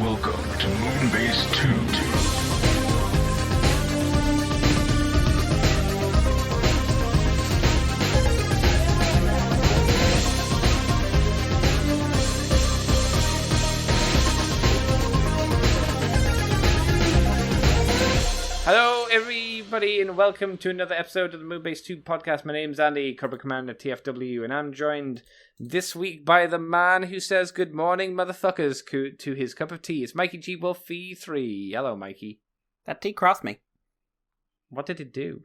Welcome to Moonbase 2. Hello, everybody, and welcome to another episode of the Moonbase 2 podcast. My name's Andy, Cobra Commander TFW, and I'm joined this week by the man who says good morning, motherfuckers, to his cup of tea. It's Mikey G. Wolfie 3. Hello, Mikey. That tea crossed me. What did it do?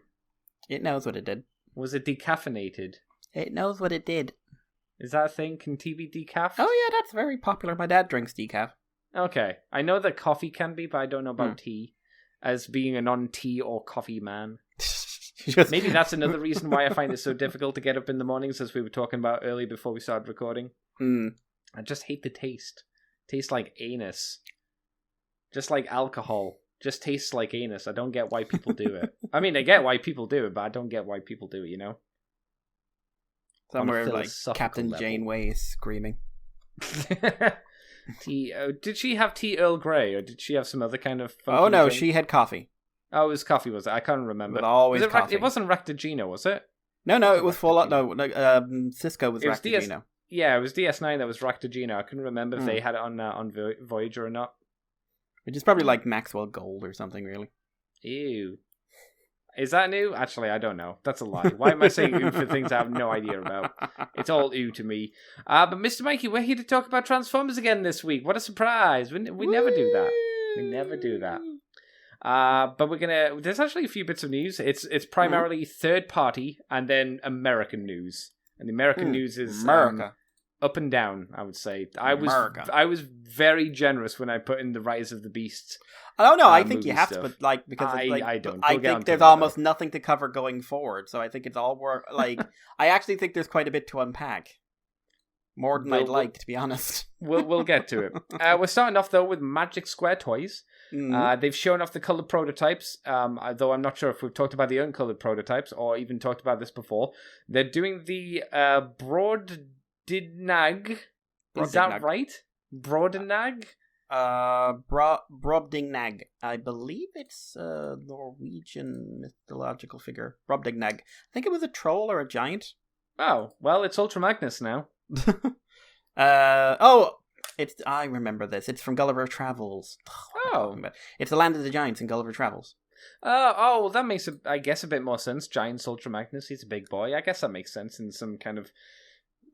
It knows what it did. Was it decaffeinated? It knows what it did. Is that a thing? Can tea be decaf? Oh yeah, that's very popular. My dad drinks decaf. Okay. I know that coffee can be, but I don't know about tea. As being a non-tea or coffee man. Maybe that's another reason why I find it so difficult to get up in the mornings, as we were talking about earlier before we started recording. I just hate the taste. Tastes like anus. Just like alcohol. Just tastes like anus. I don't get why people do it. I mean, I get why people do it, but I don't get why people do it, you know? Somewhere like Captain Janeway is screaming. Tea. Did she have tea Earl Grey, or did she have some other kind of? Oh no, drink? she had coffee. Oh, it was coffee, was it? I can't remember. But always coffee. It wasn't Rectigino, was it? No, it was full on. No, Cisco was Rectigino. Yeah, it was DS9 that was Rectigino. I couldn't remember if they had it on Voyager or not. Which is probably like Maxwell Gold or something, really. Ew. Is that new? Actually, I don't know. That's a lie. Why am I saying ew for things I have no idea about? It's all ew to me. But Mr. Mikey, we're here to talk about Transformers again this week. What a surprise. We never do that. We never do that. But we're going to... There's actually a few bits of news. It's primarily third party and then American news. And the American news is... America. Up and down, I would say. I was very generous when I put in the Rise of the Beast. Oh no, I think you have to, but like because I don't. I think there's almost nothing to cover going forward, so I think it's all work. Like I actually think there's quite a bit to unpack, more than I'd like, to be honest. We'll get to it. We're starting off though with Magic Square Toys. They've shown off the colored prototypes, though I'm not sure if we've talked about the uncolored prototypes or even talked about this before. They're doing the Brobdingnag. Is that right? Brobdingnag? Brobdingnag. I believe it's a Norwegian mythological figure. Brobdingnag. I think it was a troll or a giant. Oh, well, it's Ultra Magnus now. I remember this. It's from Gulliver Travels. Oh. It's the Land of the Giants in Gulliver Travels. Well, that makes, I guess, a bit more sense. Giants, Ultra Magnus, he's a big boy. I guess that makes sense in some kind of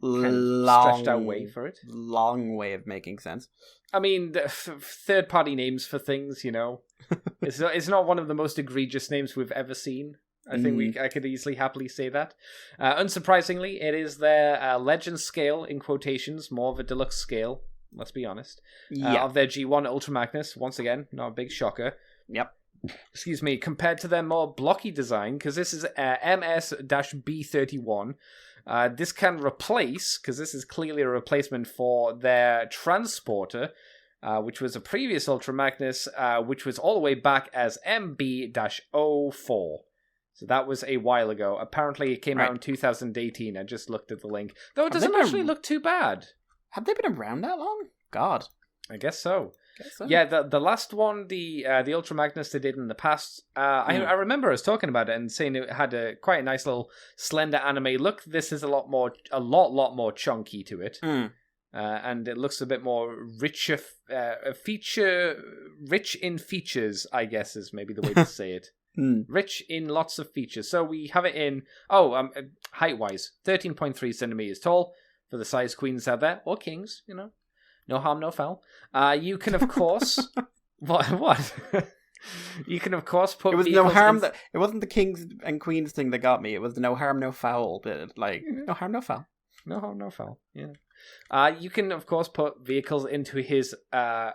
stretched out way for it. Long way of making sense. I mean, third party names for things, you know. It's not one of the most egregious names we've ever seen. I think I could easily happily say that. Unsurprisingly, it is their legend scale, in quotations, more of a deluxe scale, let's be honest, of their G1 Ultra Magnus. Once again, not a big shocker. Yep. Excuse me, compared to their more blocky design, because this is MS-B31. This can replace, because this is clearly a replacement for their Transporter, which was a previous Ultra Magnus, which was all the way back as MB-04. So that was a while ago. Apparently it came out in 2018. I just looked at the link. Though it doesn't actually look too bad. Have they been around that long? God. I guess so. Yeah, the last one, the Ultra Magnus they did in the past, I remember us talking about it and saying it had quite a nice little slender anime look. This is a lot more chunky to it, and it looks a bit more rich in features, I guess is maybe the way to say it. Rich in lots of features. So we have it in height wise, 13.3 centimeters tall for the size queens out there or kings, you know. No harm, no foul. You can, of course... What? You can, of course, put... It was no harm... It wasn't the kings and queens thing that got me. It was the no harm, no foul bit. Like, no harm, no foul. No harm, no foul. Yeah. You can, of course, put vehicles into his... I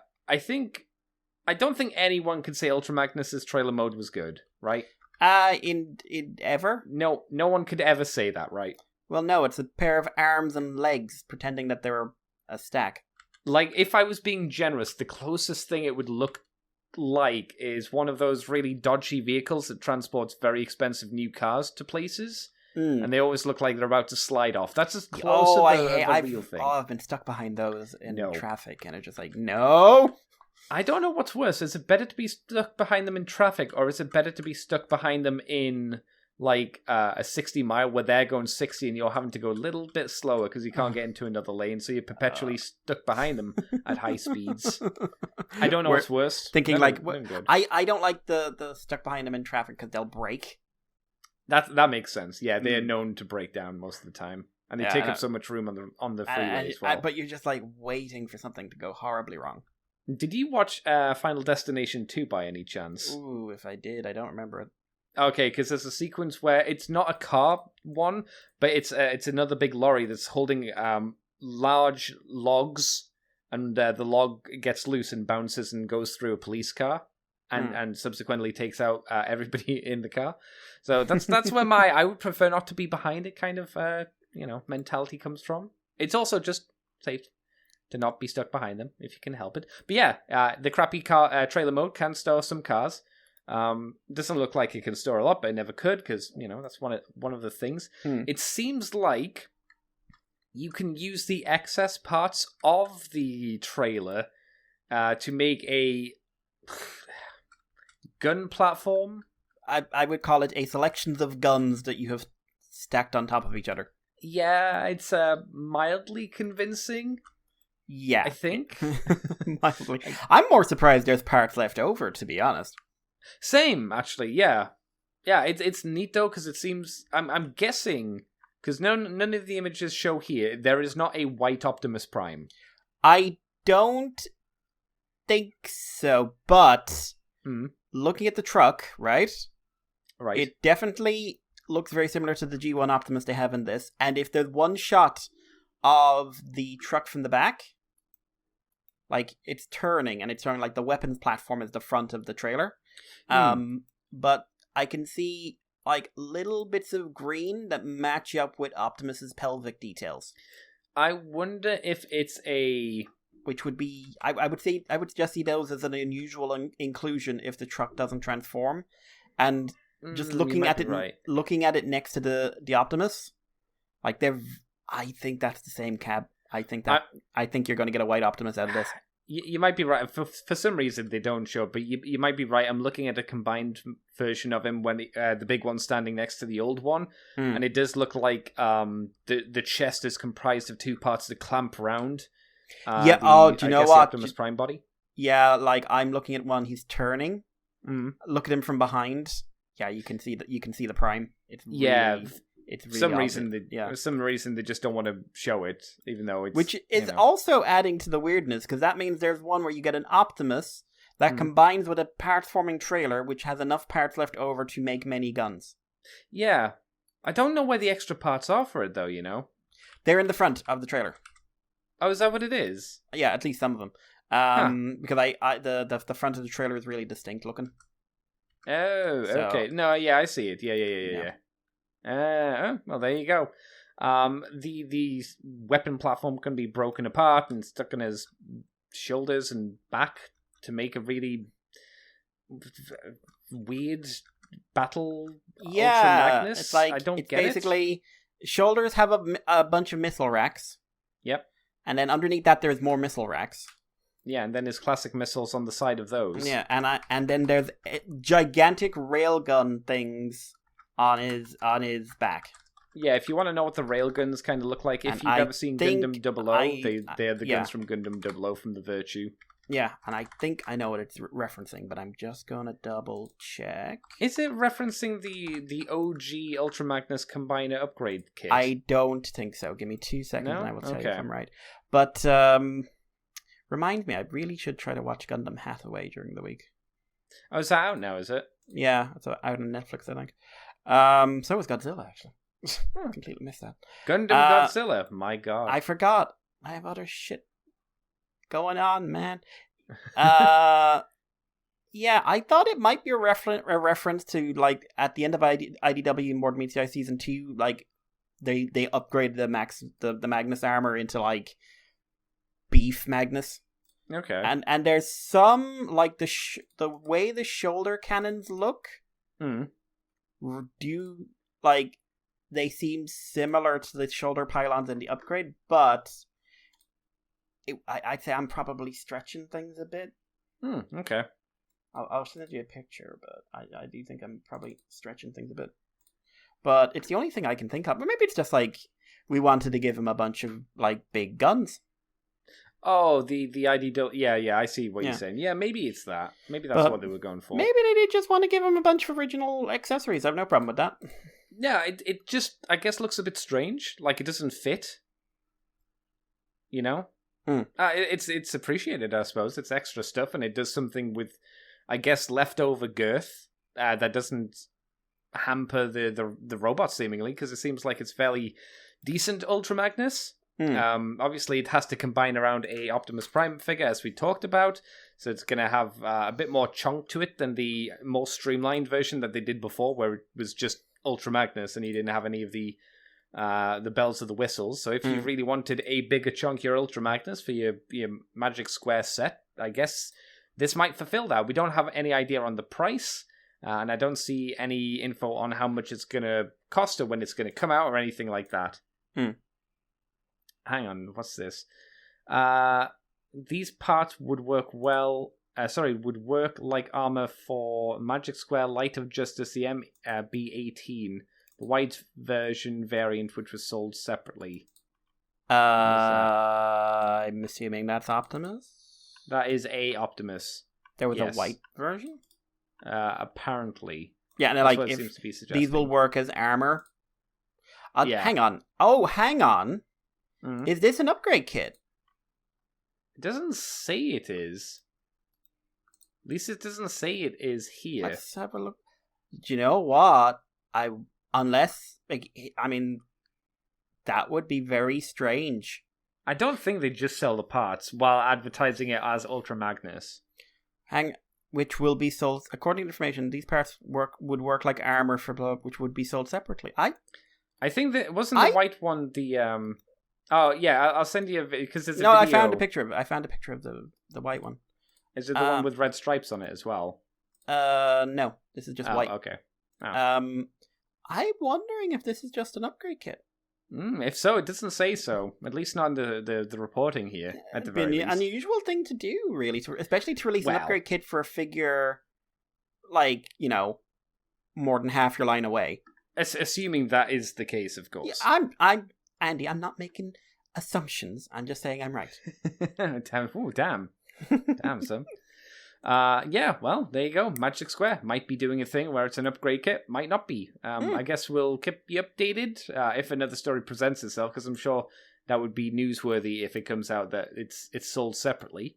don't think anyone could say Ultra Magnus's trailer mode was good, right? In ever? No one could ever say that, right? Well, no, it's a pair of arms and legs pretending that they're a stack. Like, if I was being generous, the closest thing it would look like is one of those really dodgy vehicles that transports very expensive new cars to places. And they always look like they're about to slide off. That's as close to the real thing. I've been stuck behind those in traffic, and it's just like, no! I don't know what's worse. Is it better to be stuck behind them in traffic, or is it better to be stuck behind them in like a 60 mile where they're going 60 and you're having to go a little bit slower because you can't get into another lane, so you're perpetually stuck behind them at high speeds? I don't know what's worse. Thinking I don't like the stuck behind them in traffic because they'll break. That makes sense. Yeah, they are known to break down most of the time, and they take up so much room on the freeway as well. But you're just like waiting for something to go horribly wrong. Did you watch Final Destination 2 by any chance? Ooh, if I did, I don't remember it. Okay, because there's a sequence where it's not a car one, but it's another big lorry that's holding large logs, and the log gets loose and bounces and goes through a police car, and subsequently takes out everybody in the car. So that's where my I would prefer not to be behind it kind of mentality comes from. It's also just safe to not be stuck behind them if you can help it. But yeah, the crappy car trailer mode can store some cars. Doesn't look like it can store a lot, but it never could because that's one of the things. It seems like you can use the excess parts of the trailer to make a gun platform. I would call it a selection of guns that you have stacked on top of each other. Yeah, it's mildly convincing. Yeah, I think. Mildly. I'm more surprised there's parts left over, to be honest. Same, actually. Yeah. It's neat though because it seems I'm guessing because none of the images show here. There is not a white Optimus Prime. I don't think so, but looking at the truck, right? It definitely looks very similar to the G1 Optimus they have in this. And if there's one shot of the truck from the back, like it's turning like the weapons platform is the front of the trailer. But I can see like little bits of green that match up with Optimus's pelvic details. I wonder if it's which would be I would just see those as an unusual inclusion if the truck doesn't transform, and just looking at it next to the Optimus, like I think that's the same cab. I think you're going to get a white Optimus out of this. You might be right. For some reason, they don't show it, but you might be right. I'm looking at a combined version of him when the big one's standing next to the old one, and it does look like the chest is comprised of two parts that clamp round. Do you know what? The Optimus Prime body? Yeah, like I'm looking at one. He's turning. Look at him from behind. Yeah, you can see the Prime. It's really, it's really for some reason they just don't want to show it, even though it's... Which is also adding to the weirdness, because that means there's one where you get an Optimus that combines with a parts-forming trailer, which has enough parts left over to make many guns. Yeah. I don't know where the extra parts are for it, though, They're in the front of the trailer. Oh, is that what it is? Yeah, at least some of them. Because the front of the trailer is really distinct looking. Oh, okay. No, yeah, I see it. Yeah. Well, there you go. The weapon platform can be broken apart and stuck in his shoulders and back to make a really weird battle. Yeah, Ultra Magnus. It's like I don't it's get basically shoulders have a bunch of missile racks. Yep. And then underneath that, there's more missile racks. Yeah, and then there's classic missiles on the side of those. Yeah, and then there's gigantic railgun things on his back. Yeah, if you want to know what the railguns kind of look like, if you've ever seen Gundam 00, they're the guns from Gundam 00 from the Virtue. Yeah, and I think I know what it's referencing, but I'm just gonna double check. Is it referencing the OG Ultra Magnus Combiner upgrade kit? I don't think so. Give me 2 seconds and I will tell you if I'm right. But remind me, I really should try to watch Gundam Hathaway during the week. Oh, is that out now, is it? Yeah, it's out on Netflix, I think. So is Godzilla, actually. Completely missed that. Gundam Godzilla, my god. I forgot. I have other shit going on, man. Yeah, I thought it might be a reference to, like, at the end of IDW Morden Meets the Eye Season 2, like, they upgraded the Magnus armor into, like, Beef Magnus. Okay. And there's some, like, the way the shoulder cannons look, they seem similar to the shoulder pylons in the upgrade, but I'd say I'm probably stretching things a bit. Okay. I'll send you a picture, but I do think I'm probably stretching things a bit. But it's the only thing I can think of. But maybe it's just like we wanted to give him a bunch of like big guns. Oh, the ID don't... Yeah, I see what you're saying. Yeah, maybe it's that. Maybe that's what they were going for. Maybe they did just want to give him a bunch of original accessories. I have no problem with that. Yeah, it just, I guess, looks a bit strange. Like, it doesn't fit. You know? It's appreciated, I suppose. It's extra stuff, and it does something with, I guess, leftover girth that doesn't hamper the robot, seemingly, because it seems like it's fairly decent Ultra Magnus. Obviously, it has to combine around a Optimus Prime figure, as we talked about, so it's going to have a bit more chunk to it than the more streamlined version that they did before, where it was just Ultra Magnus and he didn't have any of the bells or the whistles. So if you really wanted a bigger, chunkier Ultra Magnus for your Magic Square set, I guess this might fulfill that. We don't have any idea on the price, and I don't see any info on how much it's going to cost or when it's going to come out or anything like that. Hang on, what's this? These parts would work well. Would work like armor for Magic Square Light of Justice, the B18, the white version variant, which was sold separately. I'm assuming that's Optimus. That is a Optimus. There was a white version. Apparently. Yeah, and like if these will work as armor. Hang on. Oh, hang on. Is this an upgrade kit? It doesn't say it is. At least it doesn't say it is here. Let's have a look. Do you know what? That would be very strange. I don't think they just sell the parts while advertising it as Ultra Magnus. Which will be sold, according to information, these parts would work like armor for blood, which would be sold separately. I think that wasn't the white one the Oh yeah, I'll send you because there's a video. I found a picture of it. I found a picture of the white one. Is it the one with red stripes on it as well? No, this is just white. Okay. Oh. I'm wondering if this is just an upgrade kit. If so, it doesn't say so. At least not in the reporting here. At the very least, an unusual thing to do, really, especially to release an upgrade kit for a figure, like more than half your line away. Assuming that is the case, of course. Yeah, I'm Andy. I'm not making assumptions. I'm just saying I'm right. Damn, son. Well, there you go. Magic Square might be doing a thing where it's an upgrade kit, might not be. I guess we'll keep you updated if another story presents itself, because I'm sure that would be newsworthy if it comes out that it's sold separately.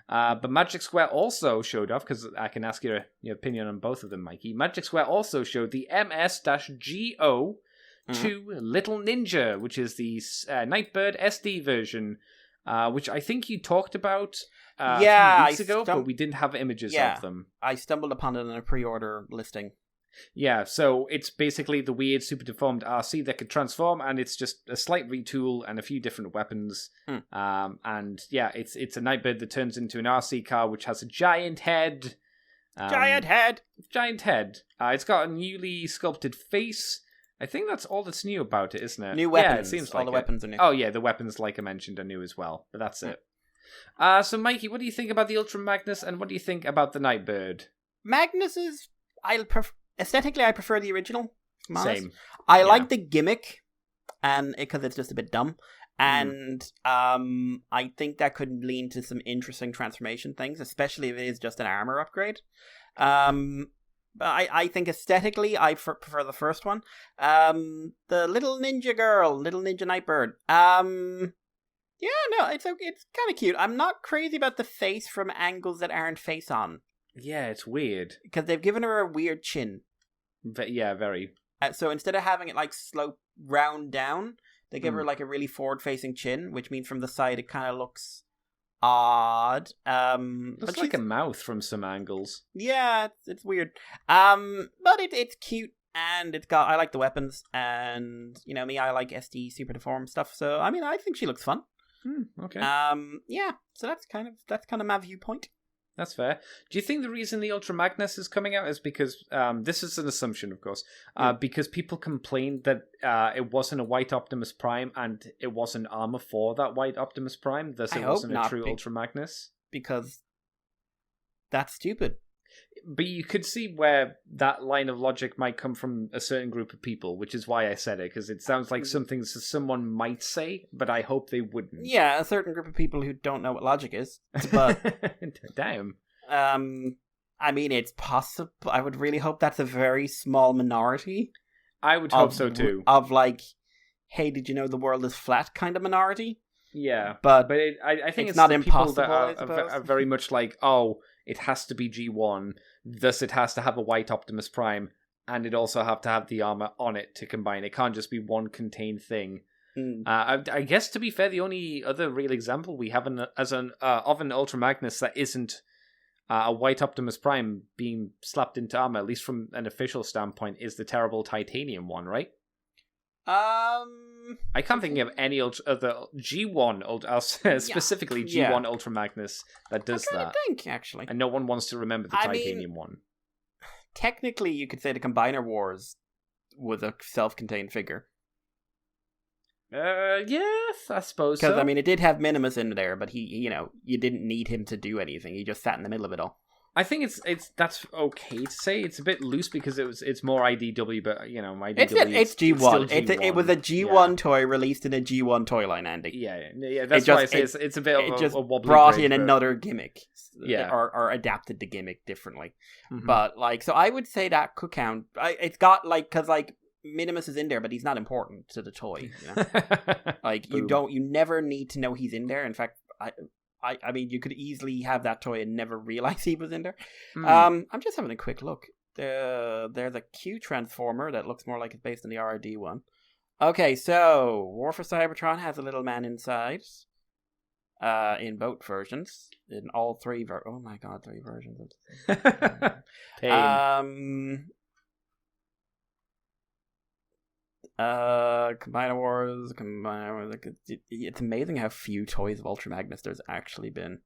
But Magic Square also showed off, because I can ask your opinion on both of them, Mikey. Magic Square also showed the MS-GO2 Little Ninja, which is the Nightbird SD version, which I think you talked about a few weeks ago, but we didn't have images of them. I stumbled upon it in a pre-order listing. Yeah, so it's basically the weird super deformed RC that could transform, and it's just a slight retool and a few different weapons. And yeah, it's a Nightbird that turns into an RC car, which has a giant head. Giant head! It's got a newly sculpted face. I think that's all that's new about it, isn't it? New weapons. Yeah, it seems all like the weapons are new. Oh yeah, the weapons, like I mentioned, are new as well. But that's it. So Mikey, what do you think about the Ultra Magnus, and what do you think about the Nightbird? Magnus is... Aesthetically, I prefer the original. Same. I like the gimmick, and because it's just a bit dumb. And I think that could lead to some interesting transformation things, especially if it is just an armor upgrade. But I think aesthetically, I prefer the first one. The little ninja girl, little ninja Nightbird. It's kind of cute. I'm not crazy about the face from angles that aren't face on. Yeah, it's weird. Because they've given her a weird chin. Yeah, very. So instead of having it slope round down, they give her a really forward-facing chin, which means from the side it kind of looks odd. Looks like a mouth from some angles. Yeah, it's weird. But it's cute, and I like the weapons, and me, I like SD super deformed stuff. So I think she looks fun. Okay. So that's kind of my viewpoint. That's fair. Do you think the reason the Ultra Magnus is coming out is because, this is an assumption, of course, because people complained that it wasn't a white Optimus Prime and it wasn't armor for that white Optimus Prime, thus it wasn't a true Ultra Magnus? Because that's stupid. But you could see where that line of logic might come from a certain group of people, which is why I said it, because it sounds like something someone might say, but I hope they wouldn't. Yeah, a certain group of people who don't know what logic is. But damn. I mean, it's possible. I would really hope that's a very small minority. I would hope so too. Of like, hey, did you know the world is flat kind of minority? Yeah, but I think it's not the impossible. People that are very much like, oh, it has to be G1, thus it has to have a white Optimus Prime, and it also have to have the armor on it to combine. It can't just be one contained thing. I guess, to be fair, the only other real example we have of an Ultra Magnus that isn't a white Optimus Prime being slapped into armor, at least from an official standpoint, is the terrible titanium one, right? I can't think of any other G1, specifically G1 Ultra Magnus that does that. I think, actually. And no one wants to remember the titanium one. Technically, you could say the Combiner Wars was a self-contained figure. Yes, I suppose so. Because, I mean, it did have Minimus in there, but he, you didn't need him to do anything. He just sat in the middle of it all. I think that's okay to say. It's a bit loose because it's more IDW, but IDW. It's G1. It was a G1 toy released in a G1 toy line, Andy. Yeah. That's why I say it's a bit of a wobbly. Brought in another gimmick, or adapted the gimmick differently. Mm-hmm. But so I would say that could count. It's got because Minimus is in there, but he's not important to the toy. You never need to know he's in there. In fact, I mean, you could easily have that toy and never realize he was in there. I'm just having a quick look. There's a Q Transformer that looks more like it's based on the RRD one. Okay, so War for Cybertron has a little man inside. In both versions. In all three oh my god, 3 versions. Pain. Combiner Wars. It's amazing how few toys of Ultra Magnus there's actually been.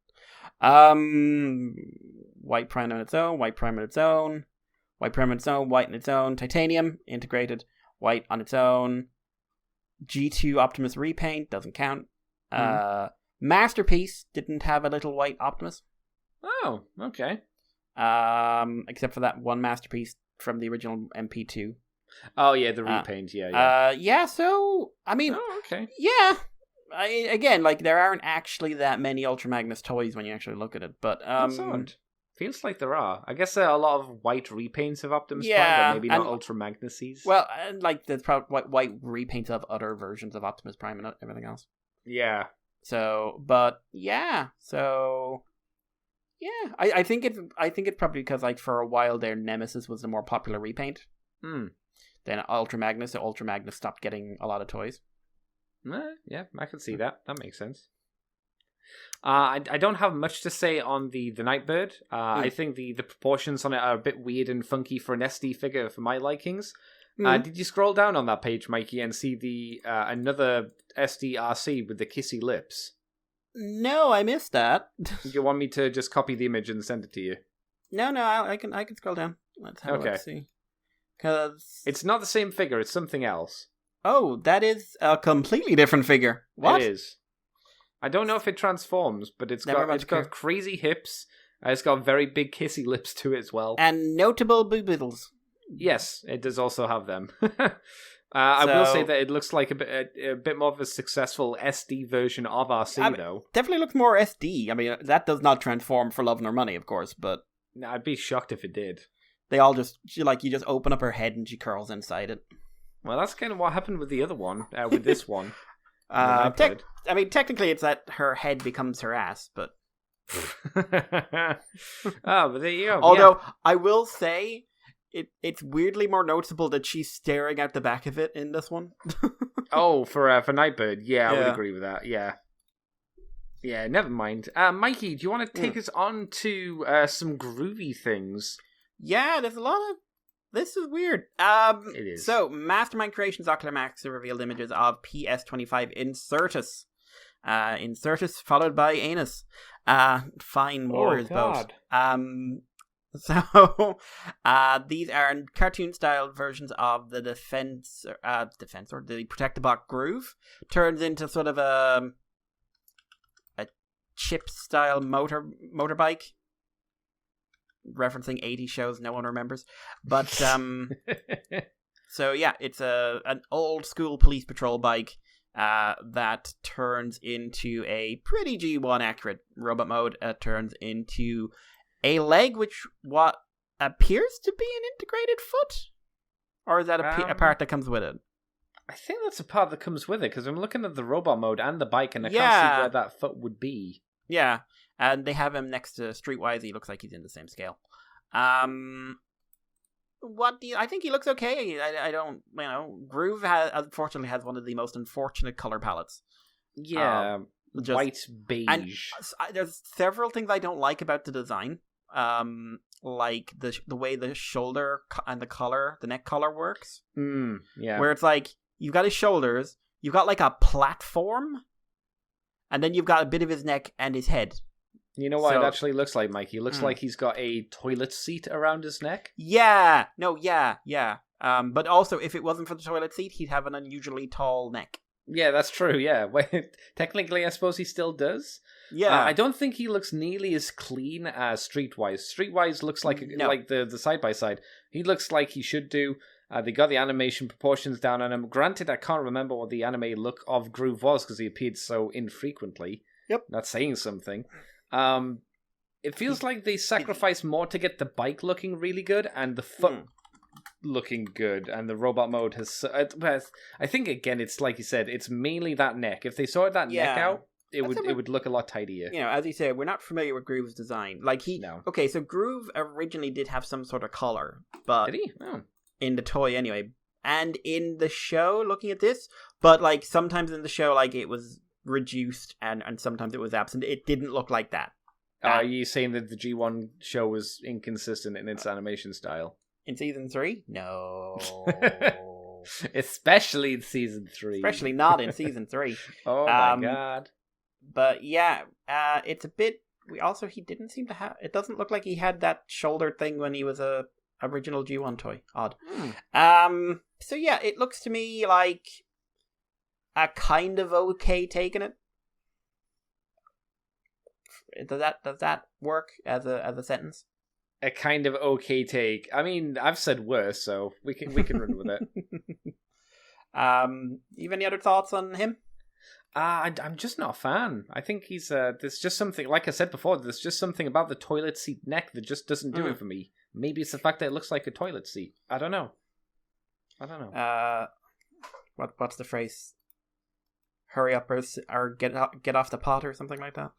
White Prime on its own, White Prime on its own, White Prime on its own, White on its own, Titanium integrated, White on its own, G2 Optimus repaint doesn't count. Masterpiece didn't have a little white Optimus. Oh, okay. Except for that one Masterpiece from the original MP2. Oh yeah, the repaint. So I mean, okay. Yeah. Again, there aren't actually that many Ultra Magnus toys when you actually look at it, but That's odd. Feels like there are. I guess there are a lot of white repaints of Optimus Prime, but maybe not Ultra Magnuses. Well, and there's probably white repaints of other versions of Optimus Prime and everything else. Yeah. So, but yeah, I think it's probably because for a while there, Nemesis was the more popular repaint. Then Ultra Magnus stopped getting a lot of toys. Yeah, I can see that. That makes sense. I don't have much to say on the Nightbird. I think the proportions on it are a bit weird and funky for an SD figure for my likings. Did you scroll down on that page, Mikey, and see the another SDRC with the kissy lips? No, I missed that. Do you want me to just copy the image and send it to you? No, I can scroll down. Let's have a look, see. Cause it's not the same figure, it's something else. Oh, that is a completely different figure. What? It is. I don't know if it transforms, but it's got crazy hips. It's got very big kissy lips to it as well. And notable boobiddles. Yes, it does also have them. I will say that it looks like a bit more of a successful SD version of RC, though. Definitely looks more SD. I mean, that does not transform for love nor money, of course, but... I'd be shocked if it did. They all just, you just open up her head and she curls inside it. Well, that's kind of what happened with the other one, with this one. Technically it's that her head becomes her ass, but... But there you go. Although, I will say, it's weirdly more noticeable that she's staring at the back of it in this one. For Nightbird, yeah, I would agree with that, yeah. Yeah, never mind. Mikey, do you want to take us on to some groovy things? Yeah, there's a lot of... This is weird. It is. So, Mastermind Creations Ocular Max revealed images of PS25 Insertus. Insertus followed by Anus. Fine Warriors both. So, these are cartoon-style versions of the the Protect-A-Bot Groove. Turns into sort of a chip-style motorbike. referencing 80 shows no one remembers. But, so yeah, it's an old school police patrol bike that turns into a pretty G1 accurate robot mode. Turns into a leg, which what appears to be an integrated foot? Or is that a part that comes with it? I think that's a part that comes with it, because I'm looking at the robot mode and the bike, and I can't see where that foot would be. Yeah, and they have him next to Streetwise. He looks like he's in the same scale. What do you... I think he looks okay. I don't... Groove unfortunately has one of the most unfortunate color palettes. Yeah, white beige. And there's several things I don't like about the design. Like the way the shoulder and the neck collar works. Yeah. Where it's like, you've got his shoulders, you've got like a platform, and then you've got a bit of his neck and his head. You know what it actually looks like, Mike? He looks like he's got a toilet seat around his neck. Yeah. No, yeah. But also, if it wasn't for the toilet seat, he'd have an unusually tall neck. Yeah, that's true, yeah. Technically, I suppose he still does. Yeah. I don't think he looks nearly as clean as Streetwise. Streetwise looks like like the side-by-side. He looks like he should do. They got the animation proportions down on him. Granted, I can't remember what the anime look of Groove was because he appeared so infrequently. Yep. That's saying something. It feels like they sacrificed more to get the bike looking really good and the foot looking good, and the robot mode has... I think, again, it's like you said, it's mainly that neck. If they sorted that neck out, it would look a lot tidier. As you said, we're not familiar with Groove's design. No. Okay, so Groove originally did have some sort of collar, but... Did he? Oh. In the toy, anyway. And in the show, looking at this, but, like, sometimes in the show, like, it was reduced, and sometimes it was absent. It didn't look like that. Are you saying that the G1 show was inconsistent in its animation style? In Season 3? No. Especially in Season 3. Especially not in Season 3. Oh my god. But yeah, it's a bit... he didn't seem to have... It doesn't look like he had that shoulder thing when he was a original G1 toy. Odd. So yeah, it looks to me like a kind of okay taking it. Does that work as a sentence? A kind of okay take. I mean, I've said worse, so we can run with it. You have any other thoughts on him? I'm just not a fan. I think he's there's just something, like I said before, there's just something about the toilet seat neck that just doesn't do it for me. Maybe it's the fact that it looks like a toilet seat. I don't know. What's the phrase? Hurry up or get off the pot or something like that.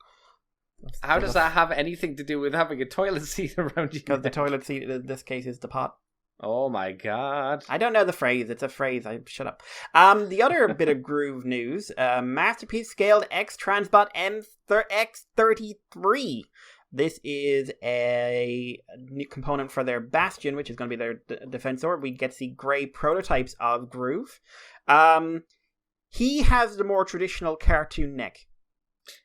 How does that have anything to do with having a toilet seat around you? Because the toilet seat in this case is the pot. Oh my god. I don't know the phrase. It's a phrase. Shut up. The other bit of Groove news. Masterpiece scaled X Transbot X33. This is a new component for their Bastion, which is going to be their defensor. We get to see grey prototypes of Groove. He has the more traditional cartoon neck.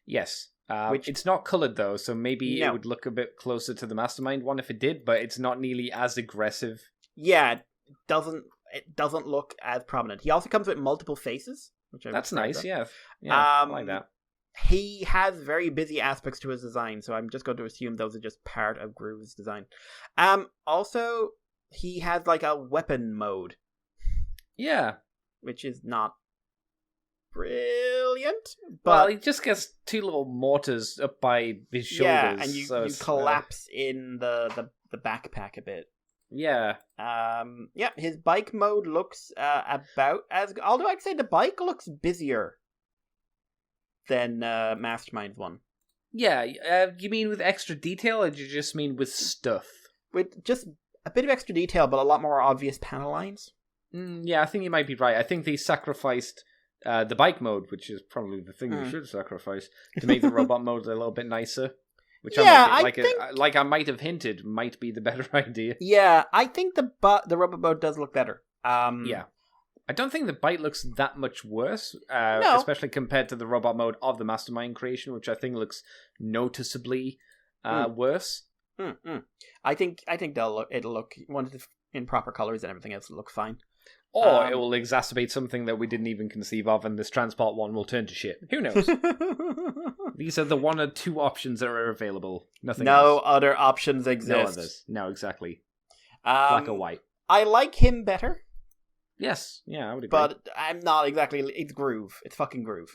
Yes. Which it's not coloured though, so maybe it would look a bit closer to the Mastermind one if it did, but it's not nearly as aggressive. Yeah, it doesn't look as prominent. He also comes with multiple faces, which that's nice. Yeah, I like that. He has very busy aspects to his design, so I'm just going to assume those are just part of Groove's design. Also, he has like a weapon mode. Yeah, which is not brilliant, but he just gets two little mortars up by his shoulders. Yeah, and you collapse in the backpack a bit. Yeah. His bike mode looks about as... Although I'd say the bike looks busier than Mastermind's one. Yeah, you mean with extra detail, or do you just mean with stuff? With just a bit of extra detail, but a lot more obvious panel lines. Yeah, I think you might be right. I think they sacrificed the bike mode, which is probably the thing they should sacrifice, to make the robot mode a little bit nicer. Which I might have hinted might be the better idea. Yeah, I think the robot mode does look better. Yeah. I don't think the bite looks that much worse, especially compared to the robot mode of the Mastermind creation, which I think looks noticeably worse. I think it'll look once it's in proper colors and everything else will look fine. Or it will exacerbate something that we didn't even conceive of, and this transport one will turn to shit. Who knows? These are the one or two options that are available. Nothing else. No other options exist. No others. No, exactly. Black or white. I like him better. Yes, yeah, I would agree. But I'm not exactly... It's Groove. It's fucking Groove.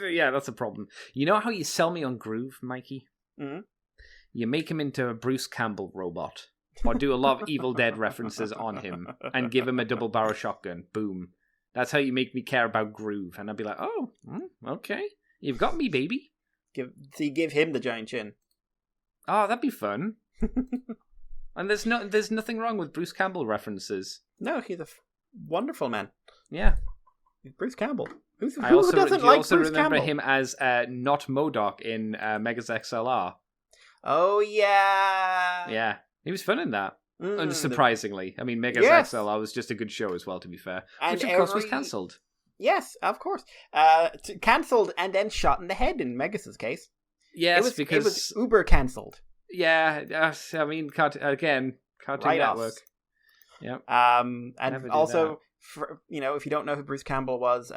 Yeah, that's a problem. You know how you sell me on Groove, Mikey? Mm-hmm. You make him into a Bruce Campbell robot. Or do a lot of Evil Dead references on him. And give him a double barrel shotgun. Boom. That's how you make me care about Groove. And I'd be like, oh, okay. You've got me, baby. Give him the giant chin. Oh, that'd be fun. And there's nothing wrong with Bruce Campbell references. No, he's a wonderful man. Yeah. He's Bruce Campbell. Who doesn't I like also Bruce remember Campbell? him as not MODOK in Megas XLR. Oh, yeah. Yeah. He was fun in that. Unsurprisingly. I mean, Megas XLR was just a good show as well, to be fair. And which, of course, was cancelled. Yes, of course. Cancelled and then shot in the head in Megas' case. Yes, it was uber cancelled. Yeah, I mean, Cartoon Network. Yeah. And also, if you don't know who Bruce Campbell was,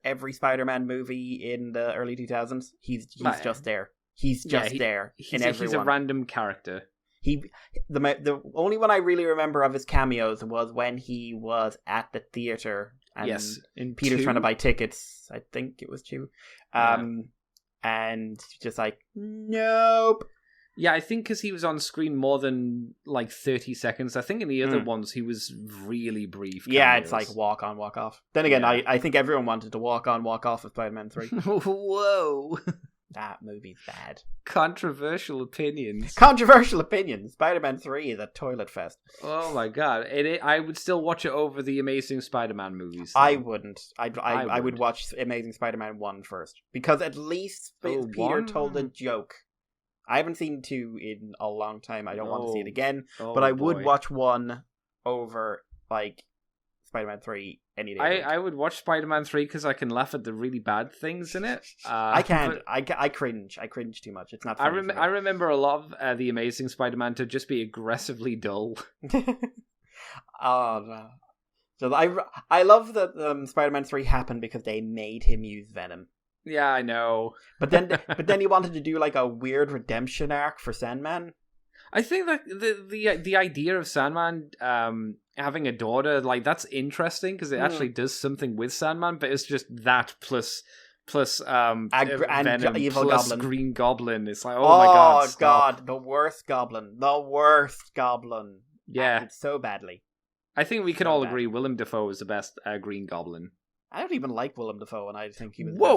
every Spider-Man movie in the early 2000s, he's just there. He's just there in everyone. He's a random character. The only one I really remember of his cameos was when he was at the theater. And in Peter's 2? trying to buy tickets. I think it was 2. And just like, nope. Yeah, I think because he was on screen more than like 30 seconds. I think in the other ones he was really brief. Yeah, it's like walk on, walk off. Then again, I think everyone wanted to walk on, walk off of Spider-Man 3. Whoa. That movie's bad. Controversial opinions. Spider-Man 3 is a toilet fest. Oh my god. I would still watch it over the Amazing Spider-Man movies. Though. I wouldn't. I would watch Amazing Spider-Man 1 first. Because at least Peter told a joke. I haven't seen 2 in a long time. I don't want to see it again. But I would watch 1 over, like, Spider-Man 3 any day. I would watch Spider-Man 3 because I can laugh at the really bad things in it. I can't. I cringe. I cringe too much. It's not funny. I remember a lot of The Amazing Spider-Man to just be aggressively dull. Oh, no. So I love that Spider-Man 3 happened because they made him use Venom. Yeah, I know. But then he wanted to do like a weird redemption arc for Sandman. I think that the idea of Sandman having a daughter, like, that's interesting because it actually does something with Sandman, but it's just that plus Venom Evil plus Goblin. Green Goblin. It's like, oh my god, stop. God, the worst Goblin. Yeah, it's so badly. I think we can all agree William Dafoe is the best Green Goblin. I don't even like Willem Dafoe, and I think he was. Whoa!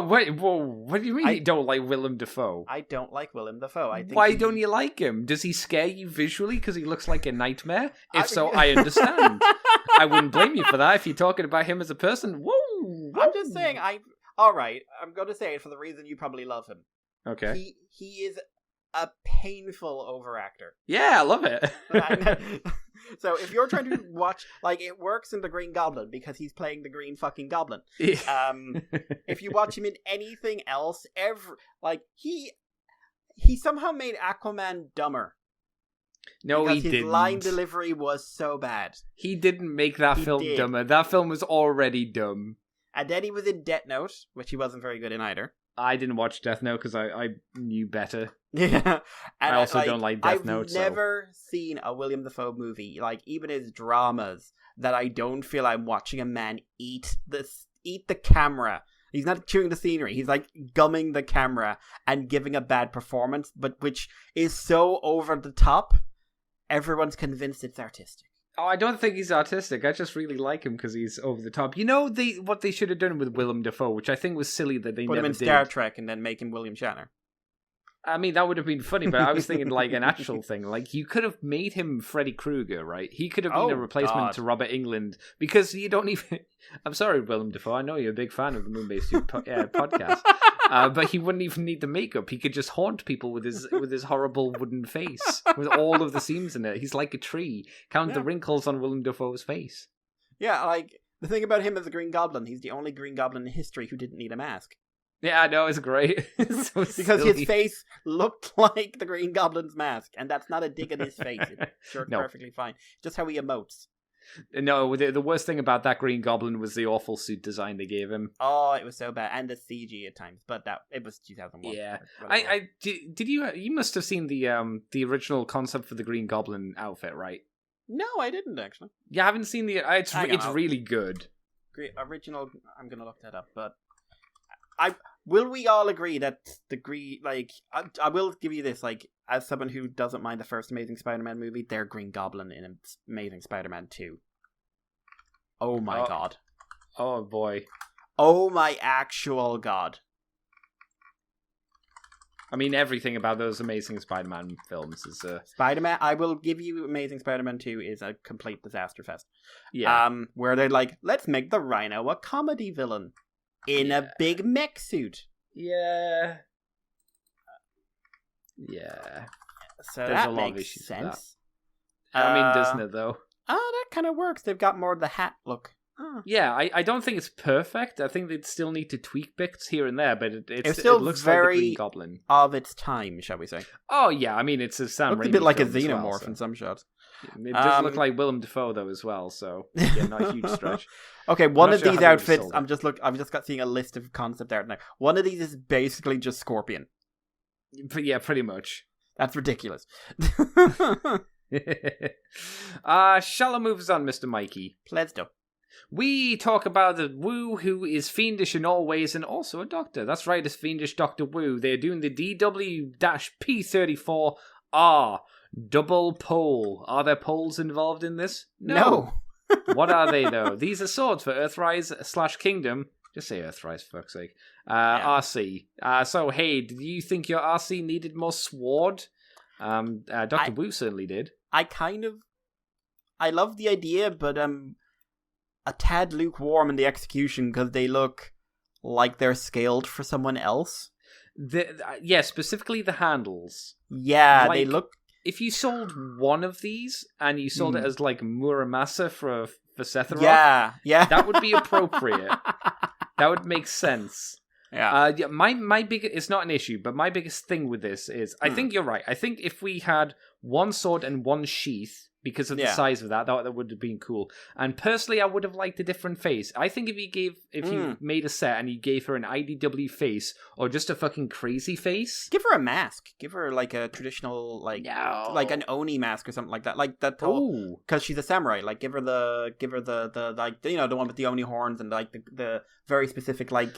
Wait, what do you mean you don't like Willem Dafoe? I don't like Willem Dafoe. Why don't you like him? Does he scare you visually because he looks like a nightmare? If so, I understand. I wouldn't blame you for that if you're talking about him as a person. Whoa! I'm just saying. All right. I'm going to say it for the reason you probably love him. Okay. He is a painful overactor. Yeah, I love it. So if you're trying to watch, like, it works in the Green Goblin because he's playing the Green fucking Goblin. If you watch him in anything else, he somehow made Aquaman dumber. No, because he didn't. His line delivery was so bad. He didn't make that film dumber. That film was already dumb. And then he was in Death Note, which he wasn't very good in either. I didn't watch Death Note because I knew better. Yeah, and I also don't like Death Note. I've never seen a William Dafoe movie, like even his dramas, that I don't feel I'm watching a man eat the camera. He's not chewing the scenery. He's like gumming the camera and giving a bad performance, but which is so over the top, everyone's convinced it's artistic. Oh, I don't think he's artistic. I just really like him because he's over the top. You know what they should have done with Willem Dafoe, which I think was silly that they Put never him in did. Star Trek and then make him William Shatner. I mean, that would have been funny, but I was thinking like an actual thing. Like, you could have made him Freddy Krueger, right? He could have been a replacement to Robert Englund because you don't even... I'm sorry, Willem Dafoe. I know you're a big fan of the Moonbase podcast. But he wouldn't even need the makeup. He could just haunt people with his horrible wooden face with all of the seams in it. He's like a tree. Count the wrinkles on Willem Dafoe's face. Yeah, like, the thing about him as the Green Goblin, he's the only Green Goblin in history who didn't need a mask. Yeah, I know, it's great. It's so because silly. his face looked like the Green Goblin's mask, and that's not a dig at his face. It's perfectly fine. Just how he emotes. No, the worst thing about that Green Goblin was the awful suit design they gave him. Oh, it was so bad, and the CG at times. But it was 2001. Yeah, did you must have seen the original concept for the Green Goblin outfit, right? No, I didn't actually. You haven't seen it's really good. Great original. I'm gonna look that up, but will we all agree that the Green, like, I will give you this, like, as someone who doesn't mind the first Amazing Spider-Man movie, they're Green Goblin in Amazing Spider-Man 2. Oh my god. Oh boy. Oh my actual god. I mean, everything about those Amazing Spider-Man films is... Spider-Man, I will give you Amazing Spider-Man 2 is a complete disaster fest. Yeah. Where they're like, let's make the Rhino a comedy villain in a big mech suit. Yeah. Yeah. So there's that a lot of makes issues sense. I mean, doesn't it, though? That kind of works. They've got more of the hat look. Yeah, I don't think it's perfect. I think they'd still need to tweak bits here and there, but it still looks very like the Green Goblin. Of its time, shall we say. Oh, yeah, I mean, it's a Sam Raimi looks a bit like a film as xenomorph well, so. in some shots. It does look like Willem Dafoe, though, as well, so yeah, not a huge stretch. Okay, one of these outfits, I've just got seeing a list of concept art now. One of these is basically just Scorpion. Yeah, pretty much. That's ridiculous. Shall I move us on, Mr. Mikey? Let's do. We talk about the Wu, who is fiendish in all ways and also a doctor. That's right, it's fiendish Dr. Wu. They're doing the DW-P34R double pole. Are there poles involved in this? No. What are they, though? These are swords for Earthrise/Kingdom. Just say Earthrise, for fuck's sake. RC. So, hey, did you think your RC needed more sword? Dr. Wu certainly did. I love the idea, but a tad lukewarm in the execution because they look like they're scaled for someone else. Yeah, specifically the handles. Yeah, like, they look... If you sold one of these and you sold it as like Muramasa for Sephiroth, yeah, that would be appropriate. That would make sense. Yeah. My biggest, it's not an issue, but my biggest thing with this is, I think you're right. I think if we had one sword and one sheath, because of the size of that would have been cool. And personally, I would have liked a different face. I think if you made a set and you gave her an IDW face or just a fucking crazy face, give her a mask. Give her like a traditional like an Oni mask or something like that. Like that. Because she's a samurai. Like give her the like the one with the Oni horns and like the very specific like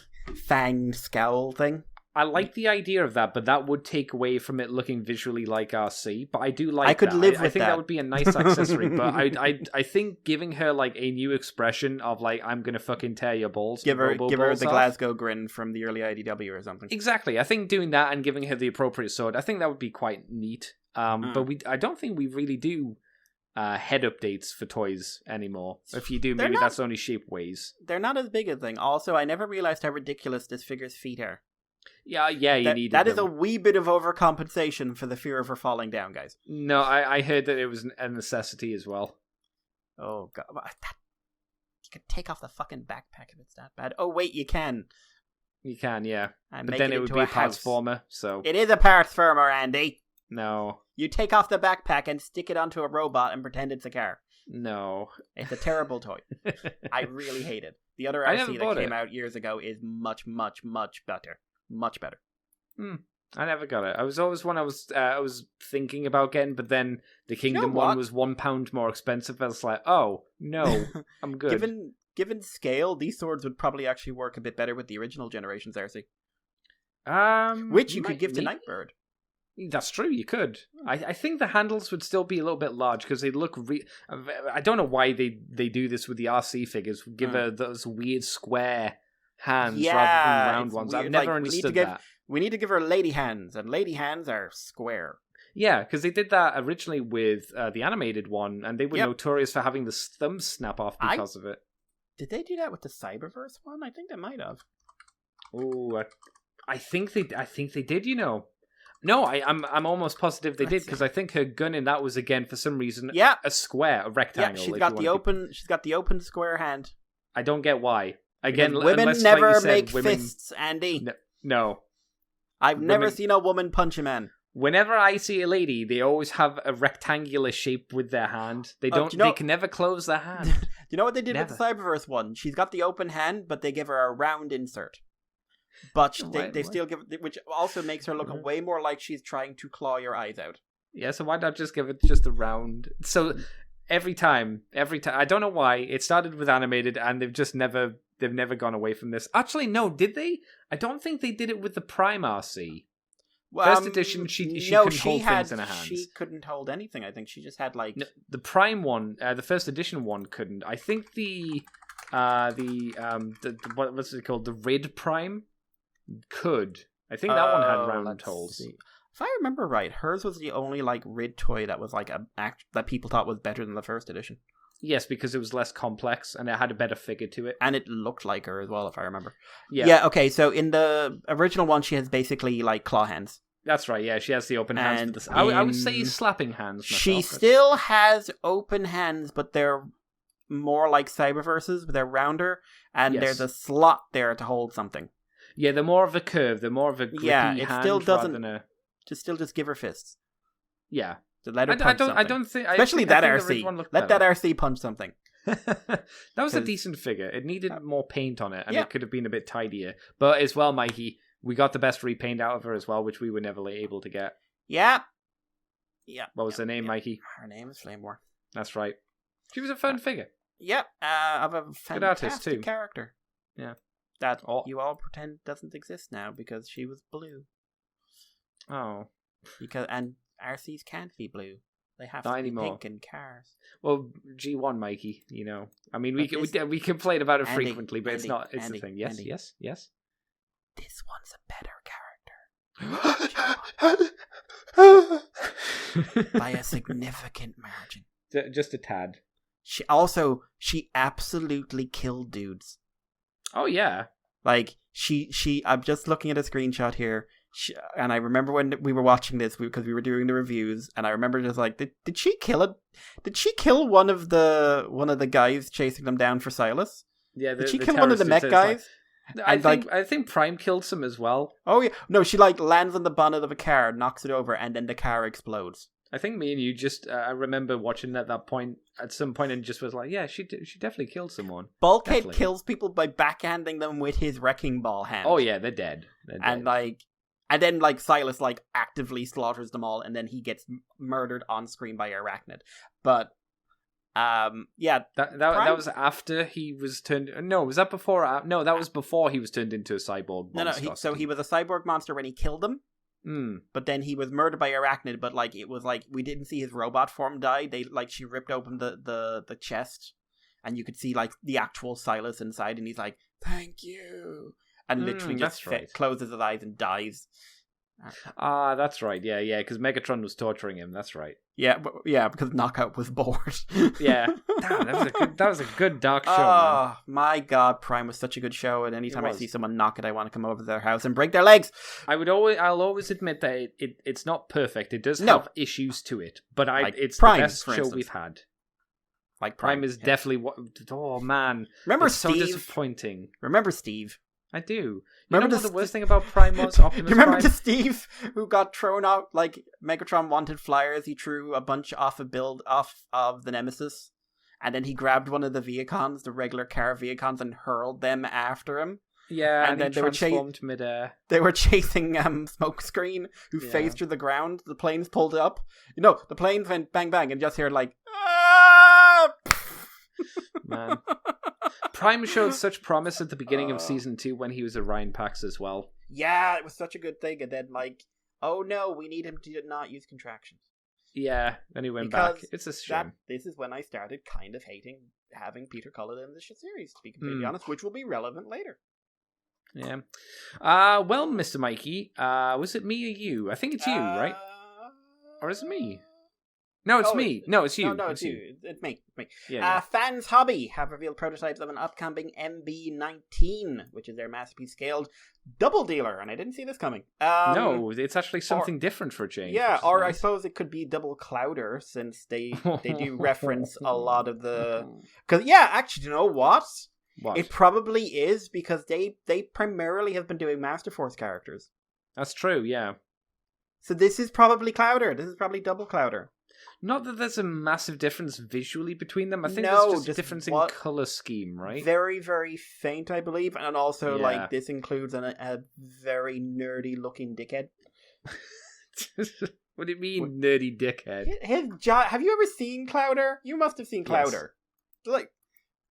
fanged scowl thing. I like the idea of that, but that would take away from it looking visually like RC. But I do like. I could live with that. I think that would be a nice accessory. But I think giving her like a new expression of like I'm gonna fucking tear your balls. Give her the Glasgow grin from the early IDW or something. Exactly. I think doing that and giving her the appropriate sword, I think that would be quite neat. But I don't think we really do head updates for toys anymore. If you do, maybe that's only shapeways. They're not as big a thing. Also, I never realized how ridiculous this figure's feet are. Yeah, you needed that them. is a wee bit of overcompensation for the fear of her falling down, guys. No, I heard that it was a necessity as well. Oh, God. You could take off the fucking backpack if it's that bad. Oh, wait, you can. You can, yeah. And but then it would be a partsformer, so... It is a partsformer, Andy. No. You take off the backpack and stick it onto a robot and pretend it's a car. No. It's a terrible toy. I really hate it. The other RC that came out years ago is much, much, much better. Much better. I never got it. I was always one I was thinking about getting, but then the Kingdom one was £1 more expensive. I was like, oh no, I'm good. Given scale, these swords would probably actually work a bit better with the original generation's RC. Which you could give to Nightbird. That's true, you could. I think the handles would still be a little bit large because they look... I don't know why they do this with the RC figures. Give her those weird square hands rather than round ones. Weird. I've never understood that. We need to give her lady hands, and lady hands are square. Yeah, because they did that originally with the animated one, and they were notorious for having the thumbs snap off because of it. Did they do that with the Cyberverse one? I think they might have. Oh, I think they did. No, I'm almost positive they did because I think her gun in that was again for some reason a square, a rectangle. Yeah, she's got the open square hand. I don't get why. Again, women never make fists, Andy. No. I've never seen a woman punch a man. Whenever I see a lady, they always have a rectangular shape with their hand. They don't. They can never close their hand. Do you know what they did with the Cyberverse one? She's got the open hand, but they give her a round insert. But they still give, which also makes her look way more like she's trying to claw your eyes out. Yeah, so why not just give it just a round? So every time, I don't know why it started with animated, and they've never gone away from this. Actually, no, did they? I don't think they did it with the Prime RC. First edition, she couldn't hold things in her hands. She couldn't hold anything. I think she just had like the Prime one, the first edition one couldn't. I think the what's it called? The Red Prime could. I think that one had round holes. If I remember right, hers was the only like Rid toy that was like that people thought was better than the first edition. Yes, because it was less complex and it had a better figure to it. And it looked like her as well, if I remember. Yeah, okay, so in the original one, she has basically, like, claw hands. That's right, yeah, she has the open hands. I would say slapping hands. She still has open hands, but they're more like Cyberverses, but they're rounder, and there's a slot there to hold something. Yeah, they're more of a curve. They're more of a grippy hand still doesn't, rather than a... Just give her fists. Yeah. Let her punch something. I don't think... Especially that RC. Let that RC punch something. That was a decent figure. It needed more paint on it, and it could have been a bit tidier. But as well, Mikey, we got the best repaint out of her as well, which we were never able to get. Yeah. What was her name, Mikey? Her name is Flame War. That's right. She was a fun figure. Yep. Of a fantastic artist too. Character. Yeah. That you all pretend doesn't exist now because she was blue. Oh. And RCs can't be blue. They have Not to be anymore. pink in cars. Well, G1, Mikey, you know. I mean, we complain about it frequently, but it's a thing. Yes. This one's a better character. By a significant margin. Just a tad. She absolutely killed dudes. Oh, yeah. Like, I'm just looking at a screenshot here. And I remember when we were watching this because we were doing the reviews, and I remember just like, did she kill it? Did she kill one of the guys chasing them down for Silas? Yeah, did she kill one of the mech guys? I think Prime killed some as well. Oh yeah, no, she like lands on the bonnet of a car, knocks it over, and then the car explodes. I think me and you just I remember watching at some point and just was like, yeah, she definitely killed someone. Bulkhead kills people by backhanding them with his wrecking ball hand. Oh yeah, they're dead. And then, like, Silas, like, actively slaughters them all, and then he gets murdered on screen by Arachnid. But, yeah. That was after he was turned... No, was that before... No, that was before he was turned into a cyborg monster. So he was a cyborg monster when he killed them. But then he was murdered by Arachnid, but, like, it was, like, we didn't see his robot form die. She ripped open the chest, and you could see, like, the actual Silas inside, and he's like, thank you. And literally just closes his eyes and dies. That's right. Yeah, because Megatron was torturing him. That's right. Yeah, because Knockout was bored. Yeah. Damn, that was a good dark show, man. My God, Prime was such a good show, and anytime I see someone knock it, I want to come over to their house and break their legs. I'll always admit that it's not perfect. It does have issues to it, but it's Prime, the best show we've had. Like Prime is definitely what... Oh, man. Remember Steve? So disappointing. Remember Steve? I do. Remember what the worst thing about Prime was? Optimus Remember Prime? the Steve who got thrown out, like, Megatron wanted flyers, he threw a bunch off of the Nemesis, and then he grabbed one of the Viacons, the regular car Viacons, and hurled them after him. Yeah, and then they transformed midair. They were chasing Smokescreen, who phased through the ground. The planes pulled up. You know, the planes went bang bang, and just heard, like, ah! Man. Prime showed such promise at the beginning of season 2 when he was Orion Pax as well. Yeah, it was such a good thing, and then like, oh no, we need him to not use contractions. Yeah, then he went back. It's a shame. This is when I started kind of hating having Peter Cullen in the series, to be completely honest, which will be relevant later. Yeah. Well, Mr. Mikey, was it me or you? I think it's you, right? Or is it me? No, it's me. No, it's you. No, it's you. It's me. Yeah. Fans Hobby have revealed prototypes of an upcoming MB-19, which is their masterpiece scaled double dealer, and I didn't see this coming. No, it's actually something different for a change. Yeah, or nice. I suppose it could be double clouder, since they do reference a lot of the... Because, yeah, actually, you know what? What? It probably is, because they primarily have been doing Master Force characters. That's true, yeah. So this is probably Clowder. This is probably double Clowder. Not that there's a massive difference visually between them. I think No, there's just a difference in color scheme, right? Very, very faint, I believe. And also, like, this includes a very nerdy-looking dickhead. What do you mean, nerdy dickhead? Have you ever seen Clowder? You must have seen Clowder. Yes. Like,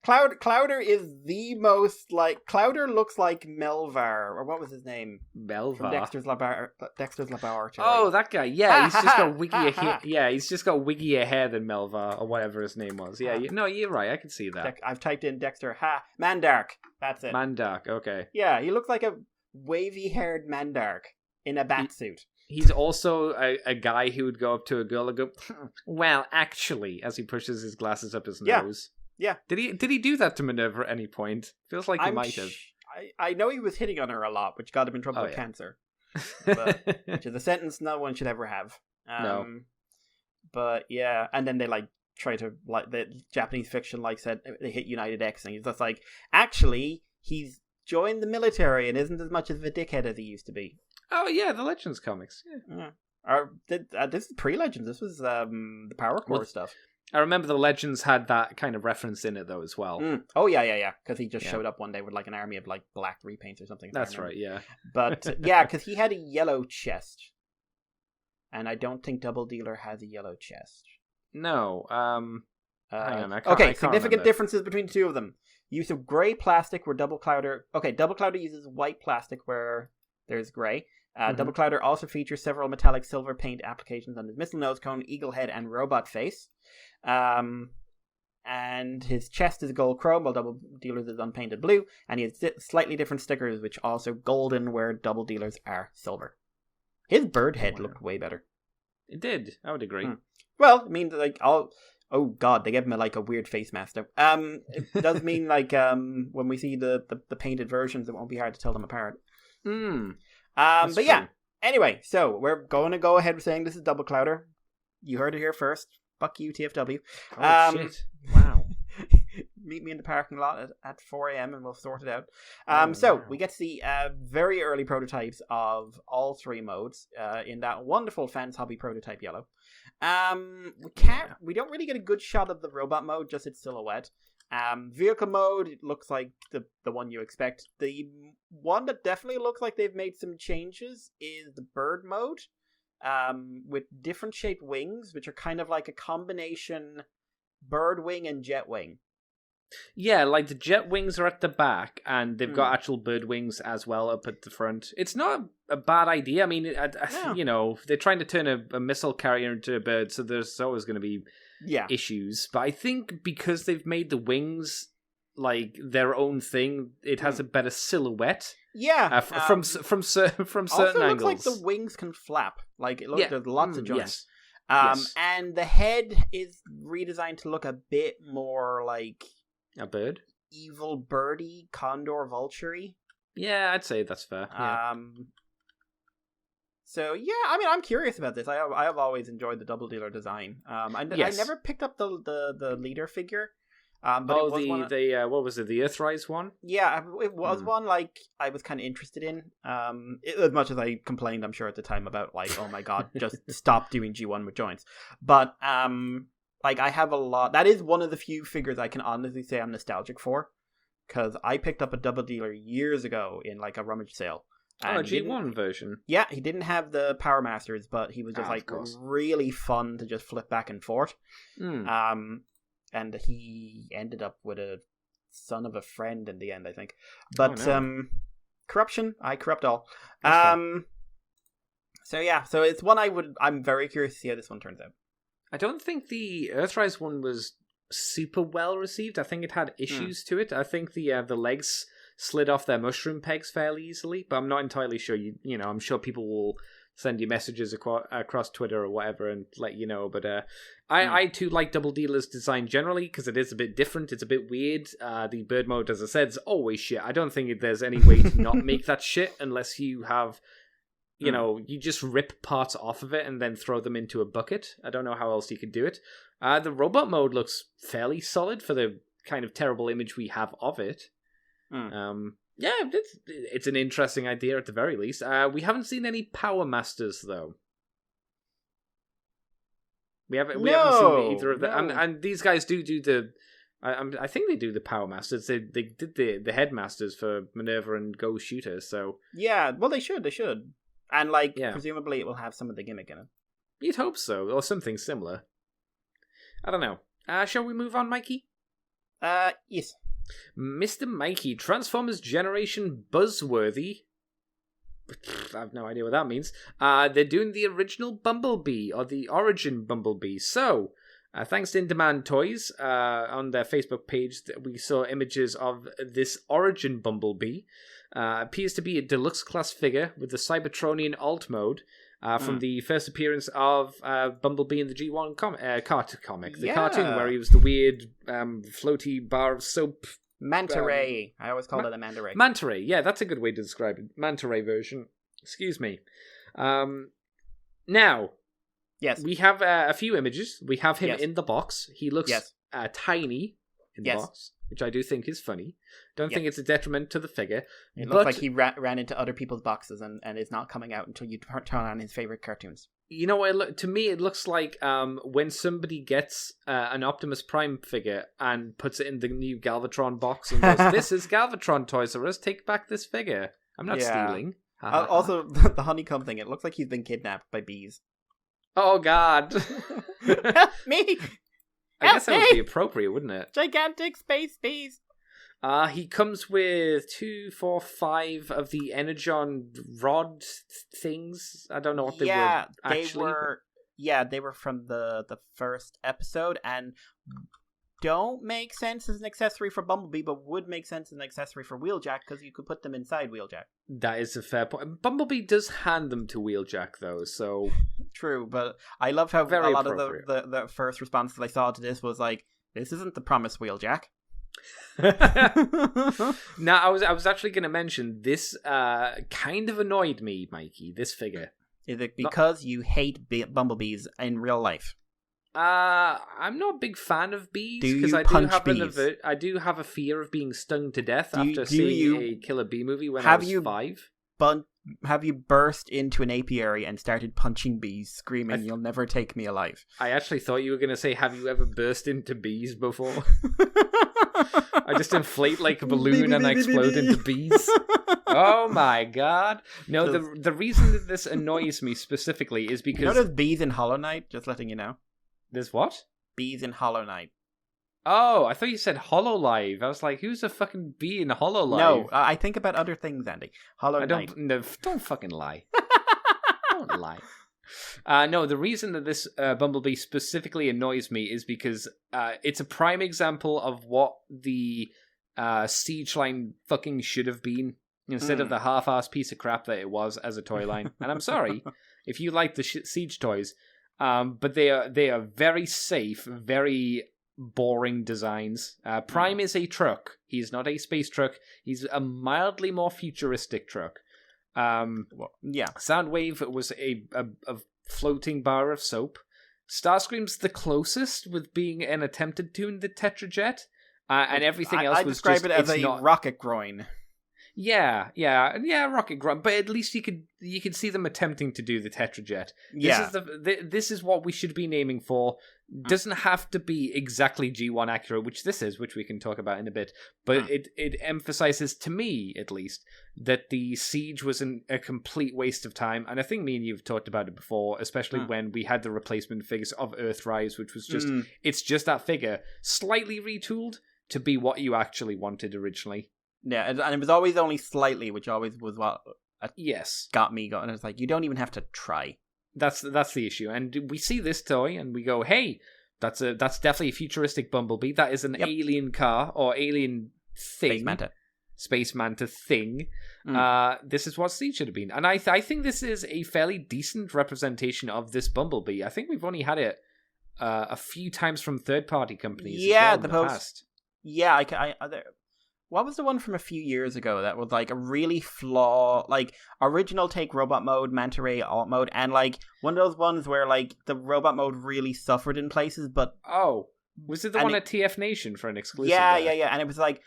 Clowder is the most, like... Clowder looks like Melvar, or what was his name? Melvar? From Dexter's Laboratory. Oh, that guy. Yeah, he's just got wiggier hair. Yeah, he's just got wiggier hair than Melvar, or whatever his name was. Yeah, no, you're right. I can see that. I've typed in Dexter. Mandark. That's it. Mandark, okay. Yeah, he looks like a wavy-haired Mandark in a bat suit. He's also a guy who would go up to a girl and go, well, actually, as he pushes his glasses up his nose. Yeah. Did he do that to Minerva at any point? Feels like he might have. I know he was hitting on her a lot, which got him in trouble with cancer. But, which is a sentence no one should ever have. No. But yeah, and then they like try to, like, the Japanese fiction like said they hit United X, and he's just like, actually, he's joined the military and isn't as much of a dickhead as he used to be. Oh yeah, the Legends comics. Yeah. This is pre-Legends. This was the Power Core stuff. I remember the Legends had that kind of reference in it though as well. Oh yeah. Because he just showed up one day with like an army of like black repaints or something. That's right. Yeah. But yeah, because he had a yellow chest, and I don't think Double Dealer has a yellow chest. No. Hang on. Significant differences between the two of them. Use of grey plastic where Double Clowder. Okay, Double Clowder uses white plastic where there's grey. Double Clowder also features several metallic silver paint applications on his missile nose cone, eagle head, and robot face. And his chest is gold chrome, while Double Dealer's is unpainted blue. And he has slightly different stickers, which are also golden, where Double Dealer's are silver. His bird head looked way better. It did. I would agree. Well, I mean, like, oh god, they gave him like a weird face mask though. It does mean like when we see the painted versions, it won't be hard to tell them apart. But true. Yeah, anyway, so we're going to go ahead with saying this is Double Clowder. You heard it here first. Fuck you, TFW. Oh, shit. Wow. Meet me in the parking lot at 4 a.m. and we'll sort it out. We get to see very early prototypes of all three modes in that wonderful Fans Hobby prototype yellow. We don't really get a good shot of the robot mode, just its silhouette. Vehicle mode, it looks like the one you expect. The one that definitely looks like they've made some changes is the bird mode, with different shaped wings, which are kind of like a combination bird wing and jet wing. Yeah, like the jet wings are at the back, and they've got actual bird wings as well up at the front. It's not a bad idea. I mean, you know, they're trying to turn a missile carrier into a bird, so there's always going to be issues. But I think because they've made the wings like their own thing, it has a better silhouette. Yeah, from certain also angles. Looks like the wings can flap. Like it looks, there's lots of joints. Yes. And the head is redesigned to look a bit more like a bird, evil birdie, condor, vulture-y. Yeah, I'd say that's fair. So yeah, I mean, I'm curious about this. I have always enjoyed the Double Dealer design. I never picked up the leader figure. But it was what was it? The Earthrise one? Yeah, it was one like I was kind of interested in. As much as I complained, I'm sure at the time about like, oh my god, just stop doing G1 with joints. But like I have a lot. That is one of the few figures I can honestly say I'm nostalgic for, because I picked up a Double Dealer years ago in like a rummage sale. And G1 version. Yeah, he didn't have the Power Masters, but he was just like really fun to just flip back and forth. And he ended up with a son of a friend in the end, I think. But corruption, I corrupt all. So yeah, so it's one I'm very curious to see how this one turns out. I don't think the Earthrise one was super well received. I think it had issues to it. I think the legs slid off their mushroom pegs fairly easily, but I'm not entirely sure. You know, I'm sure people will send you messages across Twitter or whatever and let you know. But I too like Double Dealer's design generally, because it is a bit different. It's a bit weird. The bird mode, as I said, is always shit. I don't think there's any way to not make that shit unless you have, you know, you just rip parts off of it and then throw them into a bucket. I don't know how else you could do it. The robot mode looks fairly solid for the kind of terrible image we have of it. Yeah, it's an interesting idea at the very least. We haven't seen any Power Masters, though. We haven't seen either of them. And these guys do the... I think they do the Power Masters. They did the Headmasters for Minerva and Go Shooter, so... Yeah, well, they should. And, presumably it will have some of the gimmick in it. You'd hope so, or something similar. I don't know. Shall we move on, Mikey? Yes. Mr. Mikey, Transformers Generation Buzzworthy. I have no idea what that means. They're doing the original Bumblebee, or the Origin Bumblebee. So, thanks to In Demand Toys, on their Facebook page, we saw images of this Origin Bumblebee. Appears to be a deluxe class figure with the Cybertronian alt mode from the first appearance of Bumblebee in the G1 comic. The cartoon where he was the weird floaty bar of soap. Manta ray. I always called it a manta ray. Manta ray, yeah, that's a good way to describe it. Manta ray version. Excuse me. Now, yes, we have a few images. We have him in the box. He looks tiny in the box, which I do think is funny. Don't think it's a detriment to the figure. It looks like he ran into other people's boxes and is not coming out until you turn on his favorite cartoons. You know what? To me, it looks like when somebody gets an Optimus Prime figure and puts it in the new Galvatron box and goes, "This is Galvatron Toys R Us. Take back this figure. I'm not stealing." Also, the honeycomb thing. It looks like he's been kidnapped by bees. Oh God! Help me! I guess that would be appropriate, wouldn't it? Gigantic space bees. He comes with 2, 4, 5 of the Energon rod things. I don't know what they were actually. They were from the first episode and don't make sense as an accessory for Bumblebee, but would make sense as an accessory for Wheeljack because you could put them inside Wheeljack. That is a fair point. Bumblebee does hand them to Wheeljack though, so true. But I love how a lot of the first response that I saw to this was like, "This isn't the promised Wheeljack." Now, I was actually going to mention this. Kind of annoyed me, Mikey. This figure. Is it because you hate bumblebees in real life? I'm not a big fan of bees because I do have a fear of being stung to death after seeing a Killer Bee movie when I was 5. Have you burst into an apiary and started punching bees, screaming, "You'll never take me alive"? I actually thought you were going to say, "Have you ever burst into bees before?" I just inflate like a balloon and I explode into bees. Oh my God. No, the reason that this annoys me specifically is because... there's bees in Hollow Knight? Just letting you know. There's what? Bees in Hollow Knight. Oh, I thought you said HoloLive. I was like, who's a fucking bee in HoloLive? No, I think about other things, Andy. Hollow Knight. Don't fucking lie. Don't lie. No, the reason that this Bumblebee specifically annoys me is because it's a prime example of what the Siege line fucking should have been instead of the half-assed piece of crap that it was as a toy line. And I'm sorry if you like the Siege toys, but they are very safe, very boring designs. Prime is a truck. He's not a space truck. He's a mildly more futuristic truck. Soundwave was a floating bar of soap. Starscream's the closest with being an attempted tune the Tetrajet, and everything else was describe it as a rocket groin. Yeah, rocket groin. But at least you could see them attempting to do the Tetrajet. This is what we should be naming for. Doesn't have to be exactly G1 accurate, which this is, which we can talk about in a bit. But it emphasizes, to me at least, that the Siege was a complete waste of time. And I think me and you have talked about it before, especially when we had the replacement figures of Earthrise, which was just it's just that figure slightly retooled to be what you actually wanted originally. Yeah, and it was always only slightly, which always was what got me going. It's like, you don't even have to try. That's the issue. And we see this toy and we go, hey, that's definitely a futuristic Bumblebee. That is an alien car or alien thing. Space Manta thing. This is what Siege should have been. And I think this is a fairly decent representation of this Bumblebee. I think we've only had it a few times from third-party companies in the past. Yeah, what was the one from a few years ago that was like a really like original take robot mode, Manta Ray alt mode, and like one of those ones where like the robot mode really suffered in places, but was it the one at TF Nation for an exclusive? Yeah, and it was like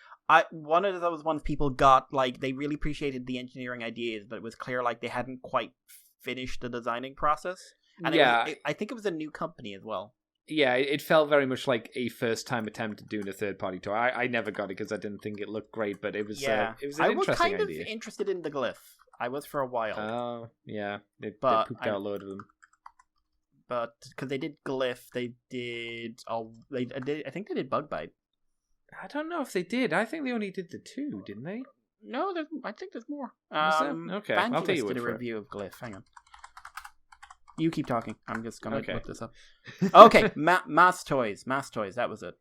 one of those ones people got, like they really appreciated the engineering ideas, but it was clear like they hadn't quite finished the designing process. And I think it was a new company as well. Yeah, it felt very much like a first-time attempt at doing a third-party toy. I never got it because I didn't think it looked great, but it was an interesting idea. I was kind of interested in the glyph. I was for a while. Oh, yeah. They pooped out a load of them. But, because they did glyph, they did... I think they did bug bite. I don't know if they did. I think they only did the 2, didn't they? No, I think there's more. Okay, I'll tell you what. Did a review of glyph. Hang on. You keep talking. I'm just going to look this up. Okay, Mass Toys. That was it.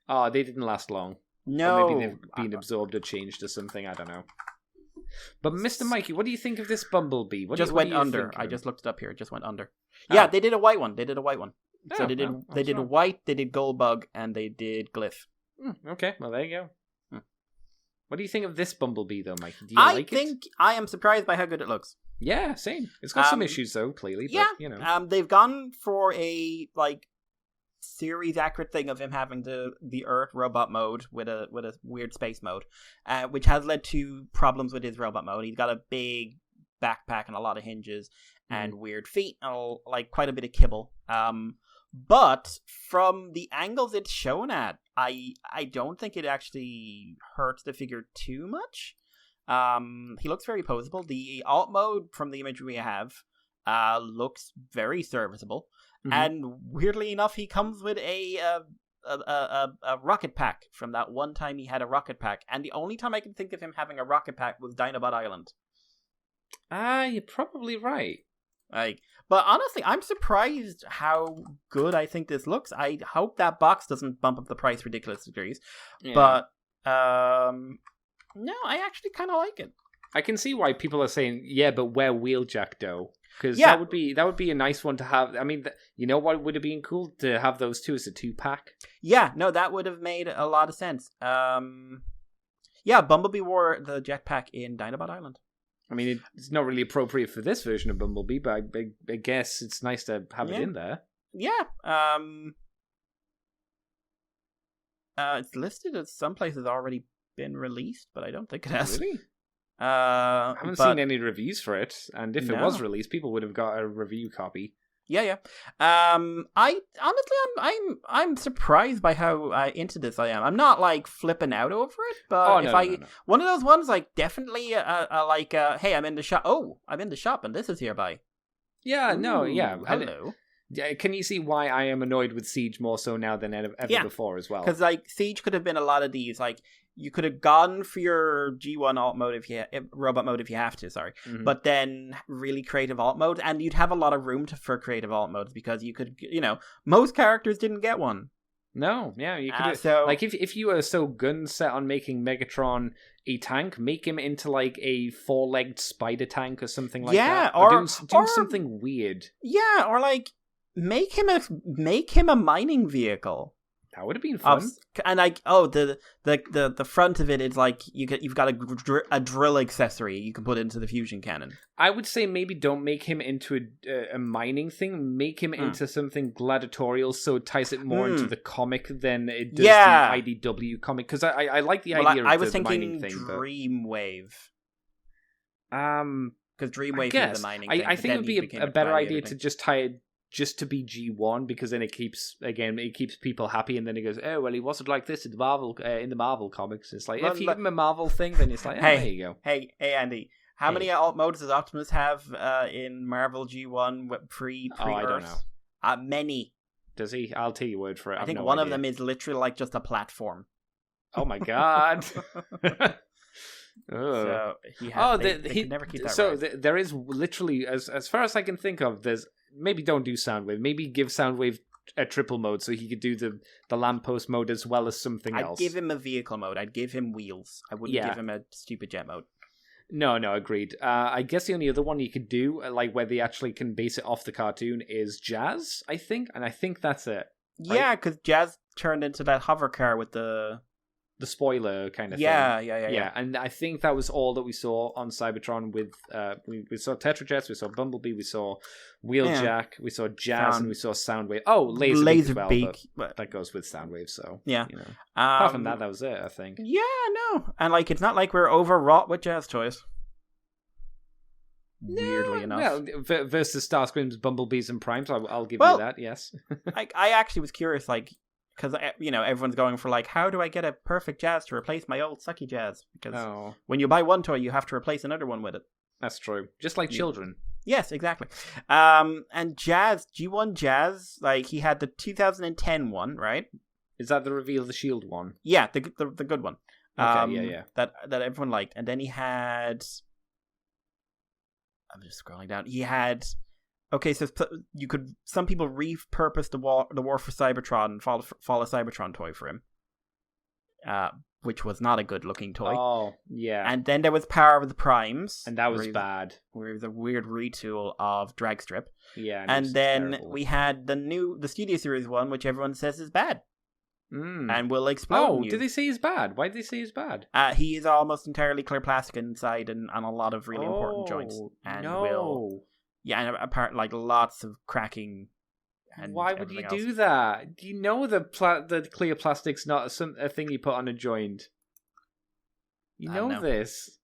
Oh, they didn't last long. No. Or maybe they've been absorbed or changed or something. I don't know. But Mr. Mikey, what do you think of this Bumblebee? What went under. I just looked it up here. It just went under. Yeah, they did a white one. So they did a white, they did gold bug, and they did glyph. Okay, well, there you go. What do you think of this Bumblebee, though, Mikey? Do you like it? I think I am surprised by how good it looks. Yeah, same. It's got some issues, though, clearly. But, you know. They've gone for a series accurate thing of him having the Earth robot mode with a weird space mode, which has led to problems with his robot mode. He's got a big backpack and a lot of hinges and weird feet and quite a bit of kibble. But from the angles it's shown at, I don't think it actually hurts the figure too much. He looks very poseable. The alt mode from the imagery we have looks very serviceable. And weirdly enough, he comes with a rocket pack from that one time he had a rocket pack. And the only time I can think of him having a rocket pack was Dinobot Island. You're probably right. But honestly, I'm surprised how good I think this looks. I hope that box doesn't bump up the price ridiculous degrees. Yeah. But no, I actually kind of like it. I can see why people are saying, yeah, but where Wheeljack though? Because that would be a nice one to have. I mean, you know what would have been cool to have those two as a 2-pack? Yeah, no, that would have made a lot of sense. Yeah, Bumblebee wore the jetpack in Dinobot Island. I mean, it's not really appropriate for this version of Bumblebee, but I guess it's nice to have it in there. Yeah. It's listed as some places already been released, but I don't think it has. Really? I haven't seen any reviews for it, and if it was released, people would have got a review copy. Yeah. I honestly, I'm surprised by how into this I am. I'm not flipping out over it, but one of those ones definitely hey, I'm in the shop. Oh, I'm in the shop, and this is hereby. Yeah, Hello. Can you see why I am annoyed with Siege more so now than ever before as well? Because Siege could have been a lot of these. You could have gone for your G1 alt mode robot mode if you have to. Sorry, but then really creative alt mode, and you'd have a lot of room for creative alt modes because you could, most characters didn't get one. No, yeah, you could. If you were so gun set on making Megatron a tank, make him into a 4-legged spider tank or something like that. Or do something weird. Yeah, or make him a mining vehicle. That would have been fun. And the front of it is you've got a drill accessory you can put into the fusion cannon. I would say maybe don't make him into a mining thing. Make him into something gladiatorial, so it ties it more into the comic than it does the IDW comic. Because I like the idea of the mining thing. Dreamwave. Because Dreamwave is the mining thing. I think it would be a better idea to just tie it just to be G1, because then it keeps people happy, and then it goes, oh well, he wasn't like this in the Marvel comics. It's if you give him a Marvel thing, then it's there you go. Hey Andy, how many alt modes does Optimus have in Marvel G1 pre-Earth? I don't know. Many. Does he? I'll take your word for it. I think one of them is literally just a platform. Oh my god. So they could never keep that right. There is literally, as far as I can think of, there's maybe don't do Soundwave. Maybe give Soundwave a triple mode so he could do the lamppost mode as well as something else. I'd give him a vehicle mode. I'd give him wheels. I wouldn't give him a stupid jet mode. No, agreed. I guess the only other one you could do, where they actually can base it off the cartoon, is Jazz, I think. And I think that's it. Yeah, because Jazz turned into that hover car with the spoiler kind of thing. Yeah. And I think that was all that we saw on Cybertron with we saw Tetrajets, we saw Bumblebee, we saw Wheeljack, we saw Jazz, and we saw Soundwave. Oh, Laserbeak. But that goes with Soundwave, so yeah. Apart from that was it, I think. Yeah, no. And it's not like we're overwrought with Jazz toys. weirdly enough. Well, versus Starscream's Bumblebees and Primes, I'll give you that, yes. I actually was curious, like, because, everyone's going for, like, how do I get a perfect Jazz to replace my old sucky Jazz? Because when you buy one toy, you have to replace another one with it. That's true. Just like children. Yes, exactly. And Jazz, G1 Jazz, like, he had the 2010 one, right? Is that the Reveal the Shield one? Yeah, the good one. Okay, yeah. That everyone liked. And then he had... I'm just scrolling down. He had... Okay, so some people repurposed the War for Cybertron and Fall of Cybertron toy for him. Which was not a good looking toy. Oh, yeah. And then there was Power of the Primes. And that was bad. Where it was a weird retool of Dragstrip. Yeah. And then terrible. We had the Studio Series one, which everyone says is bad. And will explode. Oh, did they say he's bad? Why did they say he's bad? He is almost entirely clear plastic inside and on a lot of really important joints. And will... Yeah, and apart, like, lots of cracking. And why would you do that? Do you know the clear plastic's not a thing you put on a joint? You know this.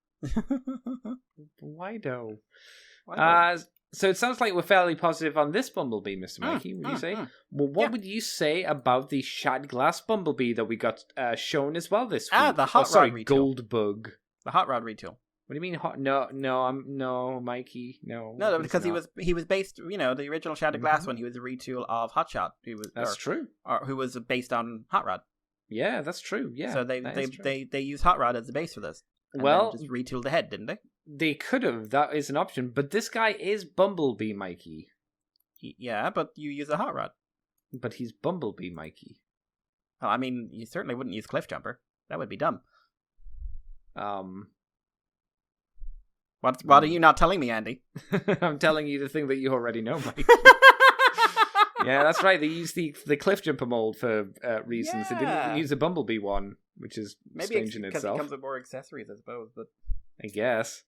Why though? So it sounds like we're fairly positive on this Bumblebee, Mr. Mikey, would you say? Well, what would you say about the Shattered Glass Bumblebee that we got shown as well this week? The Hot Rod retool. Gold Bug. The Hot Rod retool. What do you mean hot? No, Mikey, no. No, because he was based, the original Shattered Glass one, he was a retool of Hot Shot. That's true. Or who was based on Hot Rod. Yeah, that's true. Yeah. So they used Hot Rod as the base for this. And then just retooled the head, didn't they? They could have. That is an option. But this guy is Bumblebee, Mikey. Yeah, but you use a Hot Rod. But he's Bumblebee, Mikey. Well, I mean, you certainly wouldn't use Cliffjumper. That would be dumb. What are you not telling me, Andy? I'm telling you the thing that you already know, Mike. Yeah, that's right. They used the Cliffjumper mold for reasons. Yeah. They didn't use a Bumblebee one, which is strange in itself. Maybe because it comes with more accessories, I suppose. But I guess.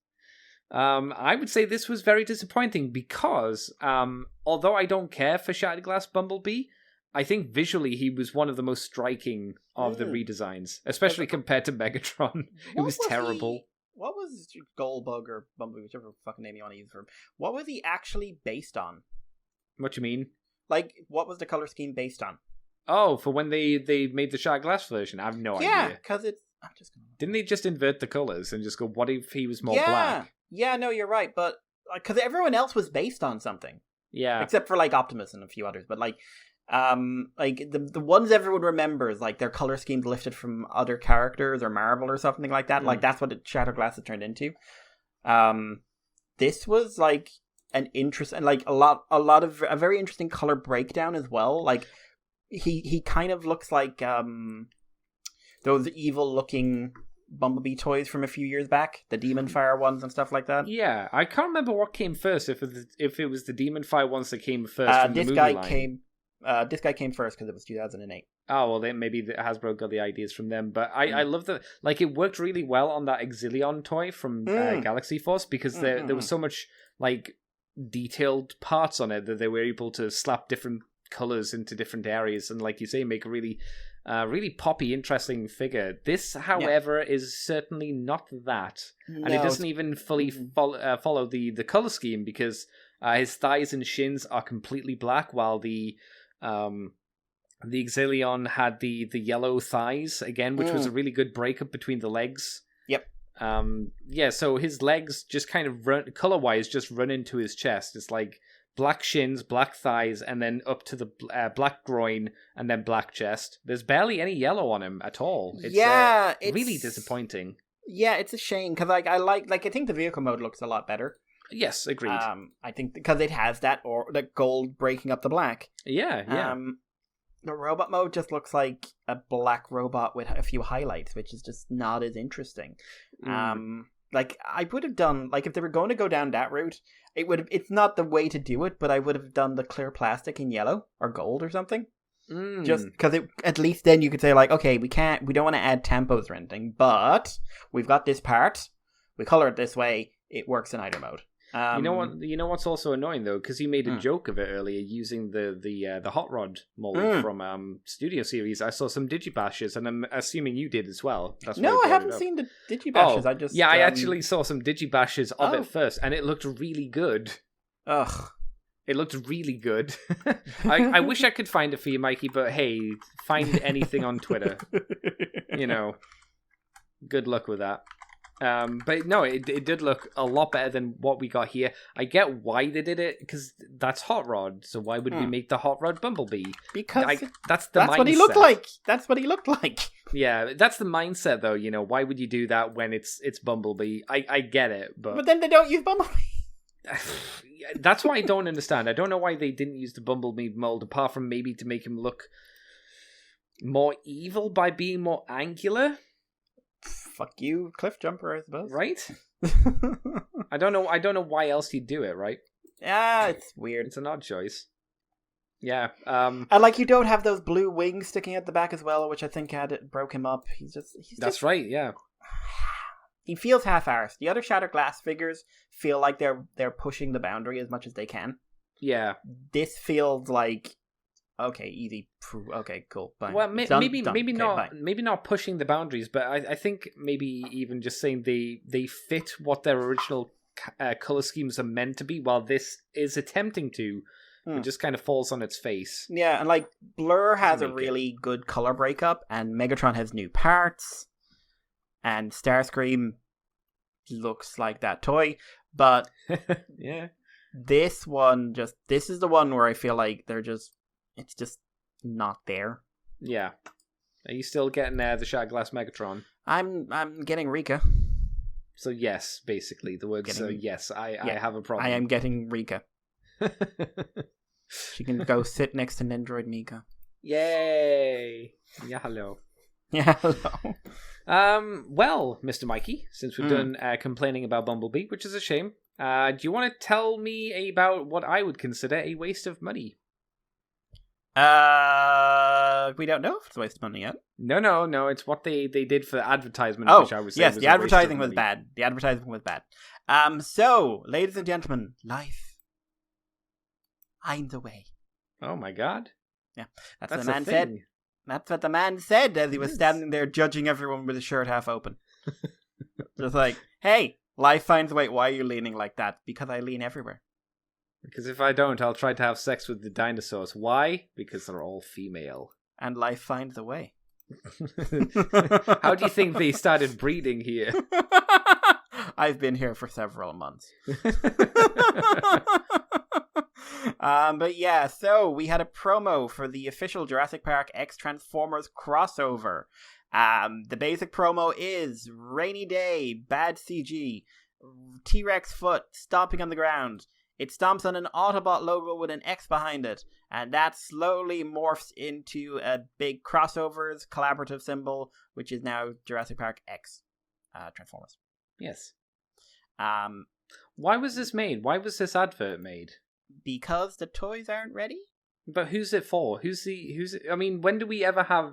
I would say this was very disappointing because, although I don't care for Shattered Glass Bumblebee, I think visually he was one of the most striking of the redesigns, especially compared to Megatron, who was terrible. What was Goldbug or Bumblebee, whichever fucking name you want to use for him? What was he actually based on? What you mean? Like, what was the color scheme based on? Oh, for when they made the Shattered Glass version? I have no idea. Yeah, because it's... Didn't they just invert the colors and just go, what if he was more black? Yeah, no, you're right, but... Because everyone else was based on something. Yeah. Except for, like, Optimus and a few others, but, like... the ones everyone remembers, like, their color schemes lifted from other characters or Marvel or something like that. Like, that's what Shattered Glass had turned into. This was, like, an interesting, like, a very interesting color breakdown as well. Like, he kind of looks like, those evil-looking Bumblebee toys from a few years back, the Demon Fire ones and stuff like that. Yeah, I can't remember what came first, if it was the Demon Fire ones that came first from the movie line. This guy came first because it was 2008. Oh, well, then maybe Hasbro got the ideas from them. But I love that. Like, it worked really well on that Exilion toy from Galaxy Force because there was so much, like, detailed parts on it that they were able to slap different colors into different areas and, like you say, make a really poppy, interesting figure. This, however, is certainly not that. No, and it doesn't even fully follow the color scheme because his thighs and shins are completely black while the Exilion had the yellow thighs again, which was a really good breakup between the legs. Yep. So his legs just kind of color-wise just run into his chest. It's like black shins, black thighs, and then up to the black groin, and then black chest. There's barely any yellow on him at all. It's really disappointing. Yeah, it's a shame because I think the vehicle mode looks a lot better. Yes, agreed. I think because it has that gold breaking up the black. Yeah. The robot mode just looks like a black robot with a few highlights, which is just not as interesting. Like I would have done, like if they were going to go down that route, it's not the way to do it, but I would have done the clear plastic in yellow or gold or something. Just because at least then you could say like, okay, we don't want to add tampos or anything, but we've got this part, we color it this way, it works in either mode. You know what's also annoying though, because you made a joke of it earlier using the hot rod mold from Studio Series. I saw some digibashes, and I'm assuming you did as well. That's no, I haven't seen the digibashes. I actually saw some digibashes of it first, and it looked really good. Ugh. It looked really good. I wish I could find it for you, Mikey, but hey, find anything on Twitter. Good luck with that. But no, it did look a lot better than what we got here. I get why they did it, because that's Hot Rod. So why would we make the Hot Rod Bumblebee? Because that's mindset. What he looked like. That's what he looked like. Yeah, that's the mindset, though. Why would you do that when it's Bumblebee? I get it, but then they don't use Bumblebee. That's why I don't understand. I don't know why they didn't use the Bumblebee mold, apart from maybe to make him look more evil by being more angular. Fuck you, cliff jumper, I suppose. Right? I don't know why else you'd do it, right? Yeah, it's weird. It's an odd choice. Yeah. And you don't have those blue wings sticking at the back as well, which I think broke him up. That's right, yeah. He feels half-arsed. The other Shattered Glass figures feel like they're pushing the boundary as much as they can. Yeah. This feels like, okay, easy. Okay, cool. Fine. Well, maybe not pushing the boundaries, but I think maybe even just saying they fit what their original color schemes are meant to be, while this is attempting to. It just kind of falls on its face. Yeah, and Blur has a really good color breakup, and Megatron has new parts, and Starscream looks like that toy, but yeah, this is the one where I feel like it's just not there. Yeah. Are you still getting the Shattered Glass Megatron? I'm getting Rika. So yes, basically the word. So yes, I have a problem. I am getting Rika. She can go sit next to Nendroid Mika. Yay! Yeah, hello. Yeah, hello. Well, Mr. Mikey, since we're done complaining about Bumblebee, which is a shame, do you want to tell me about what I would consider a waste of money? We don't know if it's a waste of money yet. No. It's what they did for advertisement. Which I would say yes, was the advertising was bad. The advertising was bad. So, ladies and gentlemen, life finds a way. Oh my god! Yeah, that's what the man said. That's what the man said as he was standing there judging everyone with his shirt half open. Just like, hey, life finds a way. Why are you leaning like that? Because I lean everywhere. Because if I don't, I'll try to have sex with the dinosaurs. Why? Because they're all female. And life finds a way. How do you think they started breeding here? I've been here for several months. But yeah, so we had a promo for the official Jurassic Park X Transformers crossover. The basic promo is rainy day, bad CG, T-Rex foot stomping on the ground. It stomps on an Autobot logo with an X behind it, and that slowly morphs into a big crossovers collaborative symbol, which is now Jurassic Park X Transformers. Yes. Why was this made? Why was this advert made? Because the toys aren't ready. But who's it for? Who's I mean, when do we ever have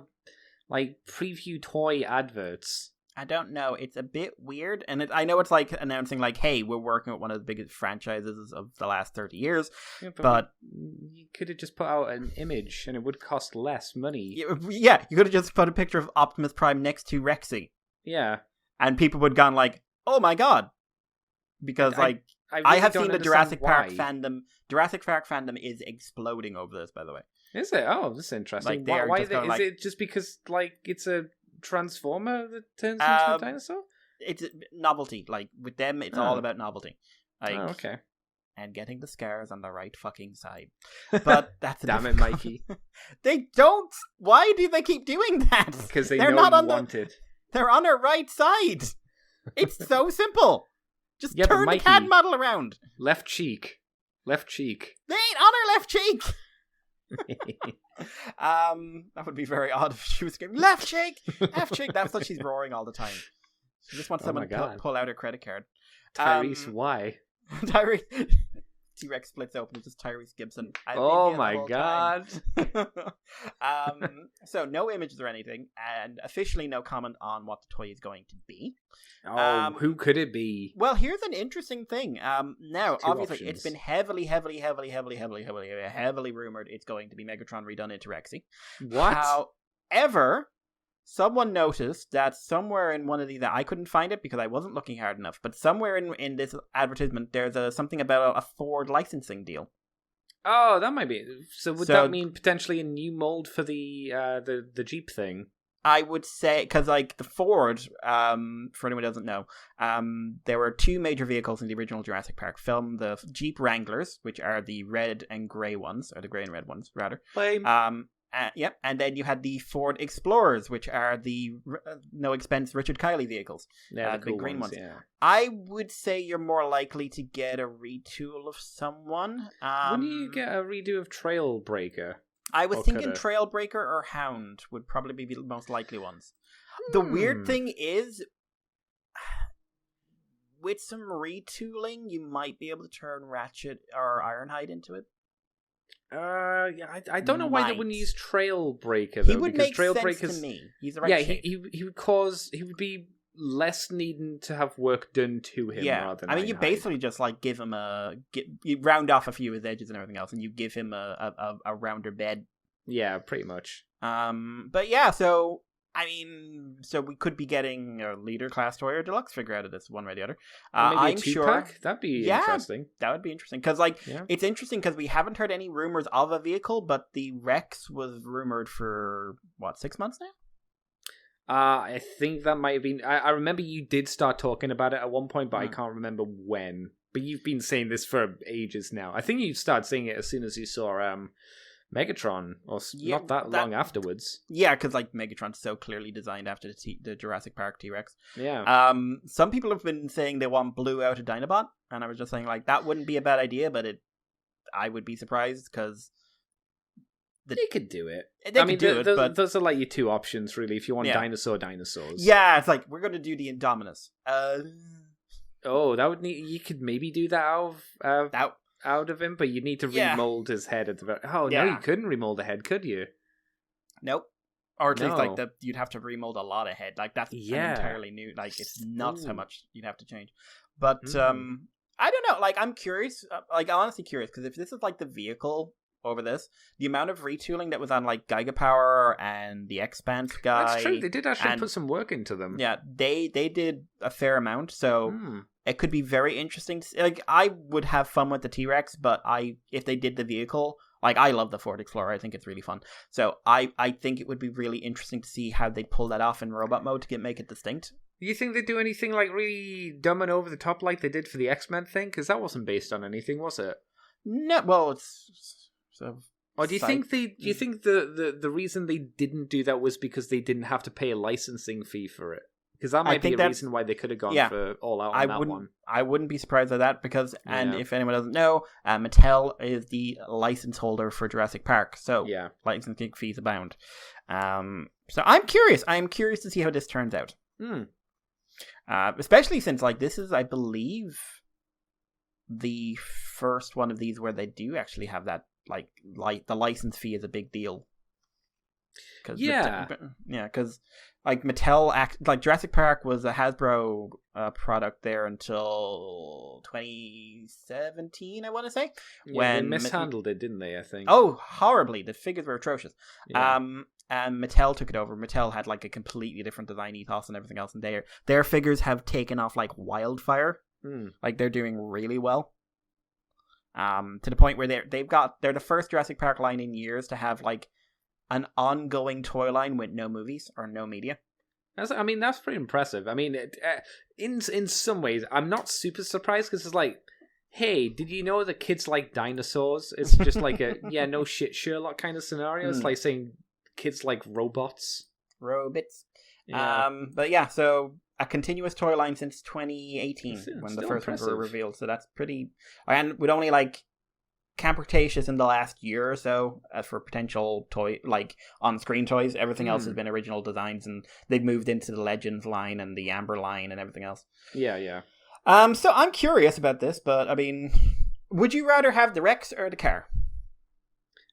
preview toy adverts? I don't know. It's a bit weird, and I know it's like announcing hey, we're working with one of the biggest franchises of the last 30 years. Yeah, but you could have just put out an image, and it would cost less money. Yeah, you could have just put a picture of Optimus Prime next to Rexy. Yeah, and people would have gone oh my god, because I have seen the Jurassic Park fandom. Jurassic Park fandom is exploding over this, by the way. Is it? Oh, this is interesting. Why is it just because it's a Transformer that turns into a dinosaur? It's novelty. With them, it's all about novelty. Okay. And getting the scars on the right fucking side. But that's damn it, Mikey. They don't. Why do they keep doing that? Because they're not want it. They're on our right side. It's so simple. Just turn Mikey, the CAD model around. Left cheek. They ain't on her left cheek. That would be very odd if she was screaming, left cheek. That's what she's roaring all the time. She just wants someone to pull out her credit card. Tyrese, why? T-Rex splits open. It's just Tyrese Gibson. Oh my god. So no images or anything, and officially no comment on what the toy is going to be. Who could it be? Well, here's an interesting thing. Now, obviously, options. it's been heavily rumored it's going to be Megatron redone into Rexy. What? However, someone noticed that somewhere in one of these, I couldn't find it because I wasn't looking hard enough, but somewhere in this advertisement, there's something about a Ford licensing deal. Oh, that might be. So would that mean potentially a new mold for the Jeep thing? I would say, because like the Ford, for anyone who doesn't know, there were two major vehicles in the original Jurassic Park film: the Jeep Wranglers, which are the red and grey ones, or the grey and red ones rather. Lame. Yep, and then you had the Ford Explorers, which are the no expense Richard Kiley vehicles. Yeah, the cool green ones. Yeah. I would say you're more likely to get a retool of someone. Wouldn't you get a redo of Trailbreaker? I was thinking Trailbreaker or Hound would probably be the most likely ones. The weird thing is, with some retooling, you might be able to turn Ratchet or Ironhide into it. Yeah, I don't know why they wouldn't use Trailbreaker though. He would make sense to me. He's the right shape. he would be less needing to have work done to him. Yeah, rather than I mean, you basically just like give him you round off a few of his edges and everything else, and you give him a rounder bed. Yeah, pretty much. But yeah, so I mean, so we could be getting a leader class toy or deluxe figure out of this one way or the other. Maybe I'm a 2-pack? sure That'd be interesting. That would be interesting because, it's interesting because we haven't heard any rumors of a vehicle, but the Rex was rumored for 6 months now. I think that might have been. I remember you did start talking about it at one point, but I can't remember when. But you've been saying this for ages now. I think you started saying it as soon as you saw Megatron, or not that long afterwards. Yeah, because Megatron's so clearly designed after the Jurassic Park T-Rex. Yeah. Some people have been saying they want blue out of Dinobot, and I was just saying that wouldn't be a bad idea, but I would be surprised because they could do it. But those are your two options really. If you want dinosaurs. Yeah, it's we're going to do the Indominus. Oh, that would need. You could maybe do that out of him, but you need to remold his head at the very... no, you couldn't remold the head, could you? Nope. Or at least you'd have to remold a lot of head. That's an entirely new. It's nuts how much you'd have to change. But I don't know. I'm curious. I'm honestly curious because if this is the vehicle over this, the amount of retooling that was on Giga Power and the Expanse guy. That's true. They did actually put some work into them. Yeah, they did a fair amount. So. It could be very interesting. I would have fun with the T-Rex, but if they did the vehicle, I love the Ford Explorer. I think it's really fun. So I think it would be really interesting to see how they pull that off in robot mode to make it distinct. Do you think they'd do anything really dumb and over the top like they did for the X-Men thing? Because that wasn't based on anything, was it? No. Well, it's so. Or do you think the reason they didn't do that was because they didn't have to pay a licensing fee for it? Because that might be a reason why they could have gone for all out on that one. I wouldn't be surprised by that because, and if anyone doesn't know, Mattel is the license holder for Jurassic Park. So licensing fees abound. So I'm curious. I'm curious to see how this turns out. Especially since this is, I believe, the first one of these where they do actually have that the license fee is a big deal. Because Mattel Jurassic Park was a Hasbro product there until 2017, I want to say. When they mishandled it, didn't they? I think. Oh, horribly! The figures were atrocious. Yeah. And Mattel took it over. Mattel had a completely different design ethos and everything else, and their figures have taken off like wildfire. They're doing really well. To the point where they're the first Jurassic Park line in years to have an ongoing toy line with no movies or no media. That's pretty impressive. In some ways, I'm not super surprised because it's hey, did you know that kids like dinosaurs? It's just a no shit Sherlock kind of scenario. It's like saying kids like robots. Yeah. But yeah, so a continuous toy line since 2018 when the first ones were revealed. So that's pretty, and with only Camp Cretaceous in the last year or so as for potential toy on-screen toys. Everything else has been original designs, and they've moved into the Legends line and the Amber line and everything else. Yeah. So I'm curious about this, but Would you rather have the Rex or the car?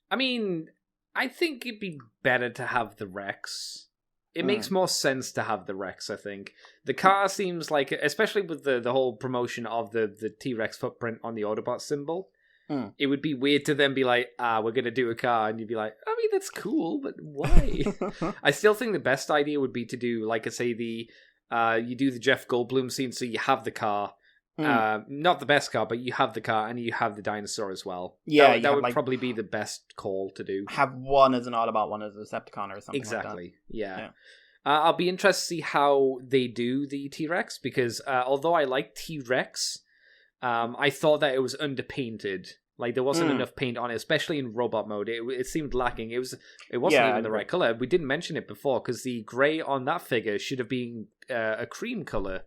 I mean, I think it'd be better to have the Rex. It makes more sense to have the Rex, I think. The car seems like, especially with the whole promotion of the T-Rex footprint on the Autobot symbol, it would be weird to then be like, we're going to do a car, and you'd be like, I mean, that's cool, but why? I still think the best idea would be to do, like I say, you do the Jeff Goldblum scene, so you have the car. Not the best car, but you have the car and you have the dinosaur as well. Yeah, that would probably be the best call to do. Have one as an Autobot, one as a Decepticon or something. Exactly. Like that. Yeah. I'll be interested to see how they do the T-Rex, because although I like T-Rex, I thought that it was underpainted. Like, there wasn't enough paint on it, especially in robot mode. It seemed lacking. It wasn't even the right color. We didn't mention it before, because the gray on that figure should have been a cream color.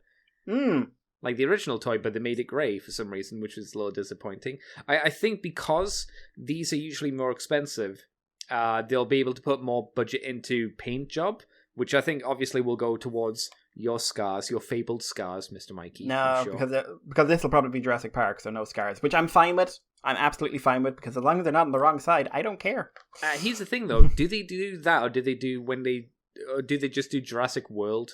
Like the original toy, but they made it grey for some reason, which was a little disappointing. I think because these are usually more expensive, they'll be able to put more budget into paint job, which I think obviously will go towards your scars, your fabled scars, Mr. Mikey. No, sure. because this will probably be Jurassic Park, so no scars, which I'm fine with. I'm absolutely fine with, because as long as they're not on the wrong side, I don't care. Here's the thing, though: do they do that, or do they just do Jurassic World?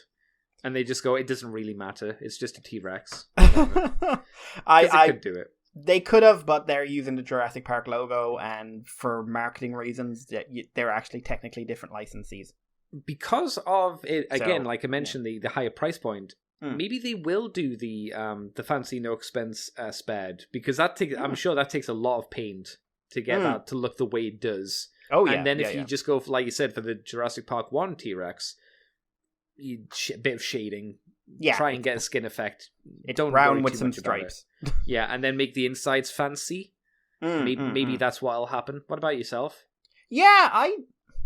And they just go, it doesn't really matter. It's just a T-Rex. I could do it. They could have, but they're using the Jurassic Park logo, and for marketing reasons, they're actually technically different licensees. Because of it, again, like I mentioned, the higher price point, maybe they will do the fancy no expense spared, because I'm sure that takes a lot of paint to get that to look the way it does. Oh, yeah. And then if you just go, for, like you said, for the Jurassic Park 1 T-Rex, a bit of shading, try and get a skin effect. Don't brown with some stripes. Yeah, and then make the insides fancy. Maybe that's what'll happen. What about yourself? Yeah,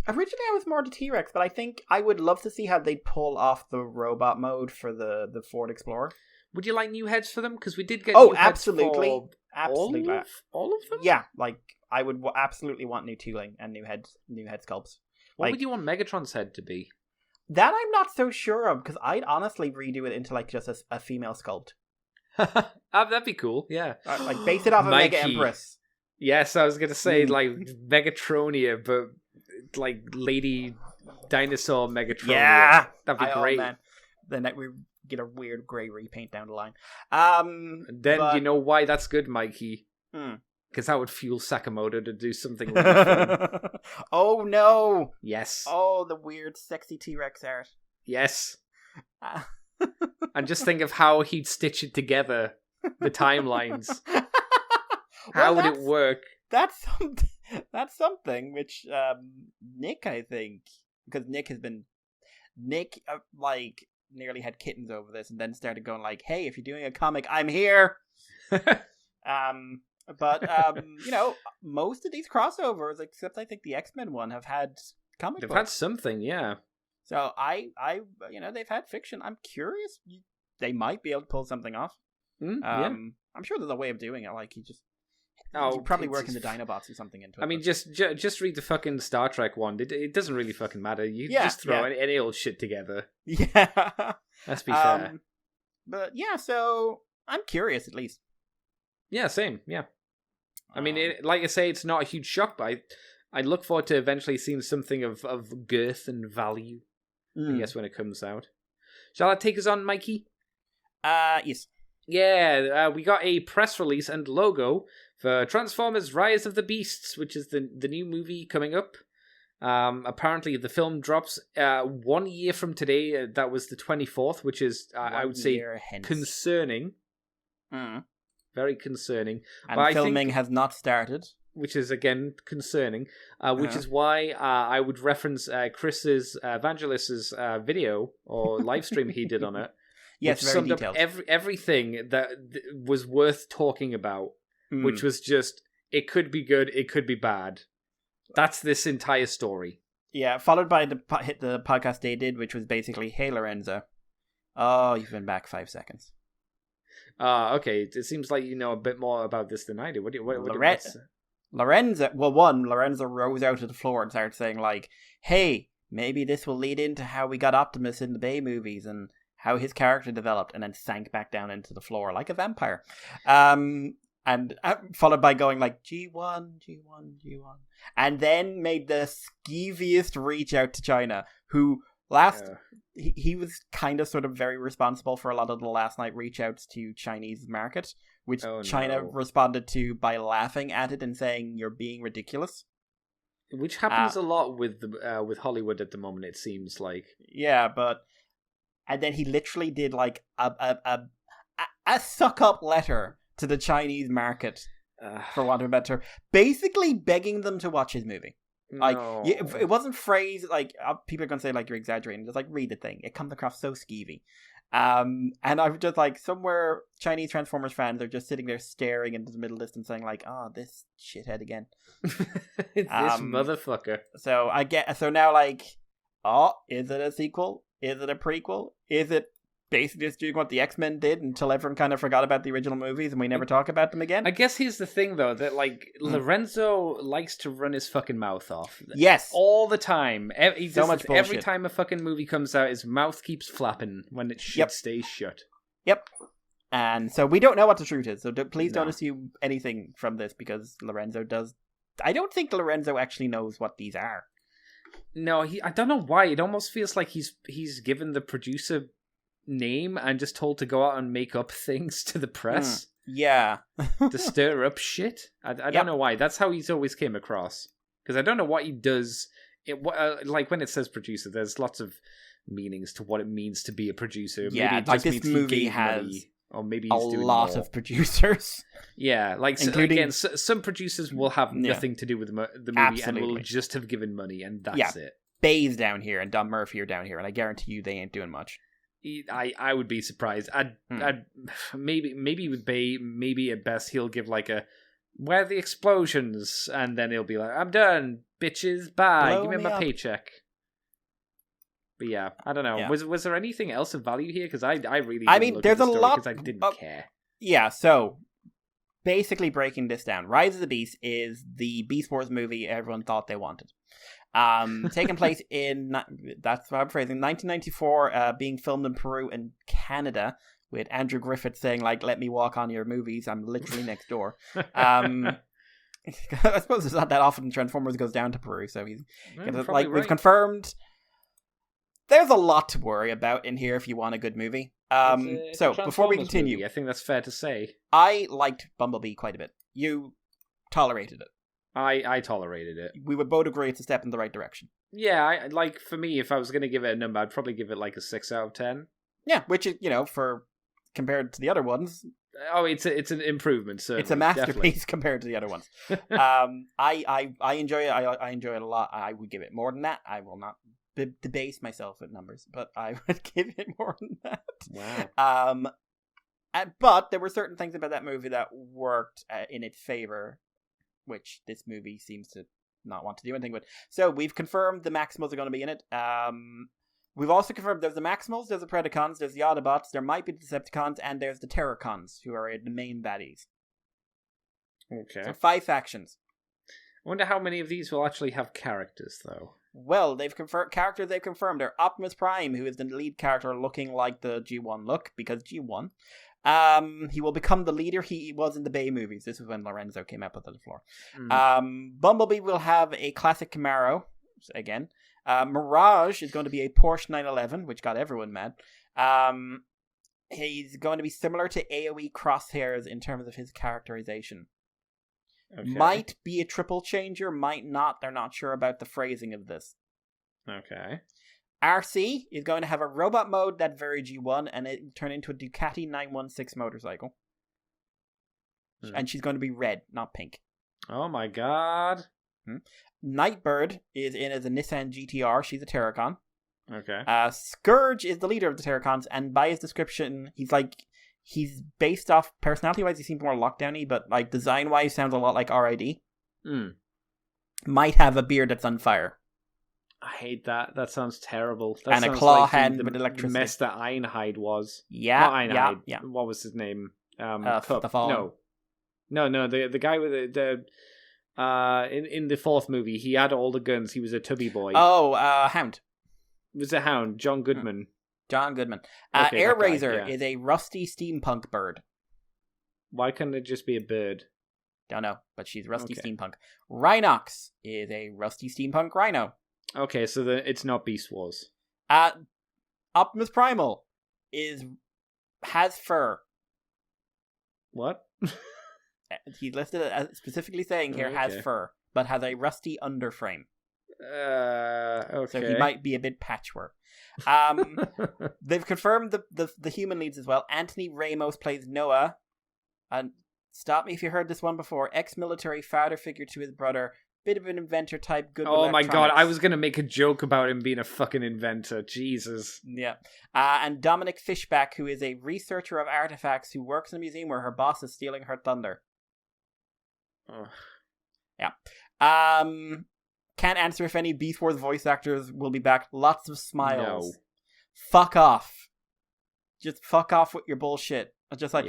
originally I was more to T-Rex, but I think I would love to see how they'd pull off the robot mode for the Ford Explorer. Would you like new heads for them? Because we did get new absolutely. Heads for absolutely. All of them? Yeah, like I would absolutely want new tooling and new head sculpts. What would you want Megatron's head to be? That I'm not so sure of, because I'd honestly redo it into like just a female sculpt. That'd be cool, yeah. Like base it off of Mega Empress. Yes, I was going to say like Megatronia, but like Lady Dinosaur Megatronia. Yeah! That'd be great. Man. Then we get a weird grey repaint down the line. You know why that's good, Mikey? Because that would fuel Sakamoto to do something really fun. Oh, no! Yes. Oh, the weird, sexy T-Rex art. Yes. And just think of how he'd stitch it together, the timelines. How would it work? That's something which Nick, I think, because Nick nearly had kittens over this, and then started going like, "Hey, if you're doing a comic, I'm here." But most of these crossovers, except I think the X-Men one, have had comic books. They've had something, yeah. So they've had fiction. I'm curious. They might be able to pull something off. Yeah. I'm sure there's a way of doing it. Like you probably work in the Dinobots or something into it. I mean, just read the fucking Star Trek one. It doesn't really fucking matter. You just throw any old shit together. Yeah. Let's be fair. But yeah, so I'm curious at least. Yeah, same. Yeah. I mean, like I say, it's not a huge shock, but I look forward to eventually seeing something of girth and value, I guess, when it comes out. Shall I take us on, Mikey? Yes. Yeah, we got a press release and logo for Transformers Rise of the Beasts, which is the new movie coming up. Apparently, the film drops 1 year from today. That was the 24th, which is, I would say, concerning. Very concerning. And filming has not started. Which is, again, concerning. Which is why I would reference Chris's Evangelist's video or live stream he did on it. Yes, very summed detailed. Up everything that was worth talking about, which was just, it could be good, it could be bad. That's this entire story. Yeah, followed by the hit the podcast they did, which was basically, "Hey, Lorenzo. Oh, you've been back 5 seconds." Okay. It seems like you know a bit more about this than I do. Lorenzo rose out of the floor and started saying, like, "Hey, maybe this will lead into how we got Optimus in the Bay movies and how his character developed," and then sank back down into the floor like a vampire. And And followed by going like G1, G1, G1. And then made the skeeviest reach out to China, who he was kind of sort of very responsible for a lot of the last night reach outs to Chinese market, which China responded to by laughing at it and saying, "You're being ridiculous." Which happens a lot with Hollywood at the moment, it seems like. Yeah, and then he literally did like a suck up letter to the Chinese market, for want of a better term, basically begging them to watch his movie. Like, it wasn't phrased like people are gonna say like you're exaggerating. Just like read the thing; it comes across so skeevy. And I'm just like, somewhere Chinese Transformers fans are just sitting there staring into the middle distance, saying like, "Oh, this shithead again, this motherfucker." So now like, is it a sequel? Is it a prequel? Is it basically just doing what the X-Men did until everyone kind of forgot about the original movies and we never talk about them again? I guess here's the thing, though, that, like, Lorenzo likes to run his fucking mouth off. Yes. All the time. So much bullshit. Every time a fucking movie comes out, his mouth keeps flapping when it should stay shut. Yep. And so we don't know what the truth is, so please don't assume anything from this, because Lorenzo does... I don't think Lorenzo actually knows what these are. No, I don't know why. It almost feels like he's given the producer name and just told to go out and make up things to the press. Yeah. To stir up shit. I don't know why. That's how he's always came across. Because I don't know what he does. Like when it says producer, there's lots of meanings to what it means to be a producer. Yeah, maybe it like just this movie has money, or maybe a he's doing lot more. of producers. Yeah, like again, some producers will have nothing to do with the movie and will just have given money, and that's it. Bay's down here and Don Murphy are down here, and I guarantee you they ain't doing much. I would be surprised. I'd maybe with Bay, maybe at best he'll give like a "where are the explosions?" and then he'll be like, "I'm done, bitches, bye, give me my paycheck." But yeah, I don't know. Yeah. Was there anything else of value here? Because I really there's a lot because I didn't care. Yeah, so basically breaking this down, Rise of the Beast is the Beast Wars movie everyone thought they wanted. Taking place in, that's what I'm phrasing, 1994, being filmed in Peru and Canada, with Andrew Griffith saying like, "Let me walk on your movies, I'm literally next door." I suppose it's not that often Transformers goes down to Peru, so he's like, we've confirmed. There's a lot to worry about in here if you want a good movie. So before we continue, movie, I think that's fair to say. I liked Bumblebee quite a bit. You tolerated it. I tolerated it. We would both agree it's a step in the right direction. Yeah, like for me, if I was going to give it a number, I'd probably give it like a 6 out of 10. Yeah, which is, for compared to the other ones. Oh, it's an improvement. Certainly, it's a masterpiece definitely. Compared to the other ones. I enjoy it. I enjoy it a lot. I would give it more than that. I will not debase myself with numbers, but I would give it more than that. Wow. But there were certain things about that movie that worked in its favor, which this movie seems to not want to do anything with. So we've confirmed the Maximals are going to be in it. We've also confirmed there's the Maximals, there's the Predacons, there's the Autobots, there might be the Decepticons, and there's the Terracons, who are the main baddies. Okay. So 5 factions. I wonder how many of these will actually have characters, though. Well, they've confirmed characters. They've confirmed are Optimus Prime, who is the lead character, looking like the G1 look because G1. He will become the leader he was in the Bay movies. This is when Lorenzo came up with the floor. Bumblebee will have a classic Camaro again. Mirage is going to be a Porsche 911, which got everyone mad. He's going to be similar to AoE Crosshairs in terms of his characterization. Okay. Might be a triple changer, might not. They're not sure about the phrasing of this. Okay. RC is going to have a robot mode that's very G1, and it will turn into a Ducati 916 motorcycle. And she's going to be red, not pink. Oh my god. Nightbird is in as a Nissan GTR. She's a Terracon. Okay. Scourge is the leader of the Terracons, and by his description, he's based off, personality-wise, he seems more lockdowny, but like design-wise, sounds a lot like R.I.D. Might have a beard that's on fire. I hate that. That sounds terrible. That and sounds a claw like hand with electricity. The mess that Ironhide was. Yeah, not Ironhide. Yeah. What was his name? Cup. No. The guy with the in the 4th movie, he had all the guns. He was a tubby boy. Oh, Hound. It was a Hound. John Goodman. John Goodman. Air Razor is a rusty steampunk bird. Why couldn't it just be a bird? Don't know, but she's rusty steampunk. Rhinox is a rusty steampunk rhino. Okay, so then it's not Beast Wars. Optimus Primal has fur. What? He's listed as specifically saying here has fur, but has a rusty underframe. Okay. So he might be a bit patchwork. They've confirmed the human leads as well. Anthony Ramos plays Noah. And stop me if you heard this one before. Ex-military father figure to his brother. Bit of an inventor type. Good. Oh my god! I was gonna make a joke about him being a fucking inventor. Jesus. Yeah. And Dominic Fishback, who is a researcher of artifacts who works in a museum where her boss is stealing her thunder. Oh. Yeah. Can't answer if any Beast Wars voice actors will be back. Lots of smiles. No. Fuck off. Just fuck off with your bullshit. Just like,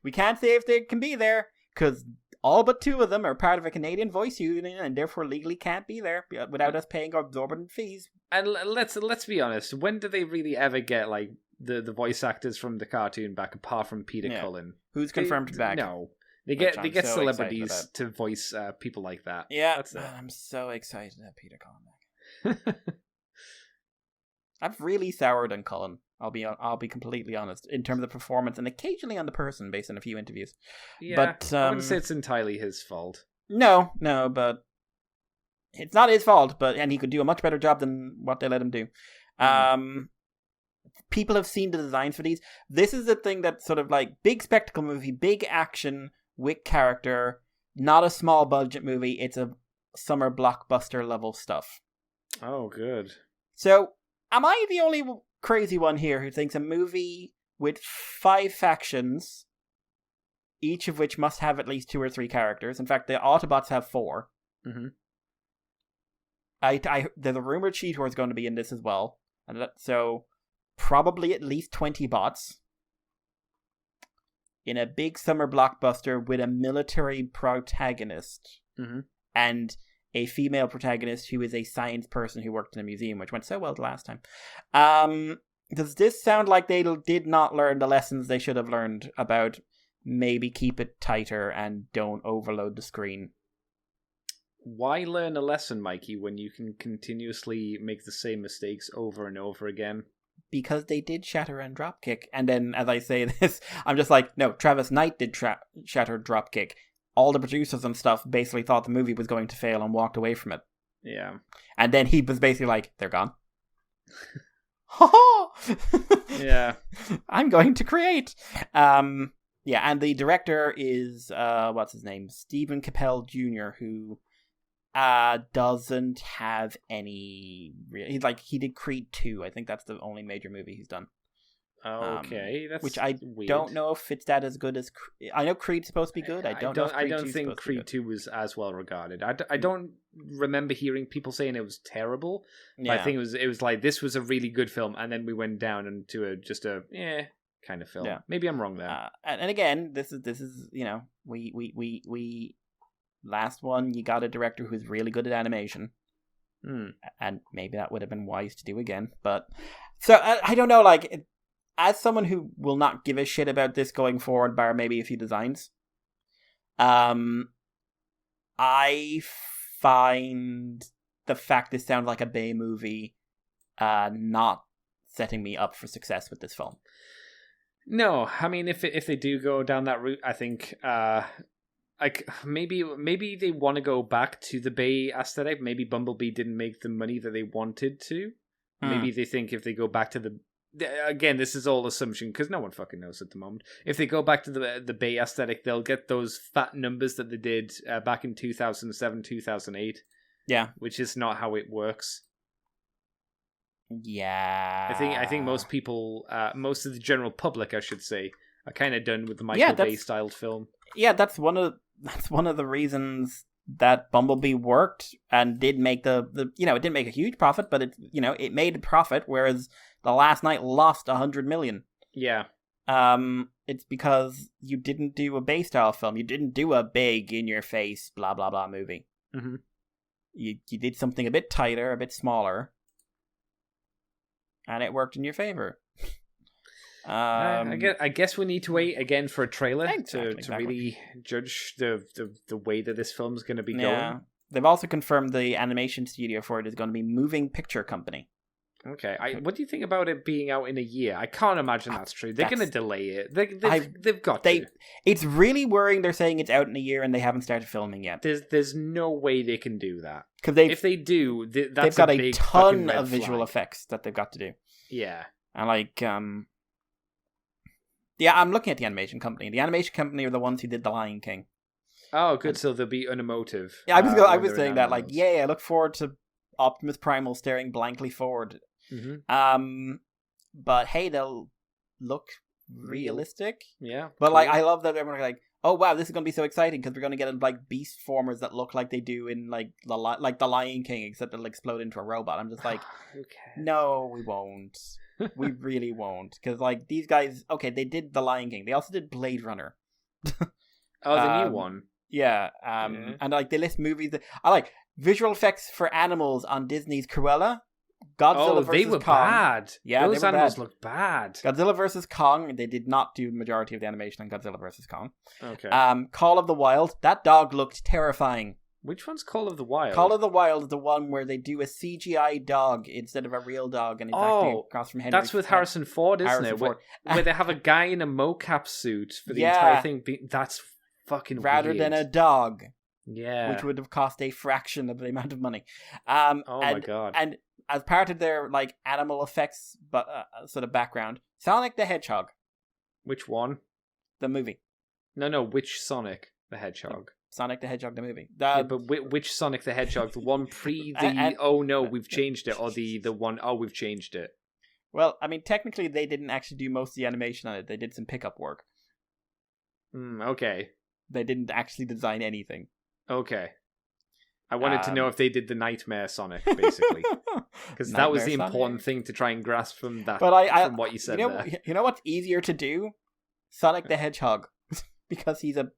we can't say if they can be there, because all but 2 of them are part of a Canadian voice union and therefore legally can't be there without us paying exorbitant fees. And let's be honest, when do they really ever get like the voice actors from the cartoon back, apart from Peter Cullen? Who's confirmed back? No. They get so celebrities to voice people like that. Yeah, I'm so excited to have Peter Cullen back. I've really soured on Cullen. I'll be completely honest in terms of performance and occasionally on the person based on a few interviews. Yeah, but I wouldn't say it's entirely his fault. No, but it's not his fault. And he could do a much better job than what they let him do. People have seen the designs for these. This is the thing that's sort of like big spectacle movie, big action with character, not a small budget movie. It's a summer blockbuster level stuff. Oh, good. So, am I the only crazy one here who thinks a movie with 5 factions, each of which must have at least 2 or 3 characters? In fact, the Autobots have 4. Mm-hmm. There's a rumored Cheetor is going to be in this as well, and so probably at least 20 bots in a big summer blockbuster with a military protagonist and a female protagonist who is a science person who worked in a museum, which went so well the last time. Does this sound like they did not learn the lessons they should have learned about maybe keep it tighter and don't overload the screen? Why learn a lesson, Mikey, when you can continuously make the same mistakes over and over again? Because they did Shatter and Dropkick. And then, as I say this, I'm just like, no, Travis Knight did Shatter Dropkick. All the producers and stuff basically thought the movie was going to fail and walked away from it. Yeah. And then he was basically like, they're gone. Ha Yeah. I'm going to create. Yeah, and the director is, what's his name? Stephen Capel Jr., who doesn't have any... He did Creed 2. I think that's the only major movie he's done. Okay, that's which I weird. Don't know if it's that as good as... I know Creed's supposed to be good. I don't think Creed 2 was as well regarded. I don't remember hearing people saying it was terrible. Yeah. I think it was like, this was a really good film, and then we went down into just a kind of film. Yeah. Maybe I'm wrong there. And again, this is we last one, you got a director who's really good at animation. And maybe that would have been wise to do again. But so I don't know, like, as someone who will not give a shit about this going forward, bar maybe a few designs, I find the fact this sounds like a Bay movie not setting me up for success with this film. No, I mean, if they do go down that route, I think like maybe they want to go back to the Bay aesthetic. Maybe Bumblebee didn't make the money that they wanted to. Maybe they think if they go back to again, this is all assumption because no one fucking knows at the moment. If they go back to the Bay aesthetic, they'll get those fat numbers that they did back in 2007, 2008. Yeah, which is not how it works. Yeah, I think most people, most of the general public, I should say, are kind of done with the Michael Bay styled film. Yeah, that's one of the reasons that Bumblebee worked and did make the it didn't make a huge profit, but it made a profit, whereas The Last Night lost $100 million. Yeah. It's because you didn't do a Bay style film. You didn't do a big in your face blah blah blah movie. Mm-hmm. You did something a bit tighter, a bit smaller. And it worked in your favor. I guess we need to wait again for a trailer to exactly. really judge the way that this film's going to be going. They've also confirmed the animation studio for it is going to be Moving Picture Company. Okay, what do you think about it being out in a year? I can't imagine that's true. They're going to delay it. They've got to. It's really worrying they're saying it's out in a year and they haven't started filming yet. There's no way they can do that. If they do, that's they've got a big ton of flag. visual effects that they've got to do. Yeah. And I'm looking at the animation company. The animation company are the ones who did The Lion King. Oh, good. So they'll be unemotive. Yeah, I was saying that, like, I look forward to Optimus Primal staring blankly forward. Mm-hmm. But hey, they'll look realistic. Yeah. But cool. Like, I love that everyone's like, oh wow, this is going to be so exciting because we're going to get like beast formers that look like they do in like the Lion King, except they'll explode into a robot. I'm just like, no, we won't. We really won't, because like these guys, okay, they did The Lion King. They also did Blade Runner. Oh, the new one. Yeah. And like they list movies that I like visual effects for animals on Disney's Cruella. Godzilla versus they were Kong. bad. Yeah, those animals looked bad. Godzilla versus Kong. They did not do the majority of the animation on Godzilla versus Kong. Okay. Call of the Wild. That dog looked terrifying. Which one's Call of the Wild? Call of the Wild is the one where they do a CGI dog instead of a real dog, and it's acting across from Henry. That's with Harrison Ford, isn't it? Where they have a guy in a mocap suit for the entire thing. That's fucking rather weird. than a dog. Yeah, which would have cost a fraction of the amount of money. My god! And as part of their like animal effects, but sort of background, Sonic the Hedgehog. Which one? The movie. No. Which Sonic the Hedgehog? Sonic the Hedgehog, the movie. Yeah, but which Sonic the Hedgehog? The one pre the we've changed it, or the one we've changed it. Well, I mean, technically they didn't actually do most of the animation on it. They did some pickup work. Okay. They didn't actually design anything. Okay. I wanted to know if they did the Nightmare Sonic, basically. Because that was the important thing to try and grasp from that, from what you said there. You know what's easier to do? Sonic the Hedgehog. Because he's a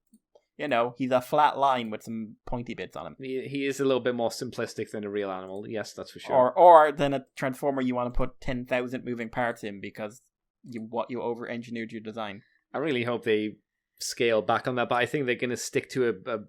flat line with some pointy bits on him. He is a little bit more simplistic than a real animal. Yes, that's for sure. Or than a Transformer you want to put 10,000 moving parts in because you over-engineered your design. I really hope they scale back on that, but I think they're going to stick to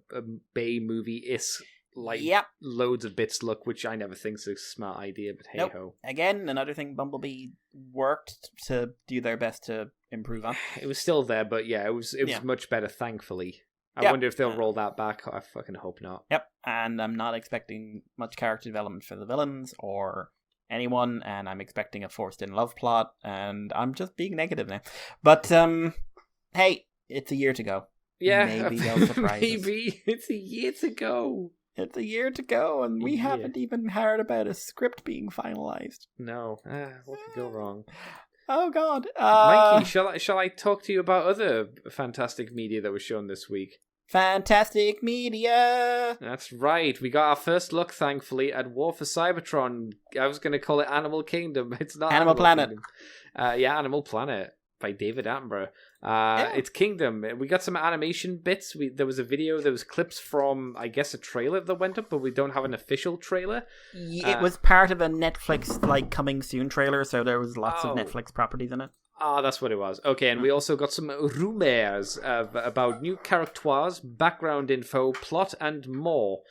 a Bay movie-ish, like, loads of bits look, which I never think is a smart idea, but hey-ho. Again, another thing Bumblebee worked to do their best to improve on. It was still there, but it was much better, thankfully. I wonder if they'll roll that back. I fucking hope not. Yep, and I'm not expecting much character development for the villains or anyone, and I'm expecting a forced-in love plot, and I'm just being negative now. But, hey, it's a year to go. Yeah, maybe they'll surprise us. Maybe. It's a year to go. It's a year to go, and we haven't even heard about a script being finalized. No. What could go wrong? Oh, God. Mikey, shall I talk to you about other fantastic media that was shown this week? Fantastic media! That's right. We got our first look, thankfully, at War for Cybertron. I was going to call it Animal Kingdom. It's not Animal Planet. Animal Planet by David Attenborough. It's Kingdom. We got some animation bits. There was a video. There was clips from, I guess, a trailer that went up, but we don't have an official trailer. It was part of a Netflix coming soon trailer, so there was lots of Netflix properties in it. That's what it was. Okay, and we also got some rumours about new characters, background info, plot, and more.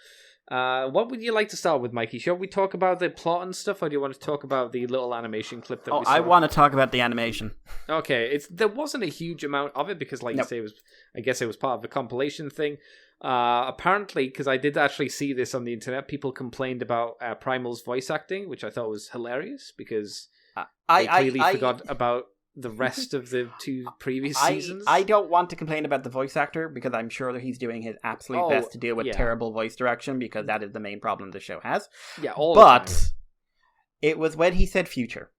What would you like to start with, Mikey? Shall we talk about the plot and stuff, or do you want to talk about the little animation clip that we saw? I want to talk about the animation. Okay, there wasn't a huge amount of it because, like you say, I guess it was part of the compilation thing. Apparently, because I did actually see this on the internet, people complained about Primal's voice acting, which I thought was hilarious because they clearly forgot about the rest of the two previous seasons. I don't want to complain about the voice actor because I'm sure that he's doing his absolute best to deal with terrible voice direction because that is the main problem the show has. Yeah, but it was when he said future.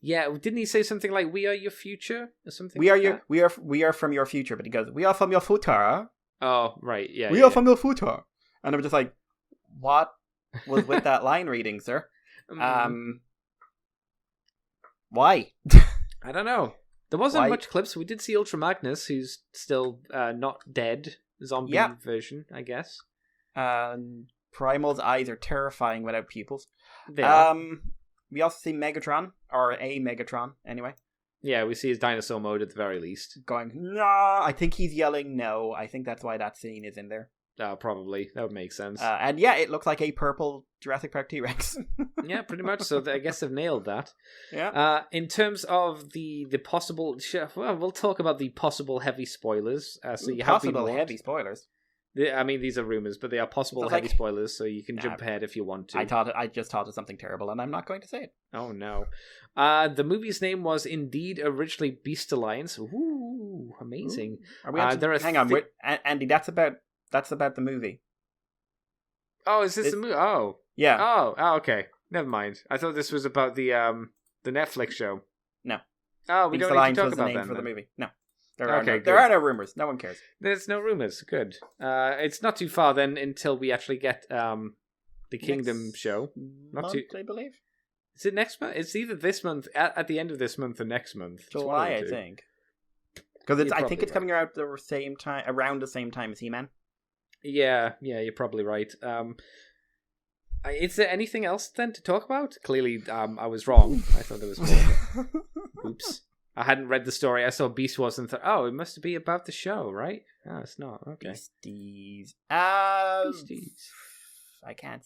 Yeah, didn't he say something like "We are your future" or something? We are from your future, but he goes, "We are from your future." Oh, right, yeah. We are from your future, and I'm just like, what was with that line reading, sir? Why? I don't know. There wasn't much clips. We did see Ultra Magnus, who's still not dead. Zombie version, I guess. Primal's eyes are terrifying without pupils. They are. We also see Megatron, or a Megatron, anyway. Yeah, we see his dinosaur mode at the very least. Going, no! I think he's yelling no. I think that's why that scene is in there. Probably. That would make sense. And yeah, it looks like a purple Jurassic Park T-Rex. Yeah, pretty much. So I guess they've nailed that. Yeah. In terms of the possible... Well, we'll talk about the possible heavy spoilers. So you have possible heavy spoilers? I mean, these are rumors, but they are possible heavy spoilers, so you can jump ahead if you want to. I just thought of something terrible, and I'm not going to say it. Oh, no. The movie's name was indeed originally Beast Alliance. Ooh, amazing. Ooh. Are we hang on, Andy, that's about the movie. Oh, is this the movie? Oh. Yeah. Oh, okay. Never mind. I thought this was about the Netflix show. No. Oh, we Beast don't need to talk was the about name that for the movie. No. There Good. are no rumors. No one cares. There's no rumors. Good. It's not too far then until we actually get the Kingdom show. I believe. Is it next month? It's either this month, at the end of this month, or next month. July, I think. Because I think it's coming around around the same time as He-Man. Yeah, you're probably right. Is there anything else then to talk about? Clearly, I was wrong. I thought there was more. Oops. I hadn't read the story. I saw Beast Wars and thought, oh, it must be about the show, right? Oh, it's not. Okay. Beasties. Beasties. I can't...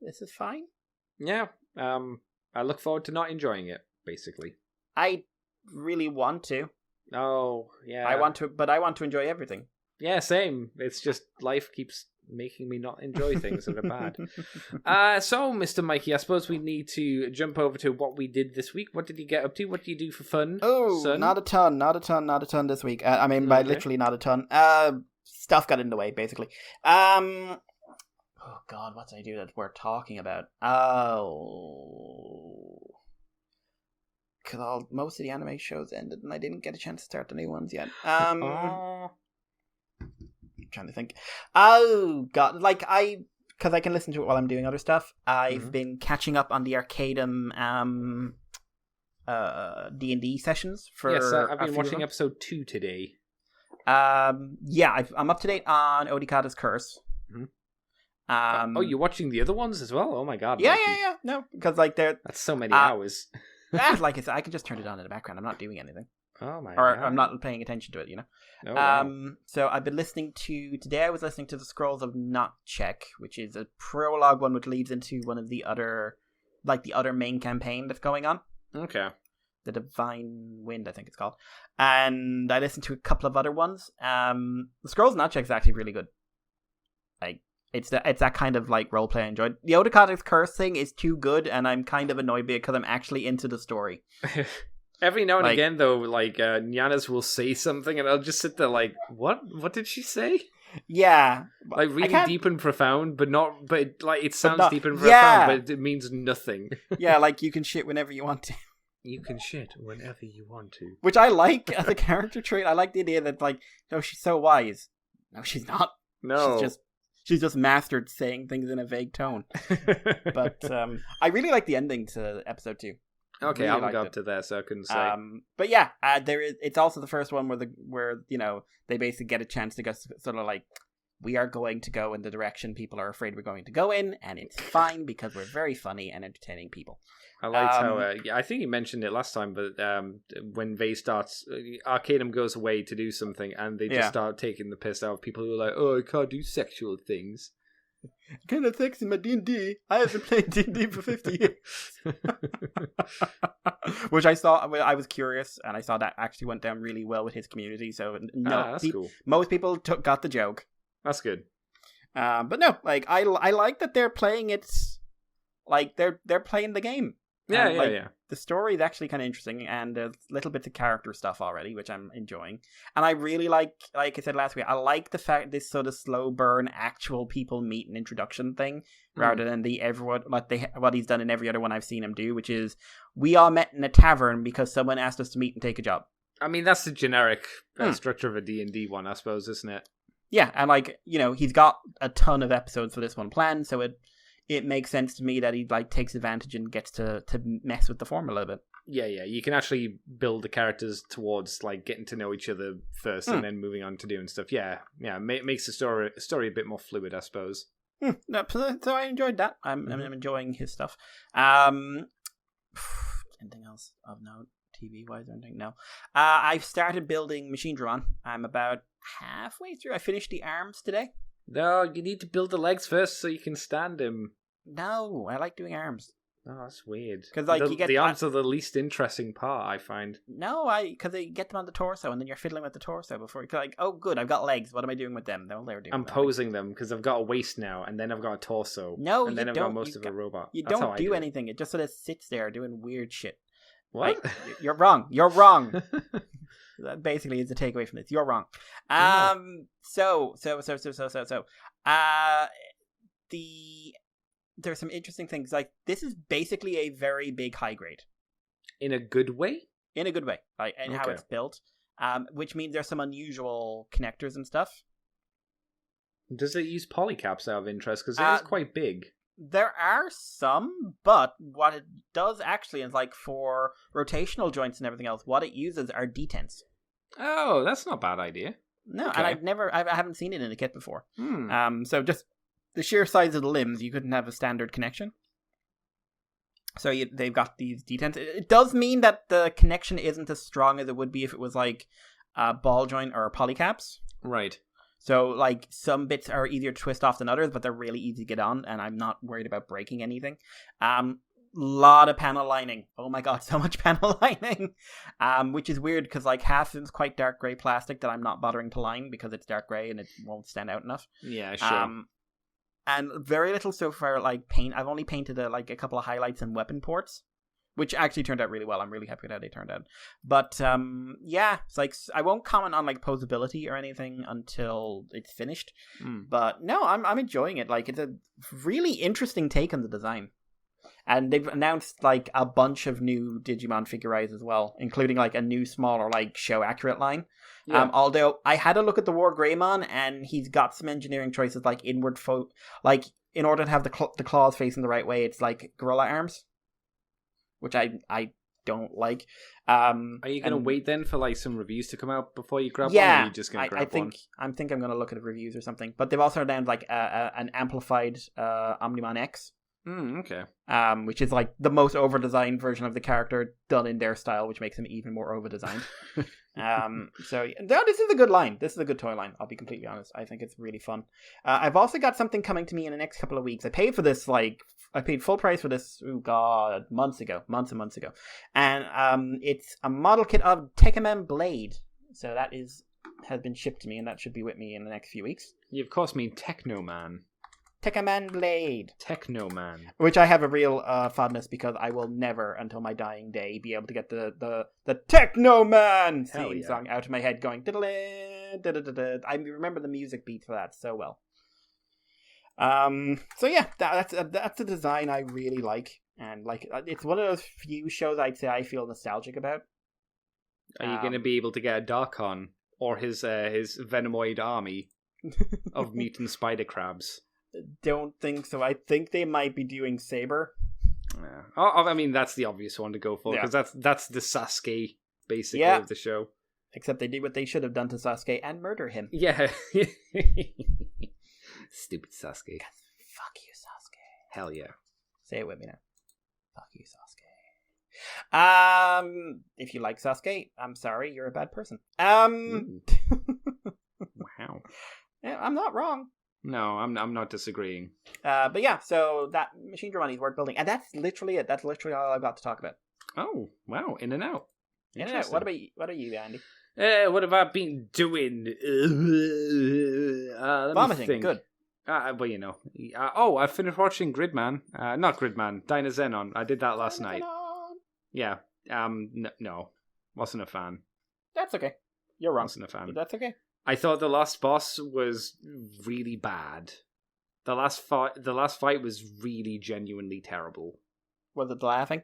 This is fine? Yeah. I look forward to not enjoying it, basically. I really want to. Oh, yeah. I want to enjoy everything. Yeah, same. It's just life keeps making me not enjoy things that are bad. So, Mr. Mikey, I suppose we need to jump over to what we did this week. What did you get up to? What did you do for fun? Oh, son? not a ton this week. By literally not a ton. Stuff got in the way, basically. Oh, God, what did I do that we're talking about? Oh... Because most of the anime shows ended and I didn't get a chance to start the new ones yet. I'm trying to think. Oh, God. Because I can listen to it while I'm doing other stuff. I've been catching up on the Arcadum D&D sessions. Yes, I've been watching episode 2 today. Yeah, I'm up to date on Odikata's Curse. Mm-hmm. You're watching the other ones as well? Oh my God. Yeah. No, because that's so many hours. Like I said, I can just turn it on in the background. I'm not doing anything. Oh my God. God. I'm not paying attention to it, you know. Oh, wow. So I've been listening to... Today I was listening to The Scrolls of Notchek, which is a prologue one which leads into one of the other... the other main campaign that's going on. Okay. The Divine Wind, I think it's called. And I listened to a couple of other ones. The Scrolls of Notchek is actually really good. It's that kind of roleplay I enjoyed. The Odikata's Curse thing is too good, and I'm kind of annoyed because I'm actually into the story. Every now and again, though, Nyanas will say something, and I'll just sit there what? What did she say? Yeah. Really deep and profound, but it sounds deep and profound, but it means nothing. Yeah, you can shit whenever you want to. You can shit whenever you want to. Which I like as a character trait. I like the idea that, no, she's so wise. No, she's not. No. She's just mastered saying things in a vague tone. But I really like the ending to episode 2. Okay, really I haven't got up to there, so I couldn't say. But yeah, it's also the first one where they basically get a chance to go sort of we are going to go in the direction people are afraid we're going to go in, and it's fine because we're very funny and entertaining people. I liked how, I think you mentioned it last time, but when Vay starts, Arcadum goes away to do something, and they just start taking the piss out of people who are like, oh, I can't do sexual things. Kind of sex in my D&D. I haven't played D&D for 50 years. Which I was curious, and I saw that actually went down really well with his community, so cool. Most people got the joke. That's good. But no, I like that they're playing it, they're playing the game. Yeah. The story is actually kind of interesting, and there's little bits of character stuff already, which I'm enjoying. And I really like I said last week, I like the fact this sort of slow burn, actual people meet and introduction thing, rather than what he's done in every other one I've seen him do, which is we all met in a tavern because someone asked us to meet and take a job. I mean, that's the generic structure of a D&D one, I suppose, isn't it? Yeah, and he's got a ton of episodes for this one planned, so it makes sense to me that he takes advantage and gets to mess with the form a little bit. Yeah, you can actually build the characters towards getting to know each other first and then moving on to doing stuff. Yeah, makes the story a bit more fluid, I suppose. No, so I enjoyed that. I'm enjoying his stuff. Anything else of note? TV-wise or anything? No. I've started building Machine Dramon. I'm about halfway through. I finished the arms today. No, you need to build the legs first so you can stand him. No, I like doing arms. Oh, that's weird. Because like you get the arms are the least interesting part, I find. No, because you get them on the torso, and then you're fiddling with the torso before you're like, oh, good, I've got legs. What am I doing with them? No, they're doing. I'm posing them because I've got a waist now, and then I've got a torso. No, and then I've got most of a robot. You That's don't do anything. It just sort of sits there doing weird shit. What? Like, you're wrong. You're wrong. That basically is the takeaway from this. You're wrong. There's some interesting things. Like, this is basically a very big high grade. In a good way? In a good way. Like, and how it's built. Which means there's some unusual connectors and stuff. Does it use polycaps out of interest? Because it is quite big. There are some, but what it does actually is, like, for rotational joints and everything else, what it uses are detents. Oh, that's not a bad idea. No, okay. And I haven't seen it in a kit before. So just the sheer size of the limbs, you couldn't have a standard connection. So they've got these detents. It does mean that the connection isn't as strong as it would be if it was like a ball joint or polycaps. Right. So like some bits are easier to twist off than others, but they're really easy to get on, and I'm not worried about breaking anything. Lot of panel lining. Oh my god, so much panel lining. Which is weird because like half of it's quite dark grey plastic that I'm not bothering to line because it's dark grey and it won't stand out enough. Yeah, sure. And very little so far, like paint. I've only painted a couple of highlights and weapon ports, which actually turned out really well. I'm really happy with how they turned out. But yeah, it's like I won't comment on like posability or anything until it's finished. But no, I'm enjoying it. Like, it's a really interesting take on the design. And they've announced like a bunch of new Digimon figure eyes as well, including like a new smaller like show accurate line. Yeah. Although I had a look at the War Greymon, and he's got some engineering choices like inward like in order to have the claws facing the right way, it's like gorilla arms, which I don't like. Are you going to wait then for like some reviews to come out before you grab one? Or are you just going to grab one? I think I'm going to look at the reviews or something. But they've also announced like an amplified Omnimon X. Okay. Which is like the most over-designed version of the character done in their style, which makes him even more over-designed. So this is a good line. This is a good toy line. I'll be completely honest. I think it's really fun. I've also got something coming to me in the next couple of weeks. I paid for this I paid full price for this. Oh god, months and months ago, and it's a model kit of Tekkaman Blade. So that has been shipped to me, and that should be with me in the next few weeks. You of course mean Technoman. Tekkaman Blade. Technoman. Which I have a real fondness because I will never, until my dying day, be able to get the Technoman theme song out of my head going... I remember the music beat for that so well. So yeah, that's a design I really like. And like, it's one of those few shows I'd say I feel nostalgic about. Are you going to be able to get a Darkon or his Venomoid army of mutant spider crabs? Don't think so. I think they might be doing Saber. Yeah. Oh, I mean, that's the obvious one to go for because that's the Sasuke basically of the show. Except they did what they should have done to Sasuke and murder him. Yeah. Stupid Sasuke. Fuck you, Sasuke. Hell yeah. Say it with me now. Fuck you, Sasuke. If you like Sasuke, I'm sorry, you're a bad person. Wow. Yeah, I'm not wrong. No, I'm not disagreeing. But yeah, so that Machine Dramon is worth building, and that's literally it. That's literally all I've got to talk about. Oh wow, in and out. In and out. What are you, Andy? What have I been doing? Vomiting. Good. Well, you know. I finished watching Gridman. Not Gridman. Dynazenon. I did that last night. Yeah. No, wasn't a fan. That's okay. You're wrong. Wasn't a fan. That's okay. I thought the last boss was really bad. The last fight was really genuinely terrible. Was it laughing?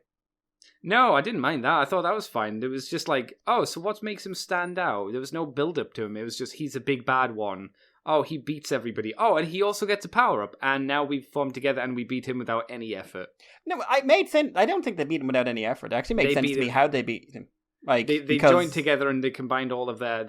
No, I didn't mind that. I thought that was fine. It was just like, oh, so what makes him stand out? There was no build-up to him. It was just, he's a big bad one. Oh, he beats everybody. Oh, and he also gets a power-up. And now we've formed together and we beat him without any effort. No, it made sense. I don't think they beat him without any effort. It actually made sense to me how they beat him. Like they joined together and they combined all of their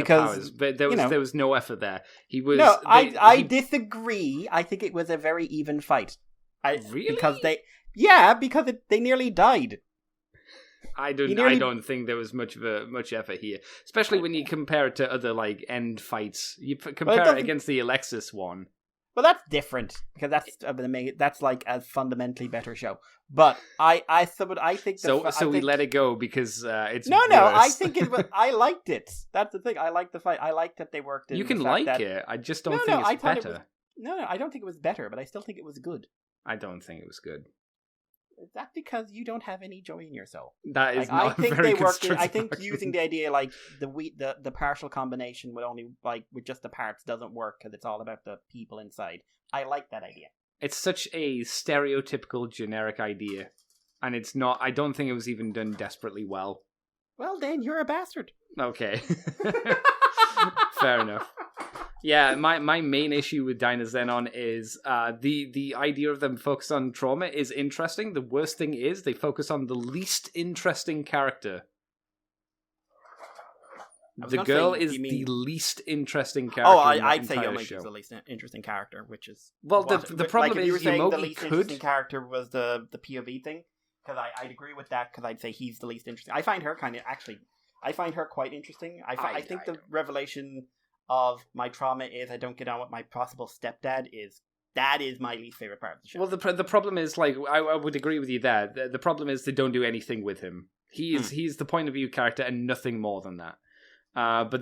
powers. But there was no effort there. I disagree. I think it was a very even fight. Really? Because they nearly died. I don't think there was much effort here, especially when you compare it to other like end fights. You compare it against the Alexis one. Well, that's different because that's like a fundamentally better show. But I think we let it go because it's no. worse. I think it was. I liked it. That's the thing. I liked the fight. I liked that they worked. You can like it. I just don't think it's better. I don't think it was better, but I still think it was good. I don't think it was good. Is that because you don't have any joy in your soul? That is not a very constructive I think argument. using the idea like the partial combination with just the parts doesn't work because it's all about the people inside. I like that idea. It's such a stereotypical generic idea, and it's not. I don't think it was even done desperately well. Well, then you're a bastard. Okay, fair enough. Yeah, my main issue with Dino Xenon is the idea of them focus on trauma is interesting. The worst thing is they focus on the least interesting character. The girl is the least interesting character. Oh, I'd say Yomiki's the least interesting character, which is... Well, the problem is you were saying Yomoki the least interesting character was the POV thing, because I'd agree with that, because I'd say he's the least interesting. I find her quite interesting. I think the revelation of my trauma is I don't get on with my possible stepdad that is my least favorite part of the show. Well, the problem is, like, I would agree with you there. The problem is they don't do anything with him. He's the point of view character and nothing more than that. But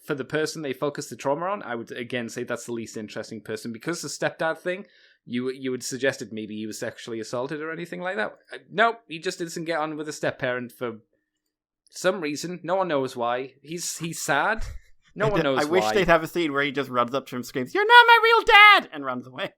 for the person they focus the trauma on, I would again say that's the least interesting person, because the stepdad thing, you would suggest it maybe he was sexually assaulted or anything like that. No, he just doesn't get on with a step parent for some reason. No one knows why. He's sad. No one knows why. I wish they'd have a scene where he just runs up to him and screams, "You're not my real dad!" and runs away.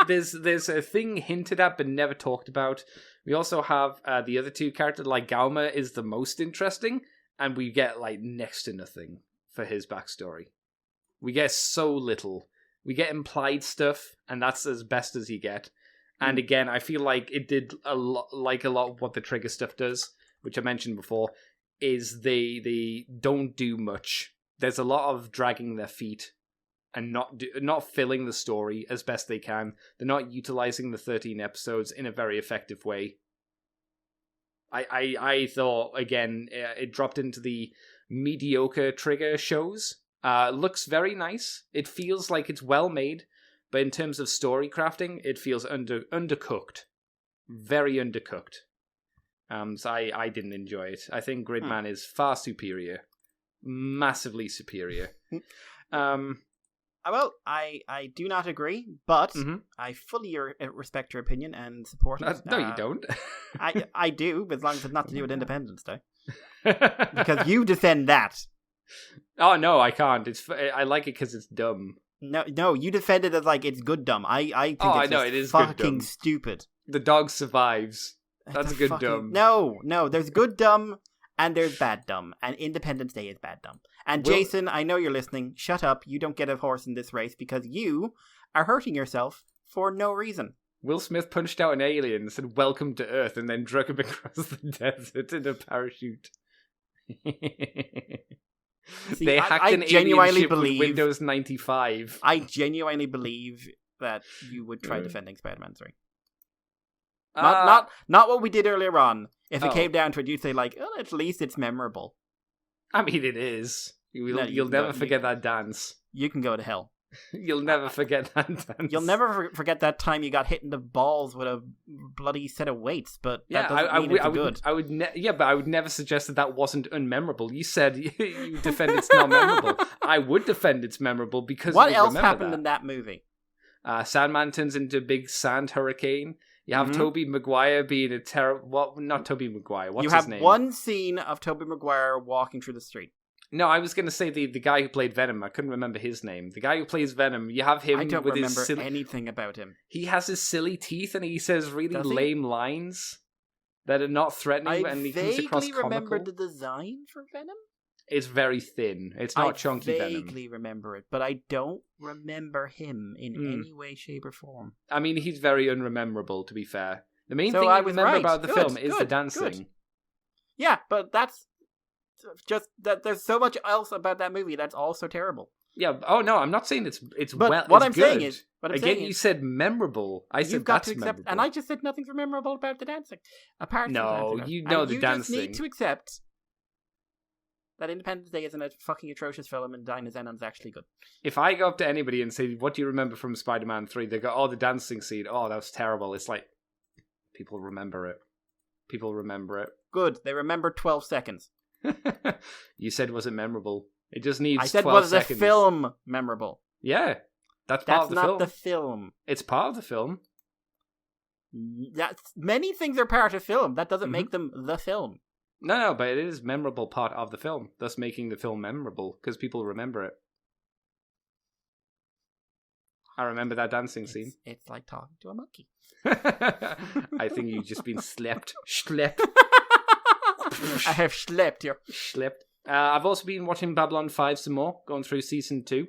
There's a thing hinted at but never talked about. We also have the other two characters, like Galma is the most interesting, and we get like next to nothing for his backstory. We get so little. We get implied stuff, and that's as best as you get. And again, I feel like it did a lot of what the Trigger stuff does, which I mentioned before, is they don't do much. There's a lot of dragging their feet and not filling the story as best they can. They're not utilizing the 13 episodes in a very effective way. I thought, again, it dropped into the mediocre Trigger shows. Looks very nice. It feels like it's well made, but in terms of story crafting, it feels undercooked. Very undercooked. So I didn't enjoy it. I think Gridman is far superior. Massively superior. Well, I do not agree, but I fully respect your opinion and support it. No, you don't. I do, but as long as it's not to do with Independence Day. Because you defend that. Oh, no, I can't. I like it because it's dumb. No, you defend it as like it's good dumb. I think it is fucking good dumb. Stupid. The dog survives. That's good dumb. No, there's good dumb and there's bad dumb, and Independence Day is bad dumb. And Jason, I know you're listening. Shut up. You don't get a horse in this race because you are hurting yourself for no reason. Will Smith punched out an alien and said, "Welcome to Earth," and then drug him across the desert in a parachute. See, they hacked an alien ship with Windows 95. I genuinely believe that you would try defending Spider-Man 3. Not what we did earlier on. If it came down to it, you'd say like, "Oh, at least it's memorable." I mean, it is. You'll never forget that dance. You can go to hell. You'll never forget that dance. You'll never forget that time you got hit in the balls with a bloody set of weights. But yeah, but I would never suggest that wasn't unmemorable. You said you defend it's not memorable. I would defend it's memorable because what else happened in that movie? Sandman turns into a big sand hurricane. You have Tobey Maguire being a terrible... Well, not Tobey Maguire. What's his name? You have one scene of Tobey Maguire walking through the street. No, I was going to say the guy who played Venom. I couldn't remember his name. The guy who plays Venom, you have him with his... I don't remember anything about him. He has his silly teeth and he says really lame lines that are not threatening and he comes across comical. I vaguely remember the design for Venom. It's very thin. It's not chunky Venom. I vaguely remember it, but I don't remember him in any way, shape, or form. I mean, he's very unrememberable, to be fair. The main thing I remember about the film is the dancing. Good. Yeah, but that's just that. There's so much else about that movie that's also terrible. Yeah. Oh no, I'm not saying it's but well. What it's I'm good. saying is, you said memorable. I said you've got that's to accept, memorable. and I just said nothing's memorable about the dancing. Apart from the dancing, you know the you dancing. You just need to accept that Independence Day isn't a fucking atrocious film, and Dinah Zenon's actually good. If I go up to anybody and say, "What do you remember from Spider-Man 3?" They go, "Oh, the dancing scene. Oh, that was terrible." It's like people remember it. People remember it. Good. They remember 12 seconds. You said was it memorable? It just needs 12 seconds. I said was the film memorable? Yeah. That's part of the film. That's not the film. It's part of the film. Many things are part of film. That doesn't make them the film. No, but it is memorable part of the film, thus making the film memorable, because people remember it. I remember that dancing scene. It's like talking to a monkey. I think you've just been slept. Schlepped. I have slept here. Slept. I've also been watching Babylon 5 some more, going through season 2.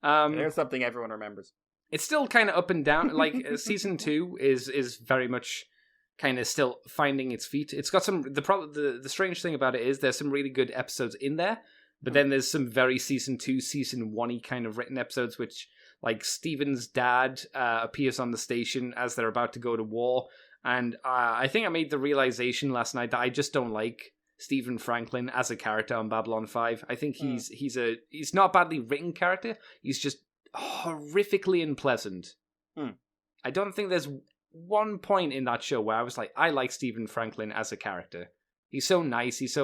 There's something everyone remembers. It's still kind of up and down. Like season 2 is very much kind of still finding its feet. It's got some. The strange thing about it is there's some really good episodes in there, but then there's some very season 2, season 1-y kind of written episodes, which like Steven's dad appears on the station as they're about to go to war, and I think I made the realization last night that I just don't like Stephen Franklin as a character on Babylon 5. I think he's not a badly written character. He's just horrifically unpleasant. I don't think there's one point in that show where I was like, I like Stephen Franklin as a character. He's so nice. He's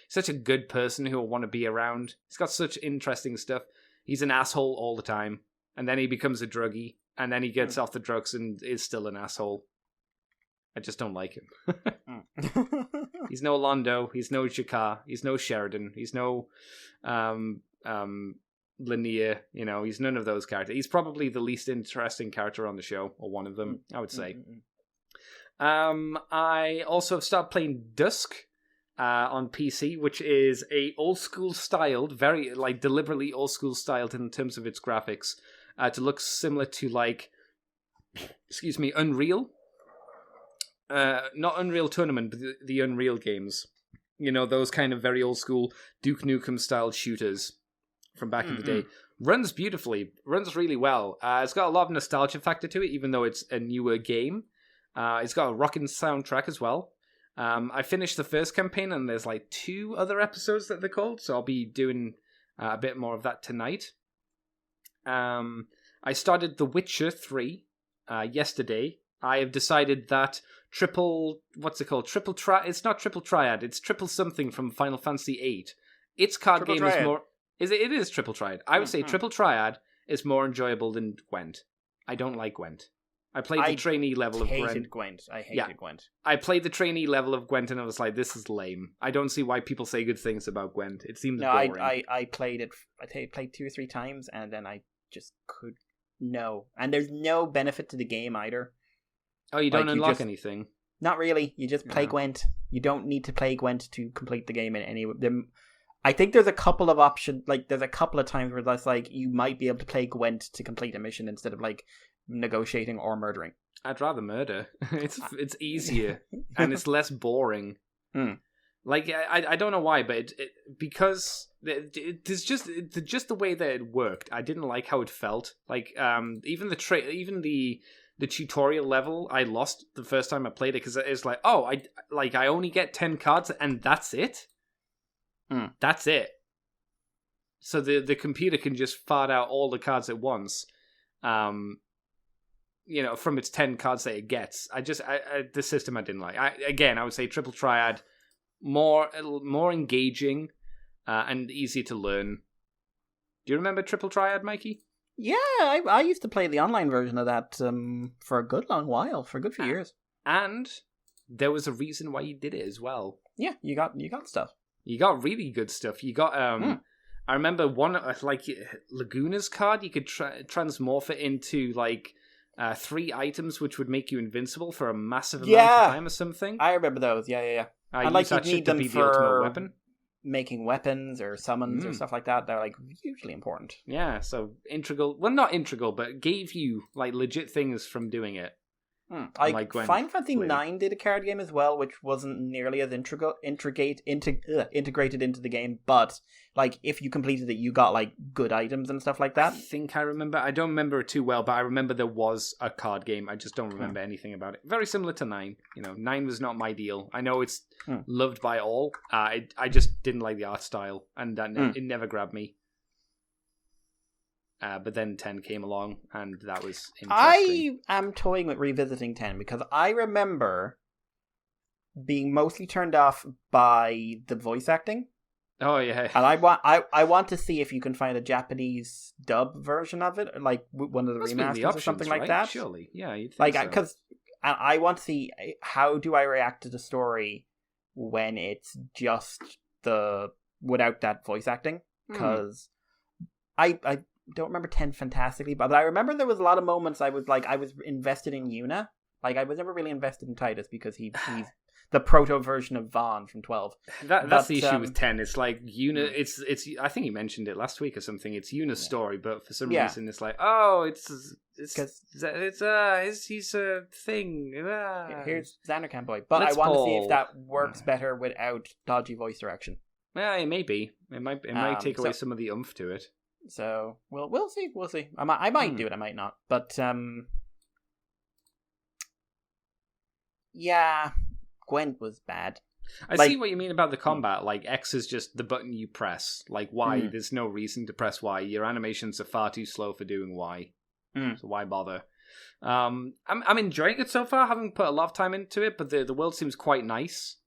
such a good person who will want to be around. He's got such interesting stuff. He's an asshole all the time, and then he becomes a druggie, and then he gets off the drugs and is still an asshole. I just don't like him. He's no Londo. He's no Jakar. He's no Sheridan. He's no Lanier. You know, he's none of those characters. He's probably the least interesting character on the show, or one of them, I would say. I also have started playing Dusk on PC, which is a old school styled, very like deliberately old school styled in terms of its graphics, to look similar to like, Unreal. Not Unreal Tournament, but the Unreal games. You know, those kind of very old school Duke Nukem style shooters from back in the day. Runs beautifully, runs really well. It's got a lot of nostalgia factor to it, even though it's a newer game. It's got a rocking soundtrack as well. I finished the first campaign, and there's like 2 other episodes that they're called, so I'll be doing a bit more of that tonight. I started The Witcher 3 yesterday. I have decided that it's not triple triad, it's triple something from Final Fantasy VIII. Its card triple game triad. Is more... It is triple triad. I would say triple triad is more enjoyable than Gwent. I don't like Gwent. I played the trainee level of Gwent. I hated Gwent. I played the trainee level of Gwent, and I was like, this is lame. I don't see why people say good things about Gwent. It seems boring. I played it. I played 2 or 3 times, and then I just could... No. And there's no benefit to the game either. Oh, you don't unlock anything? Not really. You just play Gwent. You don't need to play Gwent to complete the game in any... I think there's a couple of options, like there's a couple of times where that's like you might be able to play Gwent to complete a mission instead of like negotiating or murdering. I'd rather murder. It's easier and it's less boring. Like I don't know why, but because it's just the way that it worked. I didn't like how it felt. Like even the tutorial level I lost the first time I played it because it's like I only get 10 cards and that's it. That's it. So the computer can just fart out all the cards at once, from its 10 cards that it gets. The system I didn't like. I would say triple triad, more engaging, and easier to learn. Do you remember triple triad, Mikey? Yeah, I used to play the online version of that for a good long while, for a good few years. And there was a reason why you did it as well. Yeah, you got stuff. You got really good stuff. You got, I remember one, like, Laguna's card, you could transmorph it into, like, 3 items, which would make you invincible for a massive amount of time or something. I remember those, yeah. I like you'd need them to be the ultimate weapon. Making weapons or summons or stuff like that. They're, like, hugely important. Yeah, so integral, well, not integral, but gave you, like, legit things from doing it. Like Final Fantasy IX did a card game as well, which wasn't nearly as integrated into the game, but like if you completed it, you got like good items and stuff like that. I think I remember. I don't remember it too well, but I remember there was a card game. I just don't remember anything about it. Very similar to 9. 9 was not my deal. I know it's loved by all. I just didn't like the art style, and it never grabbed me. But then 10 came along, and that was interesting. I am toying with revisiting 10 because I remember being mostly turned off by the voice acting. Oh yeah, and I want to see if you can find a Japanese dub version of it, like one of the remasters or something like that. Surely, yeah, you'd think like so. Because I want to see how do I react to the story when it's just without that voice acting, because I don't remember 10 fantastically, but I remember there was a lot of moments I was invested in Yuna. Like I was never really invested in Titus because he's the proto version of Vaughn from 12. That's the issue with 10. It's like Yuna. It's. I think you mentioned it last week or something. It's Yuna's story, but for some reason it's like, he's a thing. Here's Xanarkand boy, but I want to see if that works better without dodgy voice direction. Yeah, it may be. It might take away some of the oomph to it. So we'll see. We'll see. I might do it. I might not. But yeah, Gwent was bad. I see what you mean about the combat. Like X is just the button you press. Like Y, there's no reason to press Y. Your animations are far too slow for doing Y. So why bother? I'm enjoying it so far. I haven't put a lot of time into it, but the world seems quite nice.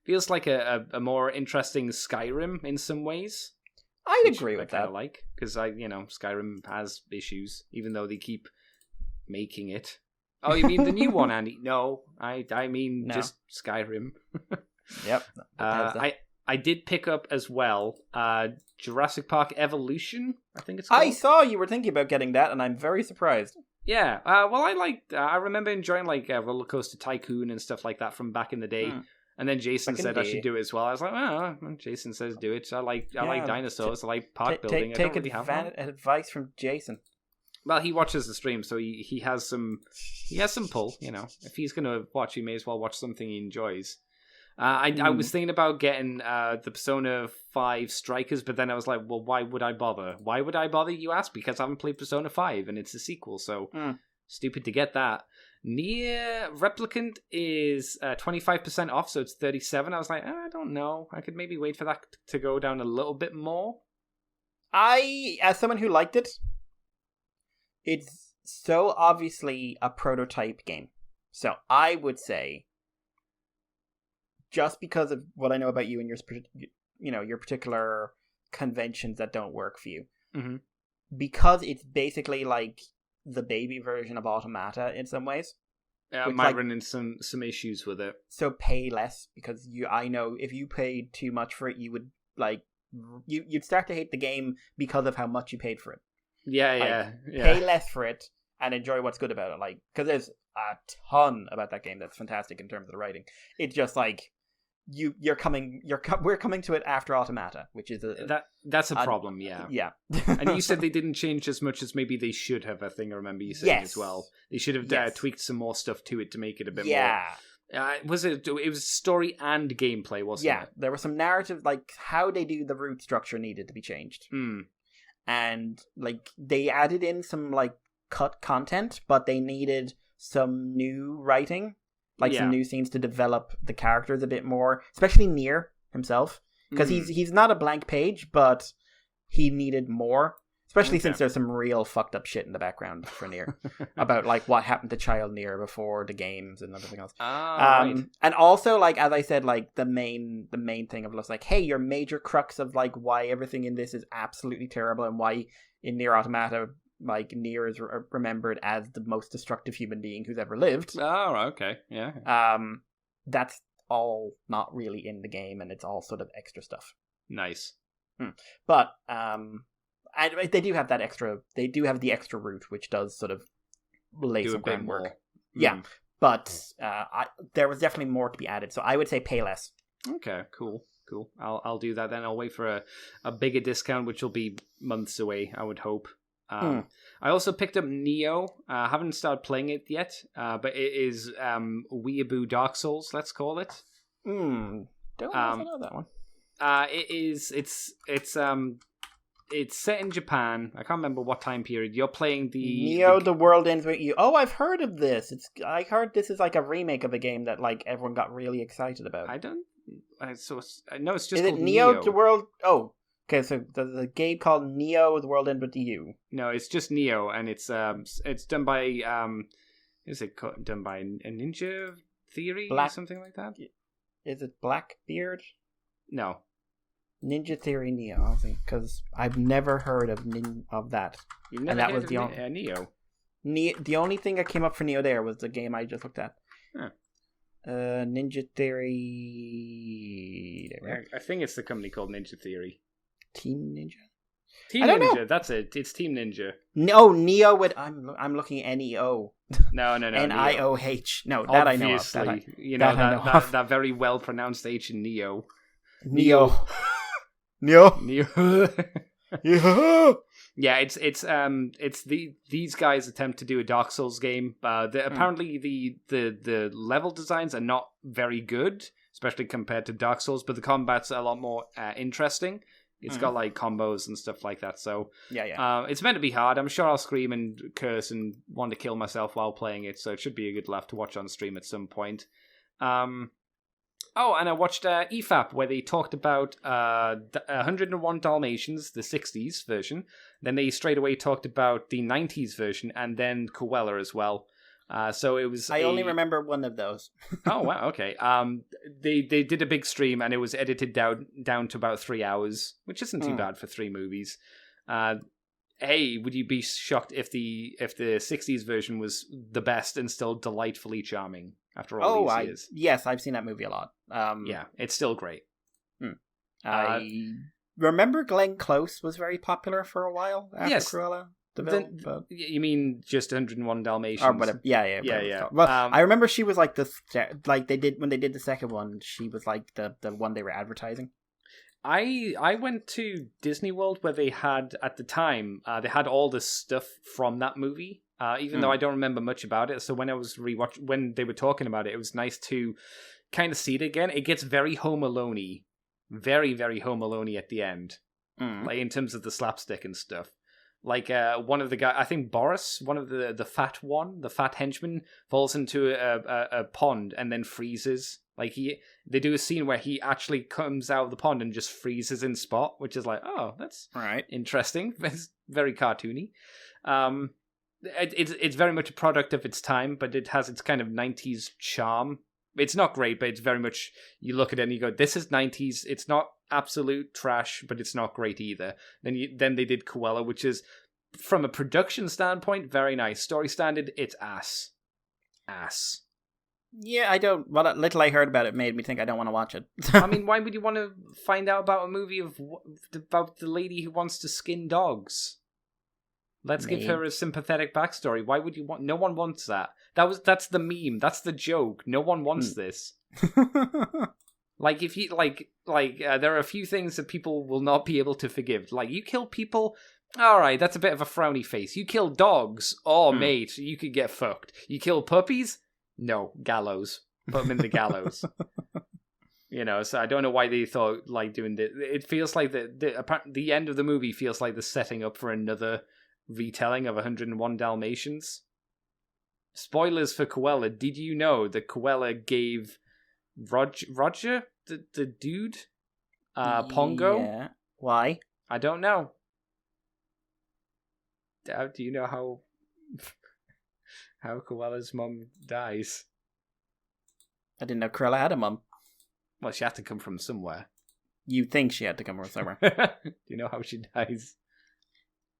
Feels like a more interesting Skyrim in some ways. I'd agree with that. Because Skyrim has issues, even though they keep making it. Oh, you mean the new one, Andy? No, I mean just Skyrim. Yep. I did pick up as well Jurassic Park Evolution, I think it's called. I saw you were thinking about getting that, and I'm very surprised. Yeah, well, I remember enjoying Roller Coaster Tycoon and stuff like that from back in the day. And then Jason said I should do it as well. I was like, oh, Jason says do it. I like dinosaurs. I like park building. I don't really have one. Advice from Jason. Well, he watches the stream, so he has some pull. If he's going to watch, he may as well watch something he enjoys. I was thinking about getting the Persona 5 Strikers, but then I was like, well, why would I bother? Why would I bother, you ask? Because I haven't played Persona 5, and it's a sequel, so stupid to get that. Nier Replicant is 25% off, so it's $37. I was like, I don't know. I could maybe wait for that to go down a little bit more. As someone who liked it, it's so obviously a prototype game. So I would say, just because of what I know about you and your particular conventions that don't work for you, because it's basically like the baby version of Automata in some ways. I might run into some issues with it. So pay less, because I know if you paid too much for it, you would you'd start to hate the game because of how much you paid for it. Yeah. Pay less for it and enjoy what's good about it. Because there's a ton about that game that's fantastic in terms of the writing. It's just like we're coming to it after Automata, which is that's a problem. Yeah. And you said they didn't change as much as maybe they should have. I think I remember you saying as well. They should have tweaked some more stuff to it to make it a bit more. It was story and gameplay, wasn't it? Yeah, there was some narrative, like how they do the route structure needed to be changed. And they added in some cut content, but they needed some new writing. Some new scenes to develop the characters a bit more, especially Nier himself, because he's not a blank page, but he needed more, especially since there's some real fucked up shit in the background for Nier about what happened to child Nier before the games and everything else. Right. And also, as I said, the main thing of hey, your major crux of why everything in this is absolutely terrible and why in Nier Automata Nier is remembered as the most destructive human being who's ever lived. Oh, okay, yeah. That's all not really in the game, and it's all sort of extra stuff. Nice. But they do have that extra. They do have the extra route, which does sort of lay some groundwork. Yeah, but there was definitely more to be added. So I would say pay less. Okay, cool. I'll do that then. I'll wait for a bigger discount, which will be months away, I would hope. I also picked up Neo. I haven't started playing it yet, but it is Weeaboo Dark Souls, let's call it. Don't know if I know that one. It's set in Japan. I can't remember what time period. You're playing Neo, the World Ends With You. Oh, I've heard of this. I heard this is like a remake of a game that like everyone got really excited about. I know it's just is called it Neo, the World... Oh, okay, so there's a game called Neo, the World Ends With You. No, it's just Neo, and it's done by done by a Ninja Theory or something like that? Is it Blackbeard? No. Ninja Theory Neo, I think, because I've never heard of that. You've never heard of Neo? The only thing that came up for Neo there was the game I just looked at. Huh. Ninja Theory. I think it's the company called Ninja Theory. Team Ninja. Team Ninja. That's it. It's Team Ninja. No, Neo with I'm looking NEO. No. NIOH. No, that obviously, I know of. That very well pronounced H in Neo. Neo. Yeah, it's these guys attempt to do a Dark Souls game. Apparently the level designs are not very good, especially compared to Dark Souls, but the combat's a lot more interesting. It's got like combos and stuff like that. So it's meant to be hard. I'm sure I'll scream and curse and want to kill myself while playing it. So it should be a good laugh to watch on stream at some point. Oh, and I watched EFAP, where they talked about 101 Dalmatians, the 60s version. Then they straight away talked about the 90s version, and then Cruella as well. So it was. I only remember one of those. Oh wow, okay. They did a big stream, and it was edited down to about 3 hours, which isn't too bad for 3 movies. Hey, would you be shocked if the 60s version was the best and still delightfully charming after all these years? Yes, I've seen that movie a lot. Yeah, it's still great. I remember Glenn Close was very popular for a while after Cruella. You mean just 101 Dalmatians? Or whatever. Yeah. Well, I remember she was like when they did the second one. She was like the one they were advertising. I went to Disney World where they had at the time they had all the stuff from that movie. Even though I don't remember much about it, so when I was when they were talking about it, it was nice to kind of see it again. It gets very Home Alone-y, very very Home Alone-y at the end, like in terms of the slapstick and stuff. Like one of the guys, I think Boris, one of the fat henchman, falls into a pond and then freezes. Like they do a scene where he actually comes out of the pond and just freezes in spot, which is like, oh, that's interesting. It's very cartoony. It's very much a product of its time, but it has its kind of 90s charm. It's not great, but it's very much, you look at it and you go, this is 90s. It's not absolute trash, but it's not great either. Then they did Cruella, which is, from a production standpoint, very nice. Story standard, it's ass. Yeah, what little I heard about it made me think I don't want to watch it. I mean, why would you want to find out about a movie about the lady who wants to skin dogs? Let's give her a sympathetic backstory. Why would you want? No one wants that. That's the meme. That's the joke. No one wants this. Like if you there are a few things that people will not be able to forgive. Like you kill people, all right, that's a bit of a frowny face. You kill dogs, mate, you could get fucked. You kill puppies, no, gallows. Put them in the gallows. So I don't know why they thought like doing this. It feels like the end of the movie feels like the setting up for another retelling of 101 Dalmatians. Spoilers for Cruella. Did you know that Cruella gave Roger the dude Pongo? Yeah. Why? I don't know. Do you know how Cruella's mum dies? I didn't know Cruella had a mum. Well, she had to come from somewhere. You think she had to come from somewhere? Do you know how she dies?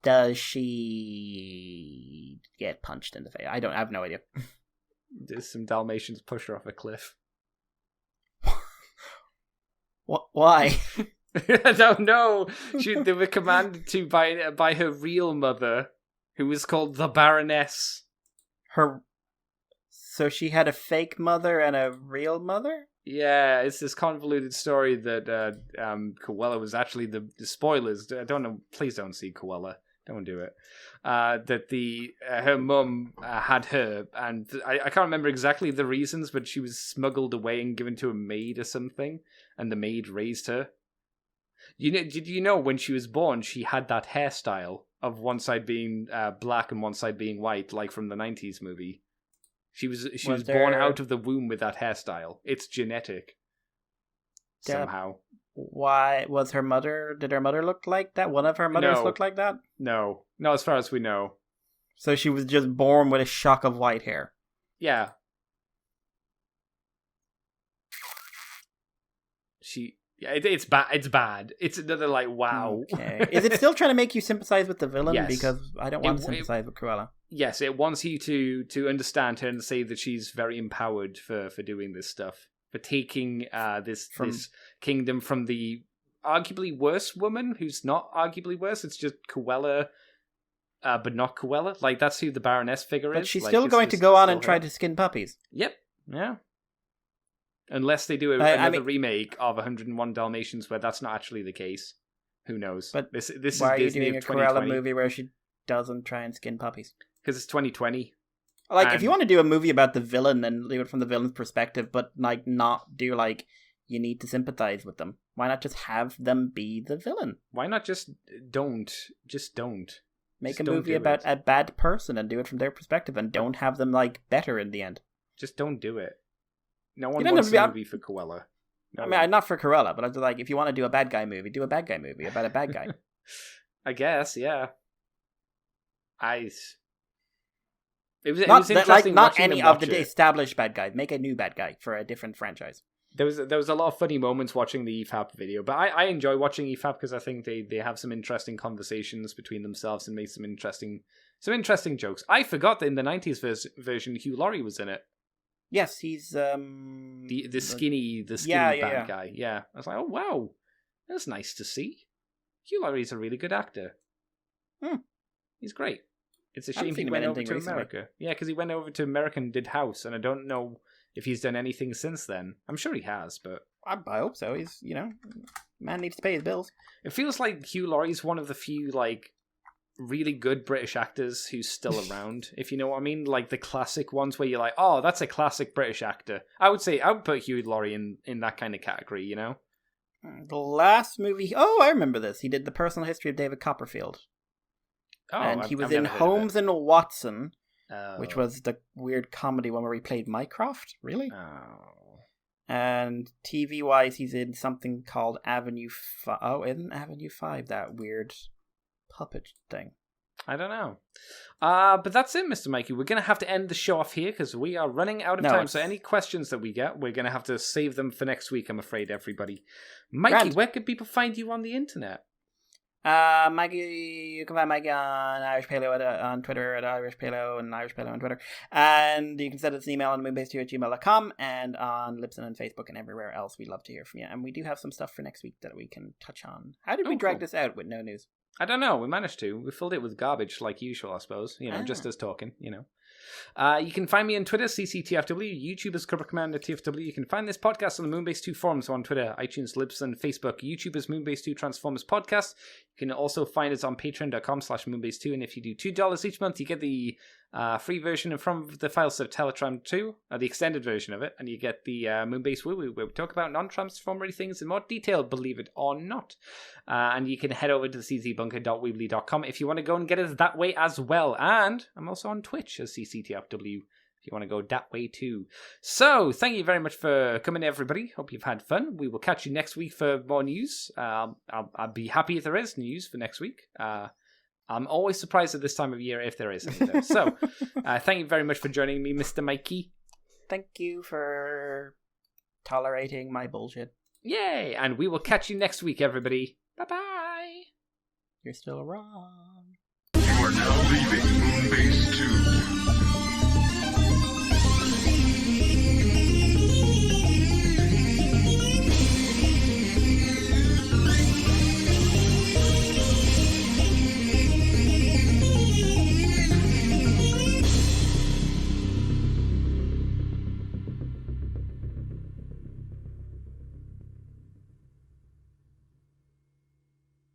Does she get punched in the face? I have no idea. There's some Dalmatians push her off a cliff. What? Why? I don't know. They were commanded to by her real mother, who was called the Baroness. So she had a fake mother and a real mother? Yeah, it's this convoluted story that Cruella was actually the spoilers. I don't know. Please don't see Cruella. Don't do it. That her mum had her, and I can't remember exactly the reasons, but she was smuggled away and given to a maid or something, and the maid raised her. Did you know when she was born, she had that hairstyle of one side being black and one side being white, like from the 90s movie? She was born out of the womb with that hairstyle. It's genetic. Somehow. Why was her mother? Did her mother look like that? One of her mothers look like that? No, as far as we know. So she was just born with a shock of white hair. Yeah. It's bad. It's bad. It's another wow. Okay. Is it still trying to make you sympathize with the villain? Yes. Because I don't want to sympathize with Cruella. Yes, it wants you to understand her and say that she's very empowered for doing this stuff. For taking this kingdom from the arguably worse woman, who's not arguably worse. It's just Cruella, but not Cruella. Like, that's who the Baroness figure is. But she's still going to go on and try to skin puppies. Yep. Yeah. Unless they do another remake of 101 Dalmatians where that's not actually the case. Who knows? But this is why are Disney you doing a Cruella movie where she doesn't try and skin puppies? Because it's 2020. Like, if you want to do a movie about the villain and do it from the villain's perspective, but like not do you need to sympathize with them. Why not just have them be the villain? Why not just don't? Just don't. Make a movie about a bad person and do it from their perspective, and don't have them better in the end. Just don't do it. No one wants a movie for Cruella. No. I mean, not for Cruella, but I'm just if you want to do a bad guy movie, do a bad guy movie about a bad guy. I guess, yeah. It was interesting. Not any of the established bad guys. Make a new bad guy for a different franchise. There was a lot of funny moments watching the EFAP video, but I enjoy watching EFAP because I think they have some interesting conversations between themselves and make some interesting jokes. I forgot that in the 90s version, Hugh Laurie was in it. Yes, he's the skinny bad guy. Yeah, I was like, oh wow, that's nice to see. Hugh Laurie's a really good actor. He's great. It's a shame he went over to America. Yeah, because he went over to America and did House, and I don't know if he's done anything since then. I'm sure he has, but I hope so. He's man needs to pay his bills. It feels like Hugh Laurie's one of the few really good British actors who's still around, if you know what I mean. Like the classic ones where you're like, oh, that's a classic British actor. I would put Hugh Laurie in that kind of category, you know? The last movie... Oh, I remember this. He did The Personal History of David Copperfield. Oh, and he was in Holmes and Watson, which was the weird comedy one where he played Mycroft. Really? Oh. And TV-wise, he's in something called Avenue 5. Oh, isn't Avenue 5 that weird puppet thing? I don't know. But that's it, Mr. Mikey. We're going to have to end the show off here because we are running out of time. So any questions that we get, we're going to have to save them for next week, I'm afraid, everybody. Mikey, where can people find you on the internet? Mikey, you can find Mikey on Irish Paleo on Twitter at Irish Paleo and Irish Paleo on Twitter. And you can send us an email on moonbase2@gmail.com and on Libsyn and Facebook and everywhere else. We'd love to hear from you. And we do have some stuff for next week that we can touch on. How did we drag this out with no news? I don't know. We managed to. We filled it with garbage like usual, I suppose. Just us talking, You can find me on Twitter, CCTFW, YouTube as Cover Commander TFW. You can find this podcast on the Moonbase 2 forums on Twitter, iTunes, Libsyn, Facebook, YouTube as Moonbase 2 Transformers Podcast. You can also find us on patreon.com/Moonbase2, and if you do $2 each month, you get the free version from the files of Teletran 2, the extended version of it, and you get the Moonbase Woo-Woo, where we talk about non-transformery things in more detail, believe it or not. And you can head over to czbunker.weebly.com if you want to go and get us that way as well. And I'm also on Twitch as CCTFW if you want to go that way too. So, thank you very much for coming, everybody. Hope you've had fun. We will catch you next week for more news. I'll be happy if there is news for next week. I'm always surprised at this time of year if there is any, though. So, thank you very much for joining me, Mr. Mikey. Thank you for tolerating my bullshit. Yay! And we will catch you next week, everybody. Bye-bye! You're still wrong. You are now leaving Moonbase 2.